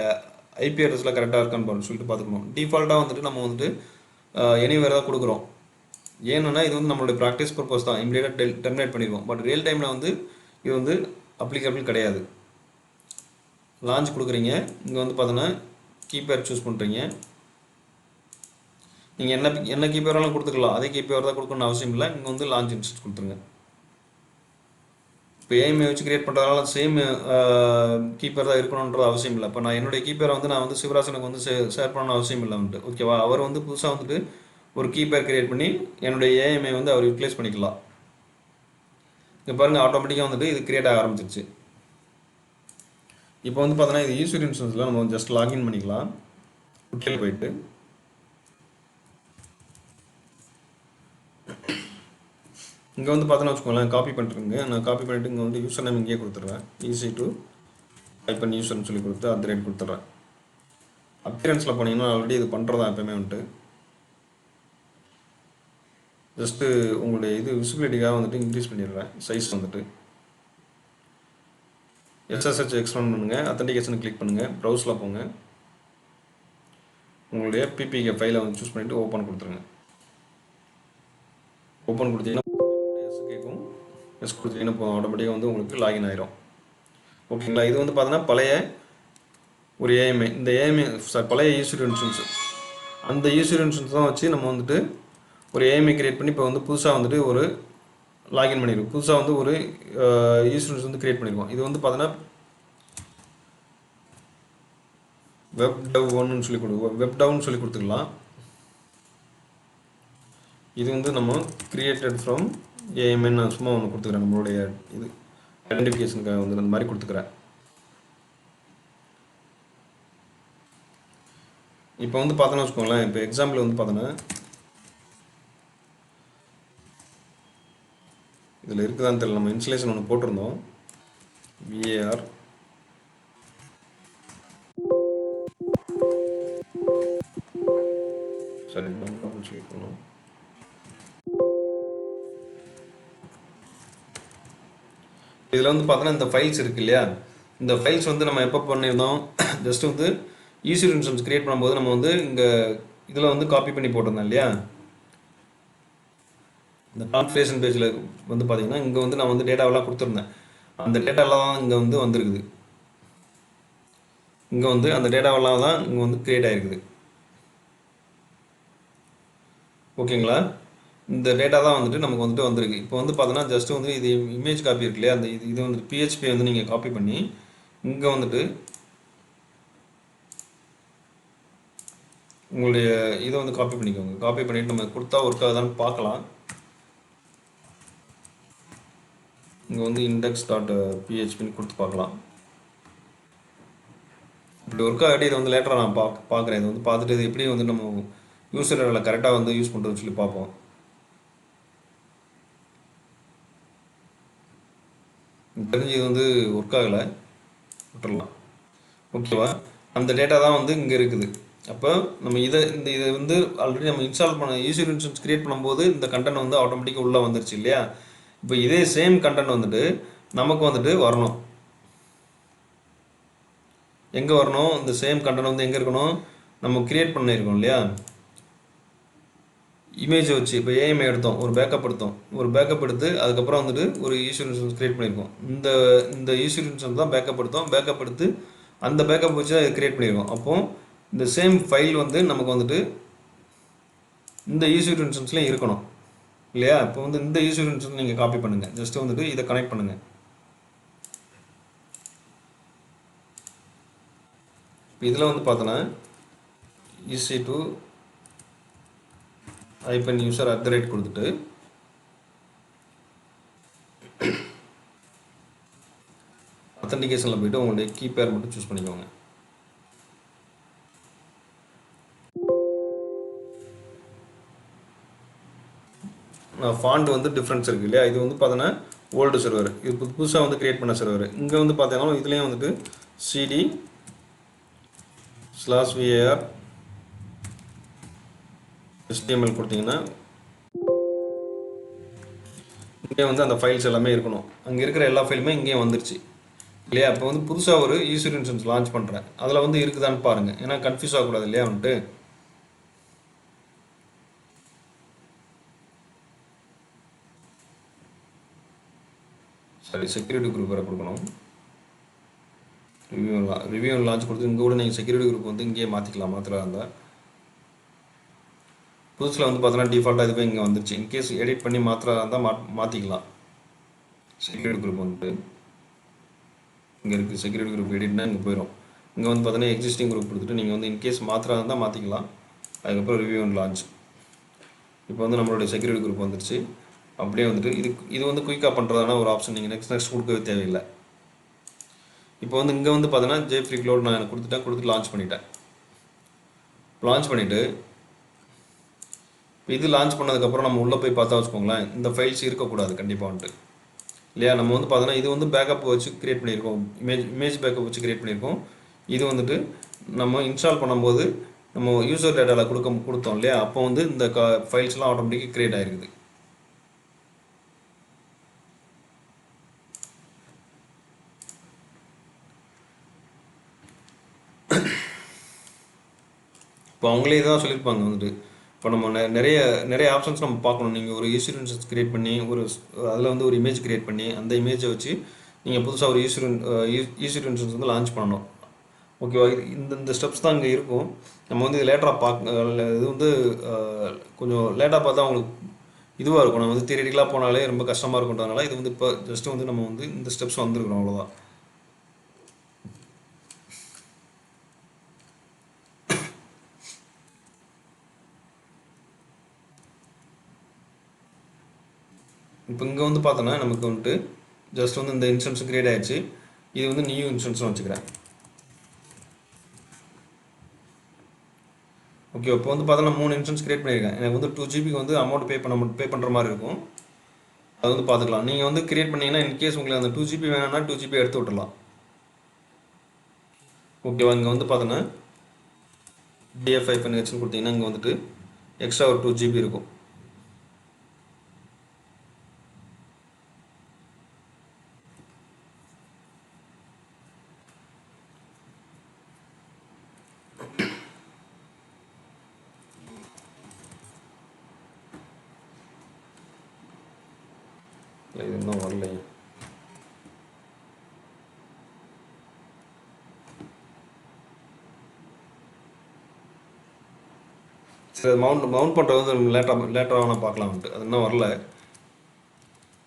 IP அட்ரஸில் கரெக்டாக இருக்கான்னு சொல்லிட்டு பார்த்துக்கணும். டிஃபால்ட்டாக வந்துட்டு நம்ம வந்துட்டு எனிவேர் தான் கொடுக்குறோம். ஏன்னா இது வந்து நம்மளுடைய ப்ராக்டிஸ் பர்பஸ் தான், இமீடியட்டாக டெர்மினேட் பண்ணிடுவோம். பட் ரியல் டைமில் வந்து இது வந்து அப்ளிகபிள் கிடையாது. லான்ச் கொடுக்குறீங்க, இங்கே வந்து பார்த்தோன்னா கீபேர் சூஸ் பண்ணுறீங்க. நீங்கள் என்ன கீபேரெல்லாம் கொடுத்துக்கலாம், அதே கீபேர் தான் கொடுக்கணும்னு அவசியம் இல்லை. இங்கே வந்து லான்ச் இன்ஸ்டன்ஸ் கொடுத்துருங்க. இப்போ ஏஎம்ஐ வச்சு கிரியேட் பண்ணுறதுனால சேம் கீப்பர் தான் இருக்கணுன்றது அவசியம் இல்லை. இப்போ நான் என்னுடைய கீப்பரை வந்து நான் வந்து சிவராசனுக்கு வந்து ஷேர் பண்ணணும் அவசியம் இல்லை வந்துட்டு. ஓகேவா? அவர் வந்து புதுசாக வந்துட்டு ஒரு கீப்பர் கிரியேட் பண்ணி என்னுடைய ஏஎம்ஐ வந்து அவர் யூட்டிலைஸ் பண்ணிக்கலாம். இங்கே பாருங்கள், ஆட்டோமேட்டிக்காக வந்துட்டு இது கிரியேட் ஆக ஆரம்பிச்சிருச்சு. இப்போ வந்து பார்த்தோன்னா இது யூசர் இன்ஸ்டன்ஸில் நம்ம ஜஸ்ட் லாகின் பண்ணிக்கலாம். குட்டியில் போயிட்டு இங்கே வந்து பார்த்தோன்னா வச்சுக்கோங்களேன், காப்பி பண்ணிட்டுருங்க. நான் காப்பி பண்ணிவிட்டு இங்கே வந்து யூசர் நேம் இங்கேயே கொடுத்துட்றேன். ஈஸி டு டைப் பண்ணி யூசர்னு சொல்லி கொடுத்து @ கொடுத்துட்றேன். அப்பியரன்ஸில் போனீங்கன்னா ஆல்ரெடி இது பண்ணுறதா எப்போயுமே வந்துட்டு ஜஸ்ட்டு உங்களுடைய இது விசிபிலிட்டிக்காக வந்துட்டு இன்க்ரீஸ் பண்ணிடுறேன் சைஸ் வந்துட்டு. SSH எக்ஸ்டெண்ட் பண்ணுங்கள், அத்தன்டிகேஷன் கிளிக் பண்ணுங்கள், ப்ரௌஸில் போங்க, உங்களுடைய PPK ஃபைலை வந்து சூஸ் பண்ணிவிட்டு ஓப்பன் கொடுத்துருங்க. ஓப்பன் கொடுத்தீங்கன்னா கேட்கும், எஸ் கொடுத்தீங்கன்னா இப்போ ஆட்டோமேட்டிக்காக வந்து உங்களுக்கு லாகின் ஆயிரும். ஓகேங்களா? இது வந்து பார்த்தோன்னா பழைய ஒரு ஏஎம்ஐ, இந்த ஏஎம்ஐ பழைய யூசர் இன்ஸ்டன்ஸ், அந்த யூசர் இன்ஸ்டன்ஸ் தான் வச்சு நம்ம வந்துட்டு ஒரு ஏஎம்ஐ கிரியேட் பண்ணி இப்போ வந்து புதுசாக வந்துட்டு ஒரு லாகின் பண்ணியிருக்கோம். புதுசாக வந்து ஒரு யூசர் வந்து கிரியேட் பண்ணியிருக்கோம். இது வந்து பார்த்தோன்னா வெப் டவுன்னு சொல்லி கொடுத்துக்கலாம். இது வந்து நம்ம கிரியேட்டட் ஃப்ரம் ஏஎம்ஐ நான் சும்மா ஒன்று கொடுத்துக்கிறேன். நம்மளுடைய இது ஐடென்டிஃபிகேஷனுக்காக வந்து அந்த மாதிரி கொடுத்துக்கிறேன். இப்போ வந்து பார்த்தோன்னா வச்சுக்கோங்களேன், இப்போ எக்ஸாம்பிள் வந்து பார்த்தோன்னா இதில் இருக்குதான்னு தெரியல, நம்ம இன்ஸ்டலேஷன் ஒன்று போட்டிருந்தோம். VAR சரி சொல்லணும். இதில் வந்து பார்த்தோன்னா இந்த ஃபைல்ஸ் இருக்குது இல்லையா, இந்த ஃபைல்ஸ் வந்து நம்ம எப்போ பண்ணியிருந்தோம், ஜஸ்ட் வந்து யூசர் இன்ஸ்டன்ஸ் கிரியேட் பண்ணும்போது நம்ம வந்து இங்கே இதில் வந்து காப்பி பண்ணி போட்டிருந்தோம் இல்லையா. இந்த கான்ஃபிகரேஷன் பேஜில் வந்து பார்த்தீங்கன்னா இங்கே வந்து நான் வந்து டேட்டாவெல்லாம் கொடுத்துருந்தேன். அந்த டேட்டாவெல்லாம் தான் இங்கே வந்து வந்திருக்குது. இங்கே வந்து அந்த டேட்டாவெல்லாம் தான் இங்கே வந்து கிரியேட் ஆகிருக்குது. ஓகேங்களா? இந்த டேட்டா தான் வந்துட்டு நமக்கு வந்துட்டு வந்திருக்கு. இப்போ வந்து பார்த்தோன்னா ஜஸ்ட் வந்து இது இமேஜ் காப்பி இருக்கு இல்லையா, அந்த இது வந்து PHP வந்து நீங்கள் காப்பி பண்ணி இங்கே வந்துட்டு உங்களுடைய இதை வந்து காப்பி பண்ணிக்கோங்க. காப்பி பண்ணிவிட்டு நம்ம கொடுத்தா ஒர்க் ஆகுதான்னு பார்க்கலாம். இங்கே வந்து index.phpன்னு கொடுத்து பார்க்கலாம். இப்படி ஒர்க் ஆகிட்டு இதை வந்து லேட்டராக நான் பார்க்குறேன். இதை வந்து பார்த்துட்டு இது எப்படி வந்து நம்ம யூசர் லெவலில் கரெக்டாக வந்து யூஸ் பண்ணுறதுன்னு சொல்லி பார்ப்போம். தெரிஞ்சு இது வந்து ஒர்க் ஆகலை, விட்டுடலாம். ஓகேவா? அந்த டேட்டா தான் வந்து இங்கே இருக்குது. அப்போ நம்ம இதை வந்து ஆல்ரெடி நம்ம இன்ஸ்டால் பண்ண யூசர் இன்ஸ்டன்ஸ் கிரியேட் பண்ணும்போது இந்த கண்டென்ட் வந்து ஆட்டோமேட்டிக்காக உள்ளே வந்துருச்சு இல்லையா. இப்போ இதே சேம் கண்டென்ட் வந்துட்டு நமக்கு வந்துட்டு வரணும். எங்கே வரணும்? இந்த சேம் கண்டென்ட் வந்து எங்கே இருக்கணும்? நம்ம கிரியேட் பண்ணியிருக்கோம் இல்லையா, இமேஜை வச்சு. இப்போ ஏஎம்ஐ எடுத்தோம், ஒரு பேக்கப் எடுத்து அதுக்கப்புறம் வந்துட்டு ஒரு யூசர் இன்ஸ்டன்ஸ் கிரியேட் பண்ணியிருக்கோம். இந்த யூசர் இன்ஸ்டன்ஸ் தான் பேக்கப் எடுத்து அந்த பேக்கப் வச்சு தான் இது கிரியேட் பண்ணியிருக்கோம். அப்போது இந்த சேம் ஃபைல் வந்து நமக்கு வந்துட்டு இந்த யூசர் இன்ஸ்டன்ஸ்லேயும் இருக்கணும் இல்லையா. இப்போ வந்து இந்த யூசர் இன்ஸ்டன்ஸ் நீங்கள் காப்பி பண்ணுங்கள். ஜஸ்ட்டு வந்துட்டு இதை கனெக்ட் பண்ணுங்கள். இதில் வந்து பார்த்தோன்னா EC2 -user @ கொடுத்துட்டு அத்தன்டிகேஷனில் போய்ட்டு உங்களுடைய கீ பேர் மட்டும் சூஸ் பண்ணிக்கோங்க. ஃபாண்ட் வந்து டிஃப்ரென்ஸ் இருக்குது இல்லையா, இது வந்து பார்த்தோன்னா ஓல்டு சர்வர், இது புதுசாக வந்து க்ரியேட் பண்ண சர்வர். இங்கே வந்து பார்த்தீங்கன்னா இதுலேயும் வந்துட்டு CD/var HTML கொடுத்தீங்கன்னா இங்கே வந்து அந்த ஃபைல்ஸ் எல்லாமே இருக்கணும். அங்கே இருக்கிற எல்லா ஃபைலுமே இங்கேயே வந்துருச்சு இல்லையா. இப்போ வந்து புதுசாக ஒரு யூசர் இன்ஸ்டன்ஸ் லான்ச் பண்ணுறேன், அதில் வந்து இருக்குதான்னு பாருங்கள், ஏன்னா கன்ஃபியூஸ் ஆகக்கூடாது இல்லையா வந்துட்டு. சரி, செக்யூரிட்டி குரூப் வேறு கொடுக்கணும். ரிவ்யூ லான்ச் கொடுத்து இங்கே கூட நீங்கள் செக்யூரிட்டி குரூப் வந்து இங்கேயே மாற்றிக்கலாம். மாற்றலாம் இருந்தால் புதுசில் வந்து பார்த்தோன்னா டிஃபால்ட்டாக இதுவே இங்கே வந்துருச்சு. இன்கேஸ் எடிட் பண்ணி மாற்றா இருந்தால் மாற்றிக்கலாம். செக்யூரிட்டி குரூப் வந்துட்டு இங்கே இருக்குது. செக்யூரிட்டி குரூப் எடிட்னா இங்கே போயிடும். இங்கே வந்து பார்த்தோன்னா எக்ஸிஸ்டிங் குரூப் கொடுத்துட்டு நீங்கள் வந்து இன்கேஸ் மாற்றா இருந்தால் மாற்றிக்கலாம். அதுக்கப்புறம் ரிவ்யூ அண்ட் லான்ச். இப்போ வந்து நம்மளுடைய செக்யூரிட்டி குரூப் வந்துருச்சு. அப்படியே வந்துட்டு இது வந்து குயிக்காக பண்ணுறதான ஒரு ஆப்ஷன், நீங்கள் நெக்ஸ்ட் கொடுக்கவே தேவையில்லை. இப்போ வந்து இங்கே வந்து பார்த்தோன்னா JFree Cloud நான் கொடுத்துட்டு லான்ச் பண்ணிட்டேன். லான்ச் பண்ணிவிட்டு இது லான்ச் பண்ணதுக்கப்புறம் நம்ம உள்ளே போய் பார்த்தா வச்சுக்கோங்களேன், இந்த ஃபைல்ஸ் இருக்கக்கூடாது கண்டிப்பாக வந்துட்டு இல்லையா. நம்ம வந்து பார்த்தோன்னா இது வந்து பேக்கப் வச்சு க்ரியேட் பண்ணியிருக்கோம், இமேஜ் பேக்கப் வச்சு க்ரியேட் பண்ணியிருக்கோம். இது வந்துட்டு நம்ம இன்ஸ்டால் பண்ணும்போது நம்ம யூசர் டேட்டாவில் கொடுத்தோம் இல்லையா, அப்போ வந்து இந்த ஃபைல்ஸ்லாம் ஆட்டோமேட்டிக்காக க்ரியேட் ஆகிருக்குது. இப்போ அவங்களே தான் சொல்லியிருப்பாங்க வந்துட்டு, இப்போ நம்ம நிறைய ஆப்ஷன்ஸ் நம்ம பார்க்கணும். நீங்கள் ஒரு யூசர் இன்ஸ்டன்ஸ் க்ரியேட் பண்ணி அதில் வந்து ஒரு இமேஜ் க்ரியேட் பண்ணி அந்த இமேஜை வச்சு நீங்கள் புதுசாக ஒரு யூசர் இன்ஸ்டன்ஸ் வந்து லான்ச் பண்ணணும். ஓகேவா, இந்த ஸ்டெப்ஸ் தான் இங்கே இருக்கும். நம்ம வந்து இது லேட்டராக இது வந்து கொஞ்சம் லேட்டாக பார்த்தா அவங்களுக்கு இதுவாக இருக்கும். நம்ம வந்து தியரிட்டிக்கலாக போனாலே ரொம்ப கஷ்டமாக இருக்குன்றதுனால இது வந்து இப்போ ஜஸ்ட்டு வந்து நம்ம வந்து இந்த ஸ்டெப்ஸ் வந்துருக்குறோம், அவ்வளோதான். இப்போ இங்கே வந்து பார்த்தோன்னா நமக்கு வந்துட்டு ஜஸ்ட் வந்து இந்த இன்ஸ்டன்ஸ் க்ரியேட் ஆகிடுச்சு. இது வந்து நியூ இன்ஸ்டன்ஸ்னு வச்சுக்கிறேன். ஓகே, இப்போ வந்து பார்த்தோன்னா 3 இன்ஸ்டன்ஸ் க்ரியேட் பண்ணியிருக்கேன். எனக்கு வந்து 2 GB வந்து அமௌண்ட் பே பண்ணுற மாதிரி இருக்கும். அது வந்து பார்த்துக்கலாம். நீங்கள் வந்து க்ரியேட் பண்ணிங்கன்னா இன்கேஸ் உங்களுக்கு அந்த 2 GB வேணும்னா 2 GB எடுத்து விட்டுடலாம். ஓகேவா, இங்கே வந்து பார்த்தோன்னா DF-Hன்னு கொடுத்தீங்கன்னா இங்கே வந்துட்டு எக்ஸ்ட்ரா ஒரு 2 GB இருக்கும். இது இன்னும் வரலையே. சரி, மவுண்ட் பண்ணுறது வந்து லேட்டராக வேணால் பார்க்கலாம்ட்டு, அது இன்னும் வரல.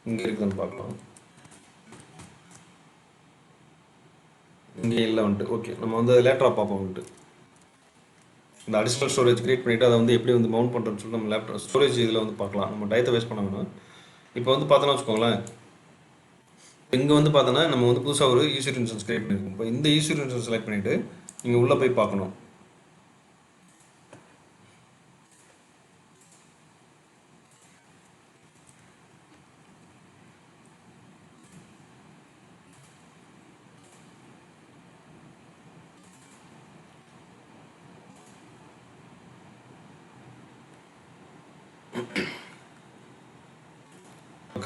இங்கே இருக்குதுன்னு பார்க்கலாம். இங்கே இல்லை வந்துட்டு. ஓகே, நம்ம வந்து லேட்டராக பார்ப்போம் வந்துட்டு. இந்த அடிஷ்னல் ஸ்டோரேஜ் க்ரியேட் பண்ணிவிட்டு அதை வந்து எப்படி வந்து மவுண்ட் பண்ணுறதுன்னு சொல்லிட்டு நம்ம லேப்டாப் ஸ்டோரேஜ் இதில் வந்து பார்க்கலாம். நம்ம டயத்தை வேஸ்ட் பண்ண வேணும். இப்போ வந்து பார்த்தோன்னா வச்சுக்கோங்களேன், இங்கே வந்து பார்த்தோன்னா நம்ம வந்து புதுசாக ஒரு யூசர் இன்ஸ்டன்ஸ் க்ரியேட் பண்ணியிருக்கோம். இப்போ இந்த யூசர் இன்ஸ்டன்ஸ் செலக்ட் பண்ணிவிட்டு நீங்கள் உள்ளே போய் பார்க்கணும்.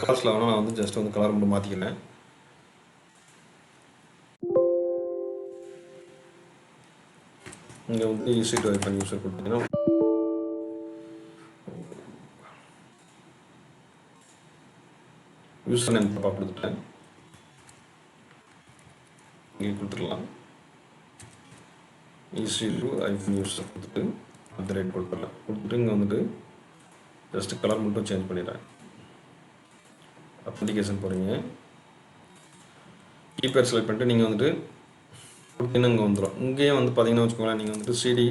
கலர்ஸில் வேணால் நான் வந்து ஜஸ்ட் வந்து கலர் மட்டும் மாற்றிக்கிறேன். இங்கே வந்து EC2 யூசர் கொடுத்தீங்கன்னா யூசர் நேம் தப்பாக கொடுத்துட்டேன், இங்கே கொடுத்துடலாம். EC2 யூசர் கொடுத்துட்டு @ கொடுத்துடலாம். கொடுத்துட்டு இங்கே வந்துட்டு ஜஸ்ட்டு கலர் மட்டும் சேஞ்ச் பண்ணிடுறேன். அப்ளிகேஷன் போகிறீங்க, கீபேட் செலக்ட் பண்ணிட்டு நீங்கள் வந்துட்டு அப்படின்னு இங்கே வந்துடும். இங்கேயும் வந்து பார்த்தீங்கன்னா வச்சுக்கோங்களேன், நீங்கள் வந்துட்டு சிடி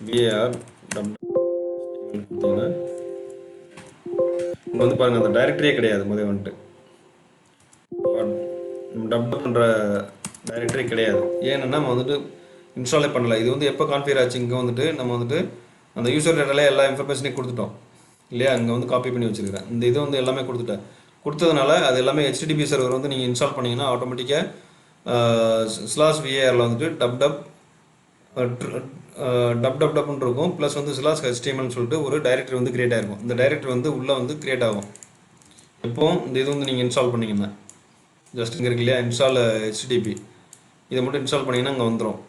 விஏஆர் கொடுத்தீங்கன்னா இங்கே வந்து பாருங்கள், அந்த டைரக்டரியே கிடையாது. முதல் வந்துட்டு டப் பண்ணுற டைரக்டரி கிடையாது. ஏன்னா நம்ம வந்துட்டு இன்ஸ்டாலே பண்ணலை. இது வந்து எப்போ கான்ஃபிகர் ஆச்சு, இங்கே வந்துட்டு நம்ம வந்துட்டு அந்த யூசர் டேட்டாலே எல்லா இன்ஃபர்மேஷனையும் கொடுத்துட்டோம் இல்லையா. இங்கே வந்து காப்பி பண்ணி வச்சுருக்கிறேன். இந்த இது வந்து எல்லாமே கொடுத்ததுனால அது எல்லாமே HTTP சர்வர் வந்து நீங்கள் இன்ஸ்டால் பண்ணிங்கன்னா ஆட்டோமேட்டிக்காக /VARல வந்துட்டு டப்னு இருக்கும். ப்ளஸ் வந்து /HTML சொல்லிட்டு ஒரு டைரக்டரி வந்து கிரியேட் ஆகிருக்கும். இந்த டைரக்டரி வந்து உள்ளே வந்து கிரியேட் ஆகும். இப்போ இந்த இது வந்து நீங்கள் இன்ஸ்டால் பண்ணிங்கன்னா ஜஸ்ட் இங்கே இருக்கு இல்லையா, இன்ஸ்டால் HTTP, இதை மட்டும் இன்ஸ்டால் பண்ணிங்கன்னா இங்கே வந்துடும்.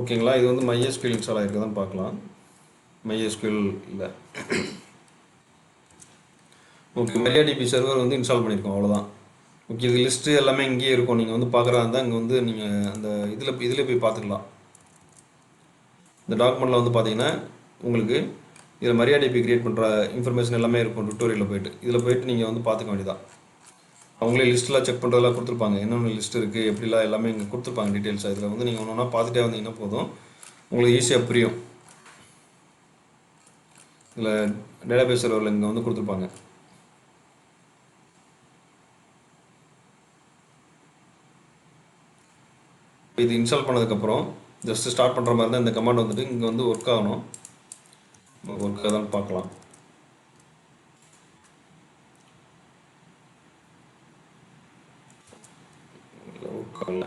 ஓகேங்களா. இது வந்து MySQL இன்ஸ்டால் ஆகிருக்குதான் பார்க்கலாம். MySQL இல்லை. ஓகே, MariaDB சர்வர் வந்து இன்ஸ்டால் பண்ணியிருக்கோம், அவ்வளோதான். ஓகே, இது லிஸ்ட்டு எல்லாமே இங்கேயே இருக்கும். நீங்கள் வந்து பார்க்குறதா இருந்தால் இங்கே வந்து நீங்கள் அந்த இதில் போய் பார்த்துக்கலாம். இந்த டாக்குமெண்ட்டில் வந்து பார்த்தீங்கன்னா உங்களுக்கு இதில் MariaDB கிரியேட் பண்ணுற இன்ஃபர்மேஷன் எல்லாமே இருக்கும். டுட்டோரியலில் போய்ட்டு இதில் போய்ட்டு நீங்கள் வந்து பார்த்துக்க வேண்டியதான். அவங்களே லிஸ்ட்டெலாம் செக் பண்ணுறதெல்லாம் கொடுத்துருப்பாங்க. என்னென்ன லிஸ்ட் இருக்குது எப்படிலாம் எல்லாமே இங்கே கொடுத்துருப்பாங்க டீட்டெயில்ஸாக. இதில் வந்து நீங்கள் ஒன்று ஒன்றா பார்த்துட்டே வந்தீங்கன்னா போதும், உங்களுக்கு ஈஸியாக புரியும். இதில் டேட்டாபேஸ் சர்வரில் இங்கே வந்து கொடுத்துருப்பாங்க. இது இன்ஸ்டால் பண்ணதுக்கப்புறம் ஜஸ்ட் ஸ்டார்ட் பண்ணுற மாதிரி தான் இந்த கமாண்ட் வந்துட்டு இங்கே வந்து ஒர்க் ஆகணும். ஒர்க் ஆகுதான்னு பார்க்கலாம். ஒர்க் ஆகல.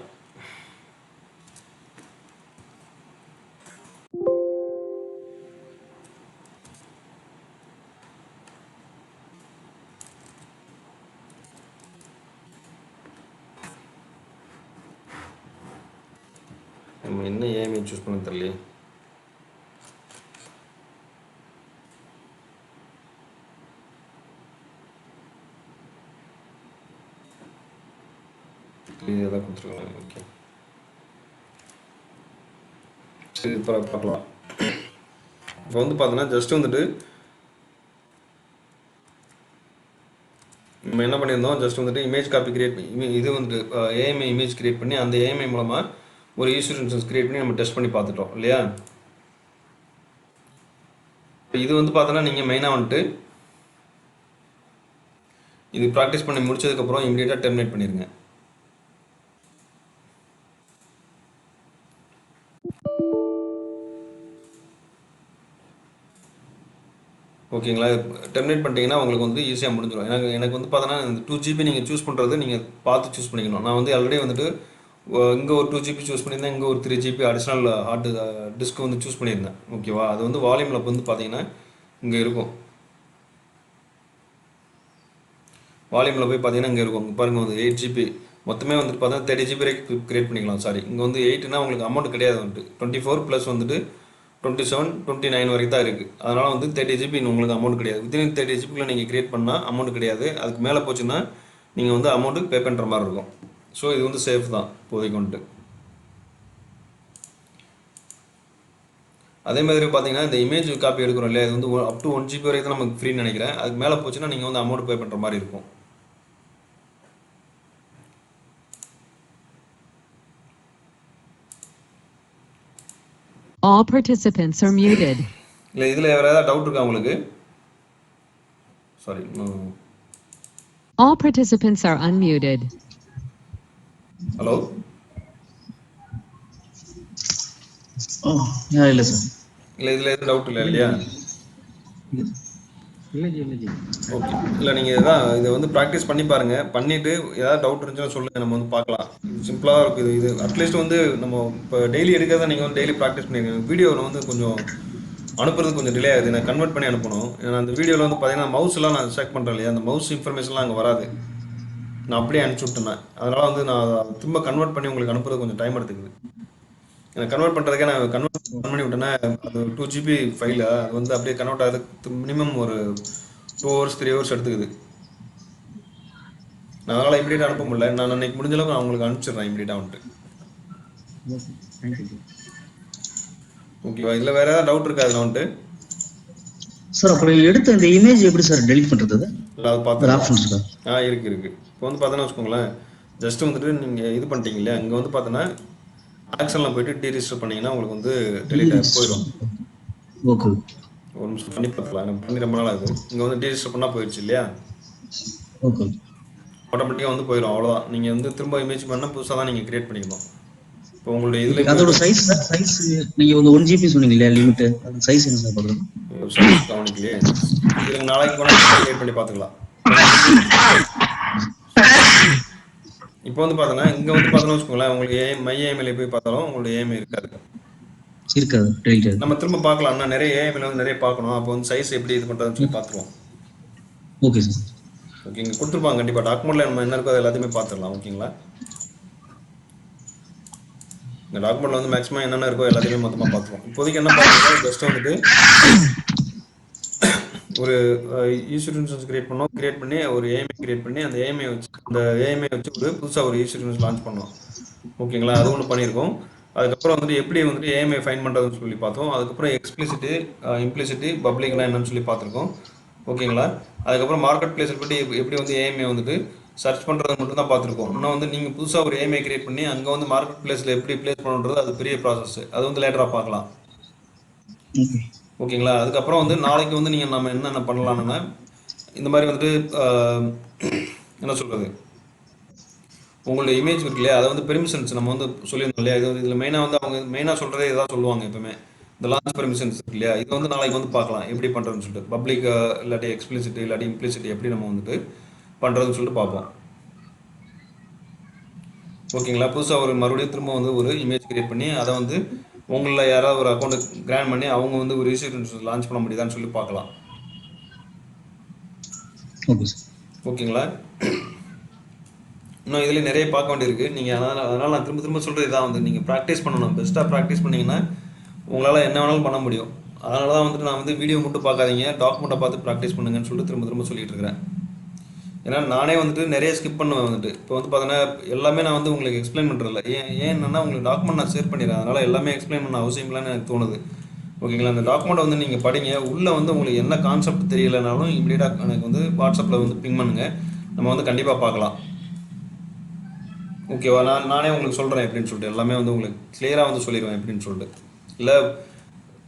நம்ம என்ன ஏஎம்ஐ சூஸ் பண்ண தெரியலையே. இதான் கொடுத்துருக்காங்க. ஓகே, சரி, இப்போ பார்க்கலாம். இப்போ வந்து பார்த்தீங்கன்னா ஜஸ்ட் வந்துட்டு நம்ம என்ன பண்ணியிருந்தோம், ஜஸ்ட் வந்துட்டு இமேஜ் காப்பி கிரியேட் பண்ணி இது வந்துட்டு ஏஎம்ஐ இமேஜ் கிரியேட் பண்ணி அந்த ஏஎம்ஐ மூலமாக ஒரு யூசர் இன்ஸ்டன்ஸ் கிரியேட் பண்ணி நம்ம டெஸ்ட் பண்ணி பார்த்துட்டோம் இல்லையா. இது வந்து பார்த்தோன்னா நீங்கள் மெயினாக வந்துட்டு இது ப்ராக்டிஸ் பண்ணி முடிச்சதுக்கப்புறம் இமீடியட்டாக டெர்மினேட் பண்ணிடுங்க. ஓகேங்களா. டெர்மினேட் பண்ணிட்டீங்கன்னா உங்களுக்கு வந்து ஈஸியாக முடிஞ்சிடும். எனக்கு வந்து பார்த்தோன்னா இந்த 2GB நீங்கள் சூஸ் பண்ணுறது நீங்கள் பார்த்து சூஸ் பண்ணிக்கணும். நான் வந்து ஆல்ரெடி வந்துட்டு இங்கே ஒரு 2GB சூஸ் பண்ணியிருந்தேன், இங்கே ஒரு 3GB அடிஷ்னல் ஹார்ட் டிஸ்க் வந்து சூஸ் பண்ணியிருந்தேன். ஓகேவா. அது வந்து வால்யூமில் வந்து பார்த்தீங்கன்னா இங்கே இருக்கும். வால்யூமில் போய் பார்த்தீங்கன்னா இங்கே இருக்கும். பாருங்கள், வந்து 8GB மொத்தமே வந்துட்டு பார்த்தீங்கன்னா 30GB வரைக்கும் கிரியேட் பண்ணிக்கலாம். சாரி, இங்கே வந்து 8னா உங்களுக்கு அமௌண்ட் கிடையாது. வந்துட்டு 24 ப்ளஸ் வந்துட்டு 27, 29 வரைக்கும் தான் இருக்குது. அதனால் வந்து 30GB உங்களுக்கு அமௌண்ட் கிடையாது. வித்தின் 30GBக்குள்ளே நீங்கள் கிரியேட் பண்ணால் அமௌண்ட் கிடையாது. அதுக்கு மேலே போச்சுன்னா நீங்கள் வந்து அமௌண்ட்டு பே பண்ணுற மாதிரி இருக்கும். ஸோ இது வந்து சேஃப் தான் இப்போதைக்கு வந்துட்டு. அதே மாதிரி பார்த்தீங்கன்னா இந்த இமேஜ் காப்பி எடுக்கிறோம் இல்லையா, இது வந்து அப் டு 1GB வரைக்கும் தான் நமக்கு ஃப்ரீன்னு நினைக்கிறேன். அதுக்கு மேலே போச்சுன்னா நீங்கள் வந்து அமௌண்ட் பே பண்ணுற மாதிரி இருக்கும். All participants are muted. இல்லை, இதில் வேறு ஏதாவது டவுட் இருக்கா உங்களுக்கு? Sorry. All participants are unmuted. Hello. இல்லை சார். இல்லை, இதில் எதுவும் டவுட் இல்லை இல்லையா? ஓகே. இல்லை, நீங்கள் இதை வந்து ப்ராக்டிஸ் பண்ணி பாருங்கள். பண்ணிவிட்டு ஏதாவது டவுட் இருந்துச்சுன்னா சொல்லுங்கள், நம்ம வந்து பார்க்கலாம். சிம்பிளாக இருக்குது இது. அட்லீஸ்ட் வந்து நம்ம இப்போ டெய்லி எடுக்கிறத நீங்கள் வந்து டெய்லி ப்ராக்டிஸ் பண்ணிருக்கீங்க. வீடியோவில் வந்து கொஞ்சம் அனுப்புறது கொஞ்சம் டிலே ஆகுது. நான் கன்வெர்ட் பண்ணி அனுப்பணும். ஏன்னா அந்த வீடியோவில் வந்து பார்த்தீங்கன்னா மவுஸ்லாம் நான் செலக்ட் பண்ணுறேன் இல்லையா, அந்த மவுஸ் இன்ஃபர்மேஷன்லாம் அங்கே வராது. நான் அப்படியே அனுப்பிச்சி விட்டேன். அதனால் வந்து நான் திரும்ப கன்வெர்ட் பண்ணி உங்களுக்கு அனுப்புறது கொஞ்சம் டைம் எடுத்துக்குது. எனக்கு கன்வெர்ட் பண்ணுறதுக்கே நான் கன்வெர்ட் பண்ணி விட்டேன்னா அது 2GB ஃபைலு, அது வந்து அப்படியே கன்வெர்ட் ஆகிறதுக்கு மினிமம் ஒரு 2 hours 3 hours எடுத்துக்குது. நான் அதனால் இமீடியட்டாக அனுப்ப முடியல. நான் அன்றைக்கி முடிஞ்ச அளவுக்கு நான் உங்களுக்கு அனுப்பிச்சிடுறேன் இமீடியட்டாக வந்துட்டு. ஓகேவா. இதில் வேறு ஏதாவது டவுட் இருக்கா அதில் வந்துட்டு? சார், அப்புறம் எடுத்த இந்த இமேஜ் எப்படி சார் டெலிட் பண்ணுறது? இல்லை, அது பார்த்து ஆப்ஷன்ஸ் இருக்கா? இருக்குது. இப்போ வந்து பார்த்தோன்னா வச்சுக்கோங்களேன், ஜஸ்ட் வந்துட்டு நீங்கள் இது பண்ணிட்டீங்க இல்லையா, இங்கே வந்து பார்த்தோன்னா ஆக்ஷனில் போயிட்டு டீரிஜிஸ்டர் பண்ணீங்கன்னா உங்களுக்கு வந்து டெலிட் ஆகி போயிடும். ஓகே ஒரு நிமிஷம் பண்ணி பார்த்துக்கலாம், எனக்கு பண்ணி ரொம்ப நாள் ஆகுது. இங்கே வந்து டீரிஜிஸ்டர் பண்ணால் போயிடுச்சு இல்லையா, ஓகே. ஆட்டோமேட்டிக்காக வந்து போயிடும். அவ்வளோதான். நீங்கள் வந்து திரும்ப இமேஜ் பண்ணால் புதுசாக தான் நீங்கள் கிரியேட் பண்ணிக்கணும். இப்போ உங்களுடைய இதில் அதோட சைஸ் சைஸ் நீங்க வந்து 1 GB சொன்னீங்க இல்லையா லிமிட், அது சைஸ் என்ன சார் பார்க்குறது? சைஸ் கவனிக்கலையே, இதுக்கு நாளைக்கு வேணால் கிரியேட் பண்ணி பார்த்துக்கலாம். இப்போ வந்து பார்த்தோன்னா இங்கே வந்து பார்த்தோன்னா வச்சுக்கோங்களேன், உங்களுக்கு மை ஏஎம்எல்ஏ போய் பார்த்தாலும் உங்களுடைய ஏஎம்ஐ இருக்காது. இருக்காது, டெலிட் ஆகுது. நம்ம திரும்ப பார்க்கலாம், நான் நிறைய ஏஎம்எல்ஏ வந்து நிறைய பார்க்கணும். அப்போ வந்து சைஸ் எப்படி இது பண்ணுறதுன்னு சொல்லி பார்த்துருவோம். Okay sir. ஓகே, இங்கே கொடுத்துருப்பாங்க கண்டிப்பாக டாக்குமெண்ட்டில் நம்ம என்ன இருக்கோ அது எல்லாத்தையுமே பார்த்துடலாம். ஓகேங்களா, இந்த டாக்குமெண்ட்டில் வந்து மேக்ஸிமம் என்னென்ன இருக்கோ எல்லாத்தையுமே மொத்தமாக பார்த்துருவோம். இப்போதைக்கு என்ன பார்த்துருக்கோம், ஜஸ்ட் வந்துட்டு ஒரு இன்சூரன்ஸ் கிரியேட் பண்ணோம், கிரியேட் பண்ணி ஒரு ஏஎம்ஐ கிரியேட் பண்ணி அந்த ஏஎம்ஐ வச்சு ஒரு புதுசாக ஒரு இன்சூரன்ஸ் லான்ச் பண்ணோம். ஓகேங்களா, அது ஒன்று பண்ணியிருக்கோம். அதுக்கப்புறம் வந்துட்டு எப்படி வந்துட்டு ஏஎம்ஐ ஃபைன் பண்ணுறதுன்னு சொல்லி பார்த்தோம். அதுக்கப்புறம் எக்ஸ்பிளிசிட்டி இம்ப்ளிசிட்டி பப்ளிக்னா என்னன்னு சொல்லி பார்த்துருக்கோம். ஓகேங்களா, அதுக்கப்புறம் மார்க்கெட் பிளேஸில் பற்றி எப்படி வந்து ஏஎம்ஐ வந்துட்டு சர்ச் பண்ணுறது மட்டும் தான் பார்த்துருக்கோம். இன்னும் வந்து நீங்கள் புதுசாக ஒரு ஏஎம்ஐ கிரியேட் பண்ணி அங்கே வந்து மார்க்கெட் பிளேஸில் எப்படி பிளேஸ் பண்ணுறது அது பெரிய ப்ராசஸ், அது வந்து லேட்டராக பார்க்கலாம். ஓகேங்களா, அதுக்கப்புறம் வந்து நாளைக்கு வந்து நீங்கள் நம்ம என்னென்ன பண்ணலாம்னா இந்த மாதிரி வந்துட்டு என்ன சொல்கிறது, உங்களுடைய இமேஜ் இருக்கு இல்லையா, அதை வந்து பெர்மிஷன்ஸ் நம்ம வந்து சொல்லியிருந்தோம் இல்லையா, இது இதில் மெயினாக வந்து அவங்க மெயினாக சொல்கிறதே இதான் சொல்லுவாங்க எப்பவுமே, இந்த லான்ச் பெர்மிஷன்ஸ் இருக்கு இல்லையா, இது வந்து நாளைக்கு வந்து பார்க்கலாம் எப்படி பண்ணுறதுன்னு சொல்லிட்டு, பப்ளிக் இல்லாட்டி எக்ஸ்பிளிசிட்டி இல்லாட்டி இம்ப்ளிசிட்டி எப்படி நம்ம வந்துட்டு பண்ணுறதுன்னு சொல்லிட்டு பார்ப்போம். ஓகேங்களா, புதுசாக ஒரு மறுபடியும் திரும்ப வந்து ஒரு இமேஜ் கிரியேட் பண்ணி அதை வந்து உங்களில் யாராவது ஒரு அக்கௌண்ட் கிராண்ட் பண்ணி அவங்க வந்து ஒரு இன்சூரன்ஸ் லான்ச் பண்ண முடியுதான்னு சொல்லி பார்க்கலாம். Okay sir. ஓகேங்களா, இன்னும் இதில் நிறைய பார்க்க வேண்டியிருக்கு. நீங்கள் அதனால் நான் திரும்ப திரும்ப சொல்கிறது இதான், வந்து நீங்கள் ப்ராக்டிஸ் பண்ணணும். பெஸ்ட்டாக ப்ராக்டிஸ் பண்ணிங்கன்னா உங்களால் என்ன வேணாலும் பண்ண முடியும். அதனால தான் வந்துட்டு நான் வந்து வீடியோ மட்டும் பார்க்காதீங்க, டாக்குமெண்ட்டை பார்த்து ப்ராக்டிஸ் பண்ணுங்கன்னு சொல்லிட்டு திரும்ப திரும்ப சொல்லிட்டு இருக்கிறேன். ஏன்னா நானே வந்துட்டு நிறைய ஸ்கிப் பண்ணுவேன் வந்துட்டு. இப்போ வந்து பார்த்தீங்கன்னா எல்லாமே நான் வந்து உங்களுக்கு எக்ஸ்பிளைன் பண்ணுறதில்ல. என்னன்னா உங்களுக்கு டாக்குமெண்ட் நான் ஷேர் பண்ணிடுறேன், அதனால் எல்லாமே எக்ஸ்பிளைன் பண்ண அவசியம் இல்லைன்னு எனக்கு தோணுது. ஓகேங்களா, அந்த டாக்குமெண்ட்டை வந்து நீங்கள் படிங்க. உள்ளே வந்து உங்களுக்கு என்ன கான்செப்ட் தெரியலைனாலும் இமீடியட்டாக எனக்கு வந்து வாட்ஸ்அப்பில் வந்து பிங் பண்ணுங்கள், நம்ம வந்து கண்டிப்பாக பார்க்கலாம். ஓகேவா, நானே உங்களுக்கு சொல்கிறேன் எப்படின்னு சொல்லிட்டு, எல்லாமே வந்து உங்களுக்கு கிளியராக வந்து சொல்லிடுவேன் எப்படின்னு சொல்லிட்டு. இல்லை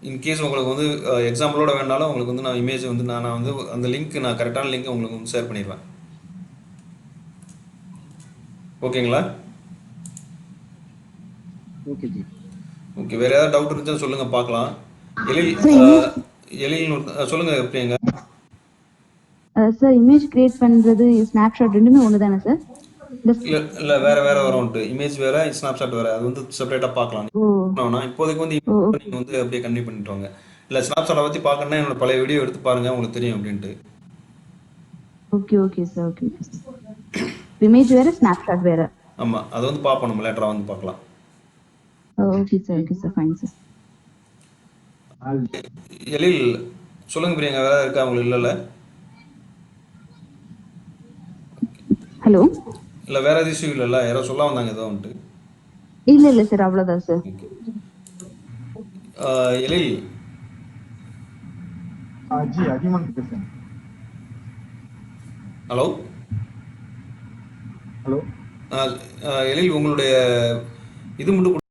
இன்கேஸ் உங்களுக்கு வந்து எக்ஸாம்பிளோட வேணாலும் உங்களுக்கு வந்து நான் இமேஜ் வந்து நான் வந்து அந்த லிங்க் நான் கரெக்டான லிங்க் உங்களுக்கு வந்து ஷேர் பண்ணிடுவேன். ஓகேங்களா, ஓகே ஜி. ஓகே, வேறு ஏதாவது டவுட் இருந்துச்சுன்னா சொல்லுங்கள் பார்க்கலாம். எழில் சொல்லுங்கள் எப்படிங்க சார் இமேஜ் கிரியேட் பண்றது ஸ்னாப்ஷாட் ரெண்டுமே ஒன்று தானே சார்? இல்லை வேறு வந்துட்டு இமேஜ் வேறு ஸ்னாப்ஷாட் வேறு, அது வந்து செப்பரேட்டாக பார்க்கலாம். இப்போதைக்கு வந்து நீங்கள் வந்து அப்படியே கன்டினியூ பண்ணிட்டு வாங்க. இல்லை ஸ்னாப்ஷாட்டை பற்றி பார்க்கணுன்னா என்னோட பழைய வீடியோ எடுத்து பாருங்கள், உங்களுக்கு தெரியும் அப்படின்ட்டு. Okay okay sir, okay okay sir. Image வேற ஸ்னாப்ஷாட் வேற. ஆமாம், அது வந்து பார்ப்போம், நம்ம லேட்டராக வந்து பார்க்கலாம். Okay sir fine sir. Ezhil சொல்லுங்க பிரியங்கா, வேற இருக்கா உங்களுக்கு? இல்லைல்ல, ஹலோ. இல்லை வேற எதுவும் இஷ்யூ இல்லைல்ல, யாரோ சொல்ல வந்தாங்க ஏதோ வந்துட்டு? இல்லை சார், அவ்வளோதான் சார். எழில் जी अभिमान பேசுறேன். ஹலோ ஹலோ எழில் உங்களுடைய இது மட்டும்